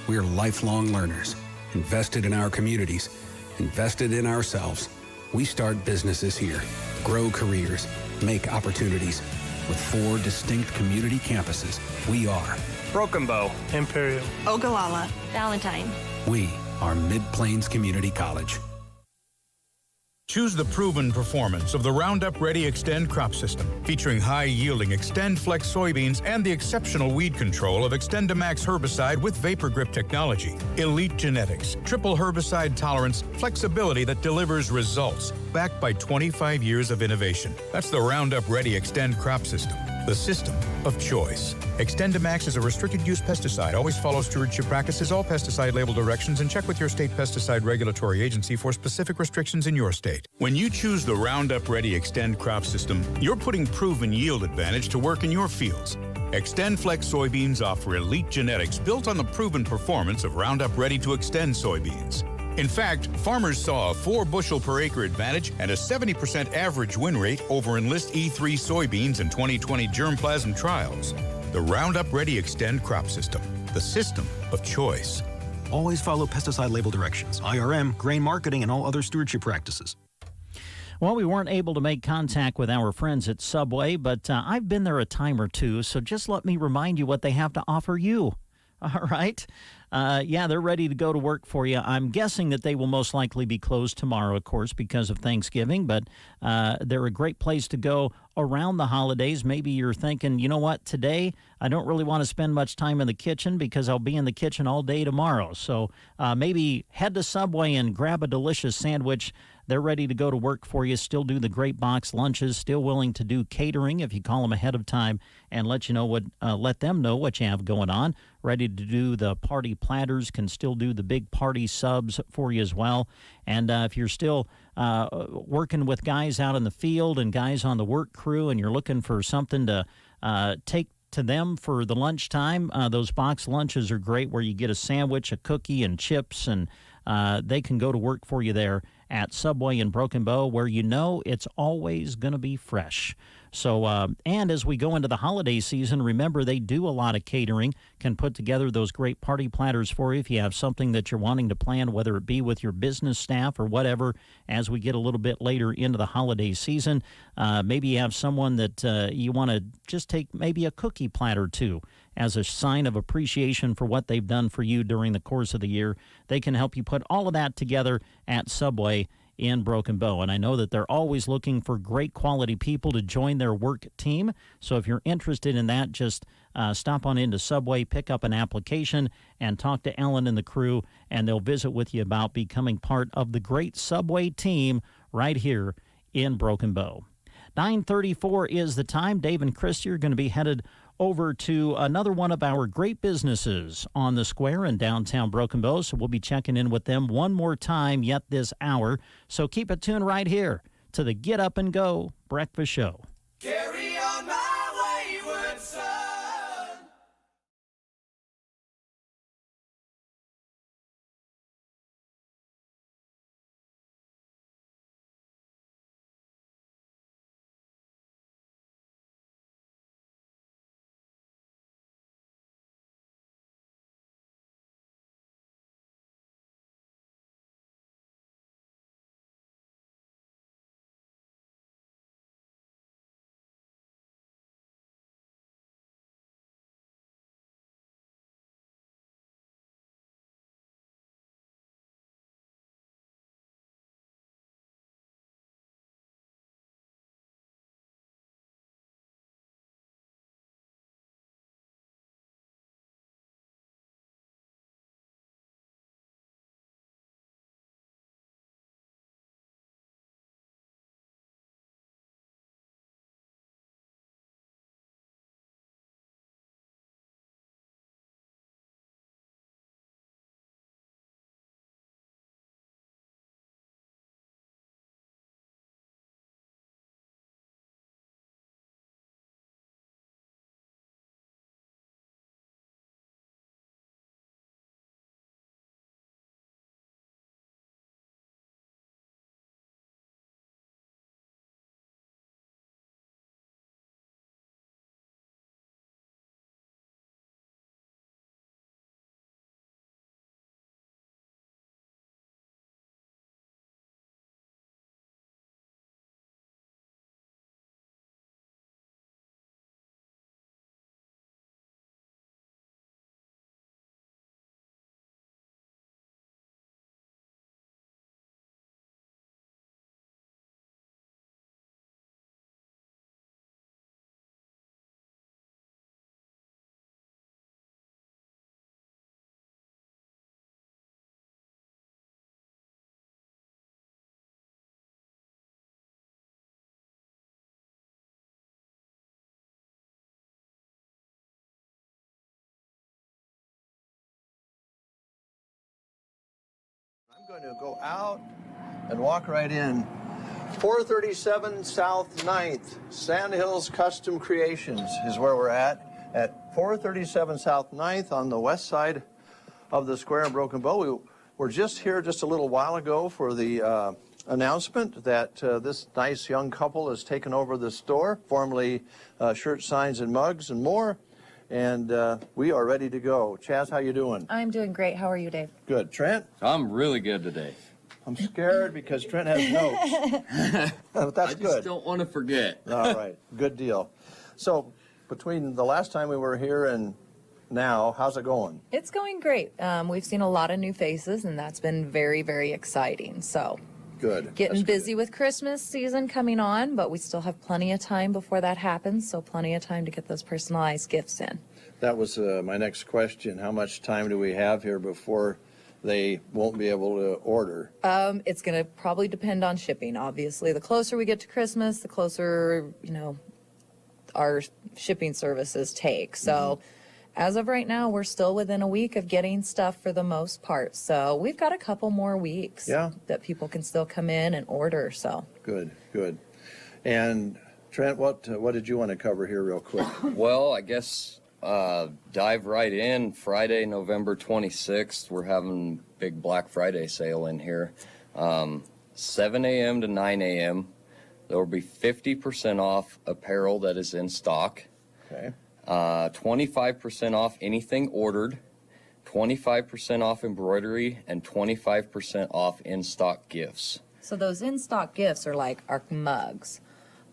We're lifelong learners, invested in our communities, invested in ourselves. We start businesses here, grow careers, make opportunities. With 4 distinct community campuses, we are Broken Bow, Imperial, Ogallala, Valentine. We are Mid-Plains Community College. Choose the proven performance of the Roundup Ready Extend crop system, featuring high-yielding Extend Flex soybeans and the exceptional weed control of XtendiMax herbicide with Vapor Grip technology. Elite genetics, triple herbicide tolerance, flexibility that delivers results, backed by 25 years of innovation. That's the Roundup Ready Extend crop system, the system of choice. XtendiMax is a restricted-use pesticide. Always follow stewardship practices, all pesticide label directions, and check with your state pesticide regulatory agency for specific restrictions in your state. When you choose the Roundup Ready Extend crop system, you're putting proven yield advantage to work in your fields. Extend Flex soybeans offer elite genetics built on the proven performance of Roundup Ready to Extend soybeans. In fact, farmers saw a 4 bushel per acre advantage and a 70% average win rate over Enlist E3 soybeans in 2020 germplasm trials. The Roundup Ready Extend crop system, the system of choice. Always follow pesticide label directions, IRM, grain marketing, and all other stewardship practices. Well, we weren't able to make contact with our friends at Subway, but I've been there a time or two, so just let me remind you what they have to offer you. All right. Yeah, they're ready to go to work for you. I'm guessing that they will most likely be closed tomorrow, of course, because of Thanksgiving, but they're a great place to go around the holidays. Maybe you're thinking, you know what, today I don't really want to spend much time in the kitchen because I'll be in the kitchen all day tomorrow. So maybe head to Subway and grab a delicious sandwich. They're ready to go to work for you, still do the great box lunches, still willing to do catering if you call them ahead of time and let them know what you have going on. Ready to do the party platters, can still do the big party subs for you as well. And if you're still working with guys out in the field and guys on the work crew and you're looking for something to take to them for the lunchtime, those box lunches are great where you get a sandwich, a cookie, and chips, and they can go to work for you there at Subway in Broken Bow, where you know it's always going to be fresh. So, and as we go into the holiday season, remember they do a lot of catering, can put together those great party platters for you if you have something that you're wanting to plan, whether it be with your business staff or whatever, as we get a little bit later into the holiday season. Maybe you have someone that you want to just take maybe a cookie platter to as a sign of appreciation for what they've done for you during the course of the year. They can help you put all of that together at Subway in Broken Bow. And I know that they're always looking for great quality people to join their work team. So if you're interested in that, just stop on into Subway, pick up an application, and talk to Ellen and the crew, and they'll visit with you about becoming part of the great Subway team right here in Broken Bow. 9:34 is the time. Dave and Christy are going to be headed over to another one of our great businesses on the square in downtown Broken Bow, so we'll be checking in with them one more time yet this hour. So keep it tuned right here to the Get Up and Go Breakfast Show. Carry on my wayward son. I'm going to go out and walk right in. 437 South 9th, Sandhills Custom Creations is where we're at 437 South 9th on the west side of the square in Broken Bow. We were just here just a little while ago for the announcement that this nice young couple has taken over the store, formerly shirt signs and mugs and more. And we are ready to go. Chaz, how you doing? I'm doing great. How are you, Dave? Good. Trent? I'm really good today. I'm scared because Trent has notes. But that's good. I just don't want to forget. All right. Good deal. So between the last time we were here and now, how's it going? It's going great. We've seen a lot of new faces, and that's been very, very exciting. So good. Getting busy with Christmas season coming on, but we still have plenty of time before that happens, so plenty of time to get those personalized gifts in. That was my next question. How much time do we have here before they won't be able to order? It's going to probably depend on shipping, obviously. The closer we get to Christmas, the closer, our shipping services take. So as of right now, we're still within a week of getting stuff for the most part. So we've got a couple more weeks that people can still come in and order. So good. And Trent, what did you want to cover here real quick? Well, I guess dive right in. Friday, November 26th, we're having big Black Friday sale in here. 7 a.m. to 9 a.m. There will be 50% off apparel that is in stock. Okay. 25% off anything ordered, 25% off embroidery, and 25% off in-stock gifts. So those in-stock gifts are like our mugs,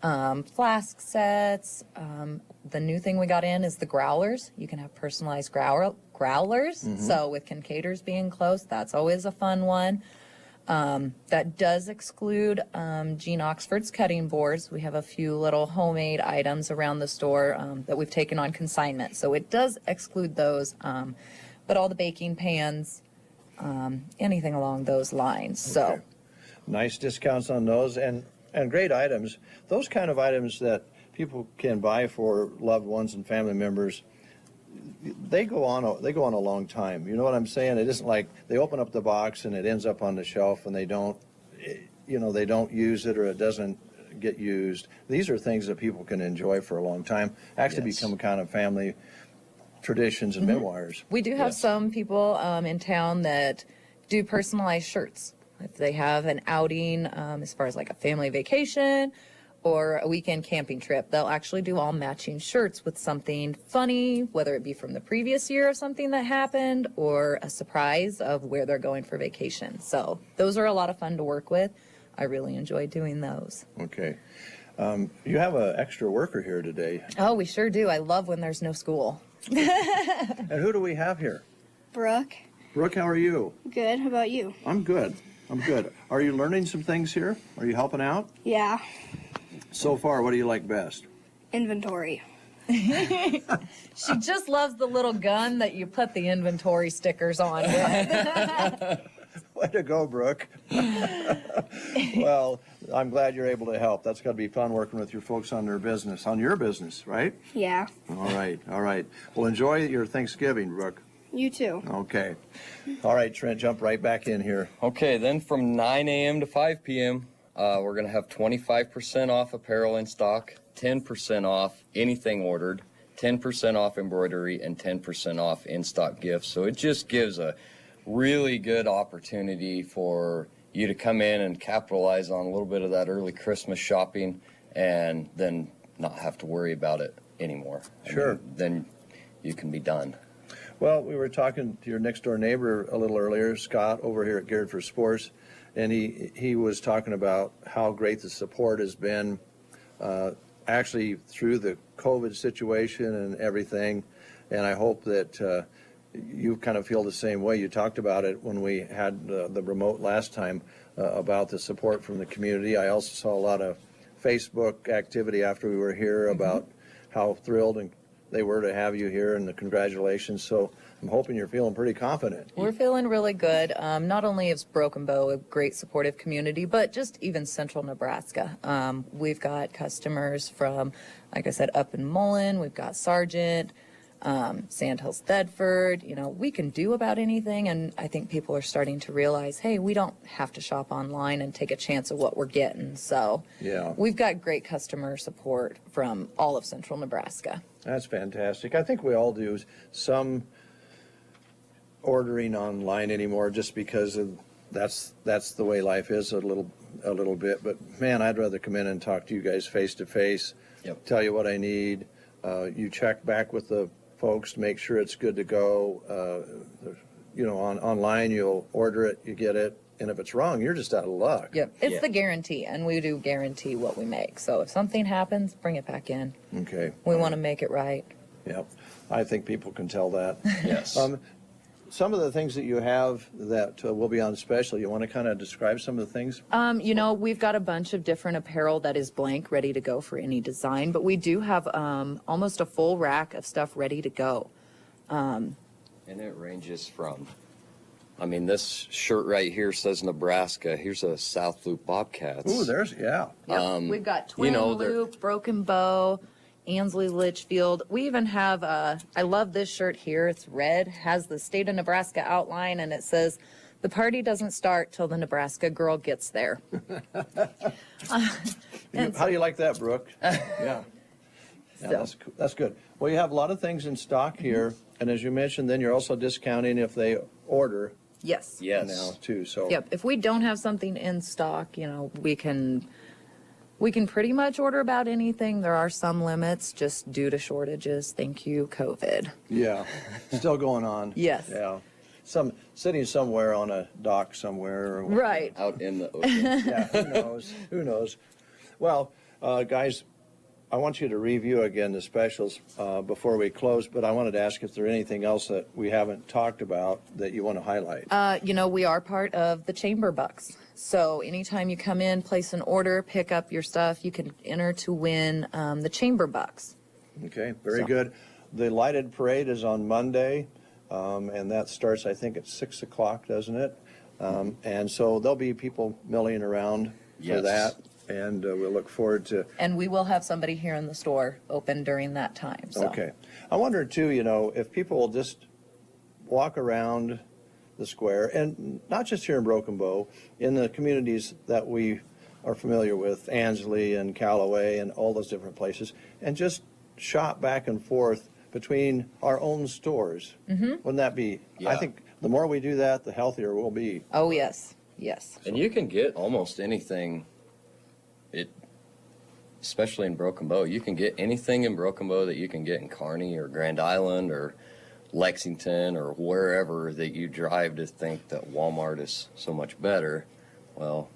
flask sets. The new thing we got in is the growlers. You can have personalized growlers. So with Kincaider's being close, that's always a fun one. That does exclude Gene Oxford's cutting boards. We have a few little homemade items around the store that we've taken on consignment. So it does exclude those, but all the baking pans, anything along those lines. So nice discounts on those and great items. Those kind of items that people can buy for loved ones and family members, they go on a long time. You know what I'm saying? It isn't like they open up the box and it ends up on the shelf and they don't use it or it doesn't get used. These are things that people can enjoy for a long time. Actually become kind of family traditions and memoirs. we do have some people in town that do personalized shirts. If they have an outing as far as like a family vacation or a weekend camping trip, they'll actually do all matching shirts with something funny, whether it be from the previous year of something that happened or a surprise of where they're going for vacation. So those are a lot of fun to work with. I really enjoy doing those. Okay. You have an extra worker here today. Oh, we sure do. I love when there's no school. And who do we have here? Brooke. Brooke, how are you? Good. How about you? I'm good. Are you learning some things here? Are you helping out? Yeah. So far, what do you like best? Inventory. She just loves the little gun that you put the inventory stickers on with. Way to go, Brooke. Well, I'm glad you're able to help. That's got to be fun working with your folks on your business, right? Yeah. All right. Well, enjoy your Thanksgiving, Brooke. You too. Okay. All right, Trent, jump right back in here. Okay, then from 9 a.m. to 5 p.m., we're going to have 25% off apparel in stock, 10% off anything ordered, 10% off embroidery, and 10% off in-stock gifts. So it just gives a really good opportunity for you to come in and capitalize on a little bit of that early Christmas shopping and then not have to worry about it anymore. Sure. Then you can be done. Well, we were talking to your next-door neighbor a little earlier, Scott, over here at Geared for Sports, and he was talking about how great the support has been actually through the COVID situation and everything, and I hope that you kind of feel the same way. You talked about it when we had the remote last time about the support from the community. I also saw a lot of Facebook activity after we were here about how thrilled and they were to have you here and the congratulations. So I'm hoping you're feeling pretty confident. We're feeling really good. Not only is Broken Bow a great supportive community, but just even central Nebraska. We've got customers from, like I said, up in Mullen. We've got Sargent, Sandhills, Thedford. You know, we can do about anything, and I think people are starting to realize, hey, we don't have to shop online and take a chance of what we're getting. So we've got great customer support from all of central Nebraska. That's fantastic. I think we all do some ordering online anymore just because that's the way life is a little bit. But man, I'd rather come in and talk to you guys face to face, tell you what I need. You check back with the folks to make sure it's good to go. Online you'll order it, you get it, and if it's wrong, you're just out of luck. It's the guarantee, and we do guarantee what we make. So if something happens, bring it back in. Okay. We want to make it right. Yep. I think people can tell that. Yes. Some of the things that you have that will be on special, you want to kind of describe some of the things? We've got a bunch of different apparel that is blank, ready to go for any design, but we do have almost a full rack of stuff ready to go. And it ranges from, this shirt right here says Nebraska. Here's a South Loop Bobcats. Ooh, We've got Twin Loop, Broken Bow, Ansley Litchfield. We even have, I love this shirt here. It's red, has the state of Nebraska outline, and it says, "The party doesn't start till the Nebraska girl gets there." How do you like that, Brooke? Yeah, that's good. Well, you have a lot of things in stock here, and as you mentioned, then you're also discounting if they order. Yes. Now too. So. Yep. If we don't have something in stock, we can pretty much order about anything. There are some limits just due to shortages. Thank you, COVID. Yeah, still going on. Yes. Yeah. Some sitting somewhere on a dock somewhere. Right. Out in the ocean. Yeah, who knows? Well, guys, I want you to review again the specials before we close, but I wanted to ask if there's anything else that we haven't talked about that you want to highlight. We are part of the Chamber Bucks. So anytime you come in, place an order, pick up your stuff, you can enter to win the Chamber Bucks. Okay, very good. The lighted parade is on Monday, and that starts, I think, at 6 o'clock, doesn't it? And so there'll be people milling around for that. And we'll look forward to... And we will have somebody here in the store open during that time. So. Okay. I wonder, too, if people will just walk around the square, and not just here in Broken Bow, in the communities that we are familiar with, Ansley and Callaway and all those different places, and just shop back and forth between our own stores. Wouldn't that be... Yeah. I think the more we do that, the healthier we'll be. Oh, yes. Yes. And you can get almost anything... especially in Broken Bow, you can get anything in Broken Bow that you can get in Kearney or Grand Island or Lexington or wherever that you drive to think that Walmart is so much better. Well,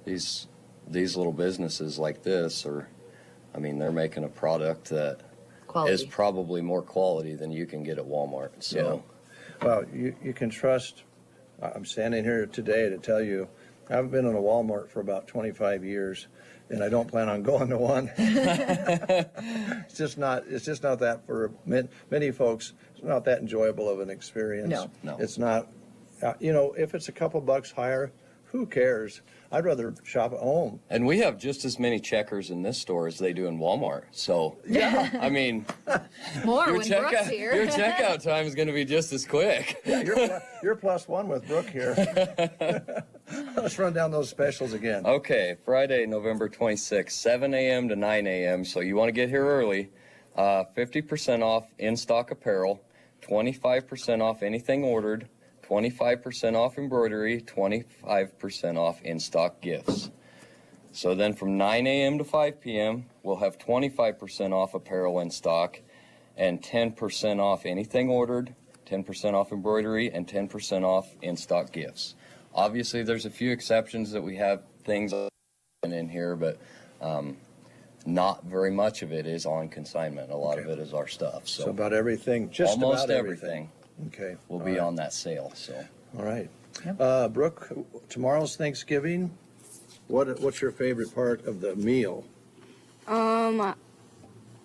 these little businesses like this they're making a product that is probably more quality than you can get at Walmart. So, Well, you can trust. I'm standing here today to tell you, I haven't been in a Walmart for about 25 years. And I don't plan on going to one. It's just not that for many folks. It's not that enjoyable of an experience. No. It's not. If it's a couple bucks higher, who cares? I'd rather shop at home. And we have just as many checkers in this store as they do in Walmart. So, yeah, I mean, more your when Brooke's here. Your checkout time is going to be just as quick. Yeah, you're plus one with Brooke here. Let's run down those specials again. Okay, Friday, November 26th, 7 a.m. to 9 a.m. So you want to get here early. 50% off in-stock apparel, 25% off anything ordered, 25% off embroidery, 25% off in-stock gifts. So then from 9 a.m. to 5 p.m., we'll have 25% off apparel in stock and 10% off anything ordered, 10% off embroidery, and 10% off in-stock gifts. Obviously, there's a few exceptions that we have things in here, but not very much of it is on consignment. A lot of it is our stuff. So about everything, just almost about everything. Okay, will be on that sale. So all right, Brooke, tomorrow's Thanksgiving. What's your favorite part of the meal? I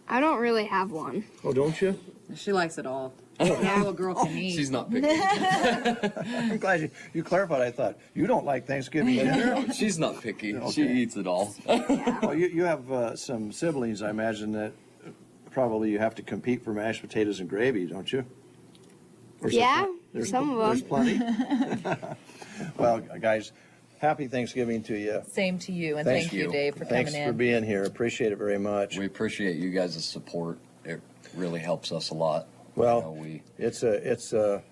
don't really have one. Oh, don't you? She likes it all. Yeah, little girl can eat. She's not picky. I'm glad you clarified. I thought you don't like Thanksgiving dinner. She's not picky. Okay. She eats it all. Well, you have some siblings, I imagine, that probably you have to compete for mashed potatoes and gravy, don't you? Some of them. There's plenty. Well, guys, happy Thanksgiving to you. Same to you, and thank you, Dave, for coming in. Thanks for being here. Appreciate it very much. We appreciate you guys' support. It really helps us a lot. Well, it's a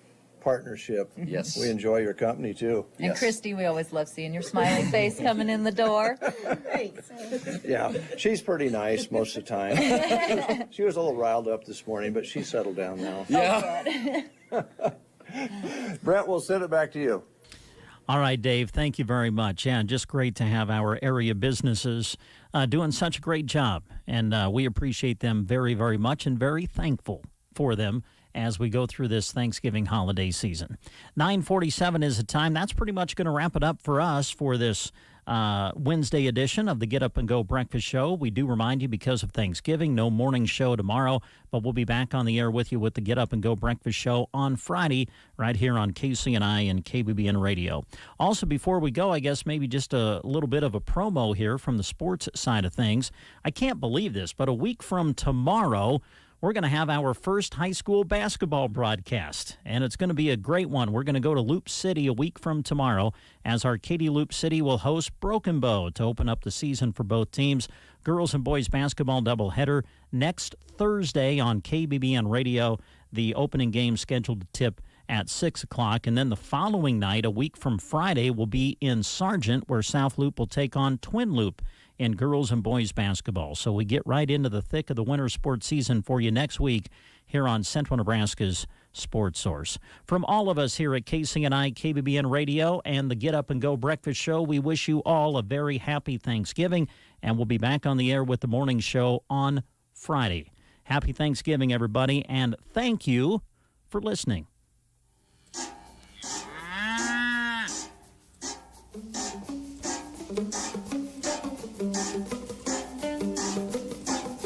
partnership. Yes. We enjoy your company, too. And yes. Christy, we always love seeing your smiling face coming in the door. Yeah, she's pretty nice most of the time. She was a little riled up this morning, but she's settled down now. Yeah. Brent, we'll send it back to you. All right, Dave, thank you very much. Yeah, just great to have our area businesses doing such a great job. And we appreciate them very, very much and very thankful for them as we go through this Thanksgiving holiday season. 9:47 is the time. That's pretty much going to wrap it up for us for this Wednesday edition of the Get Up and Go Breakfast Show. We do remind you, because of Thanksgiving, no morning show tomorrow, but we'll be back on the air with you with the Get Up and Go Breakfast Show on Friday right here on KCNI and KBBN Radio. Also, before we go, I guess maybe just a little bit of a promo here from the sports side of things. I can't believe this, but a week from tomorrow, we're going to have our first high school basketball broadcast, and it's going to be a great one. We're going to go to Loop City a week from tomorrow as Arcadia Loop City will host Broken Bow to open up the season for both teams. Girls and boys basketball doubleheader next Thursday on KBBN Radio. The opening game scheduled to tip at 6 o'clock, and then the following night, a week from Friday, will be in Sargent, where South Loop will take on Twin Loop in girls and boys basketball. So we get right into the thick of the winter sports season for you next week here on Central Nebraska's Sports Source. From all of us here at KCNI, KBBN Radio, and the Get Up and Go Breakfast Show, we wish you all a very happy Thanksgiving, and we'll be back on the air with the morning show on Friday. Happy Thanksgiving, everybody, and thank you for listening.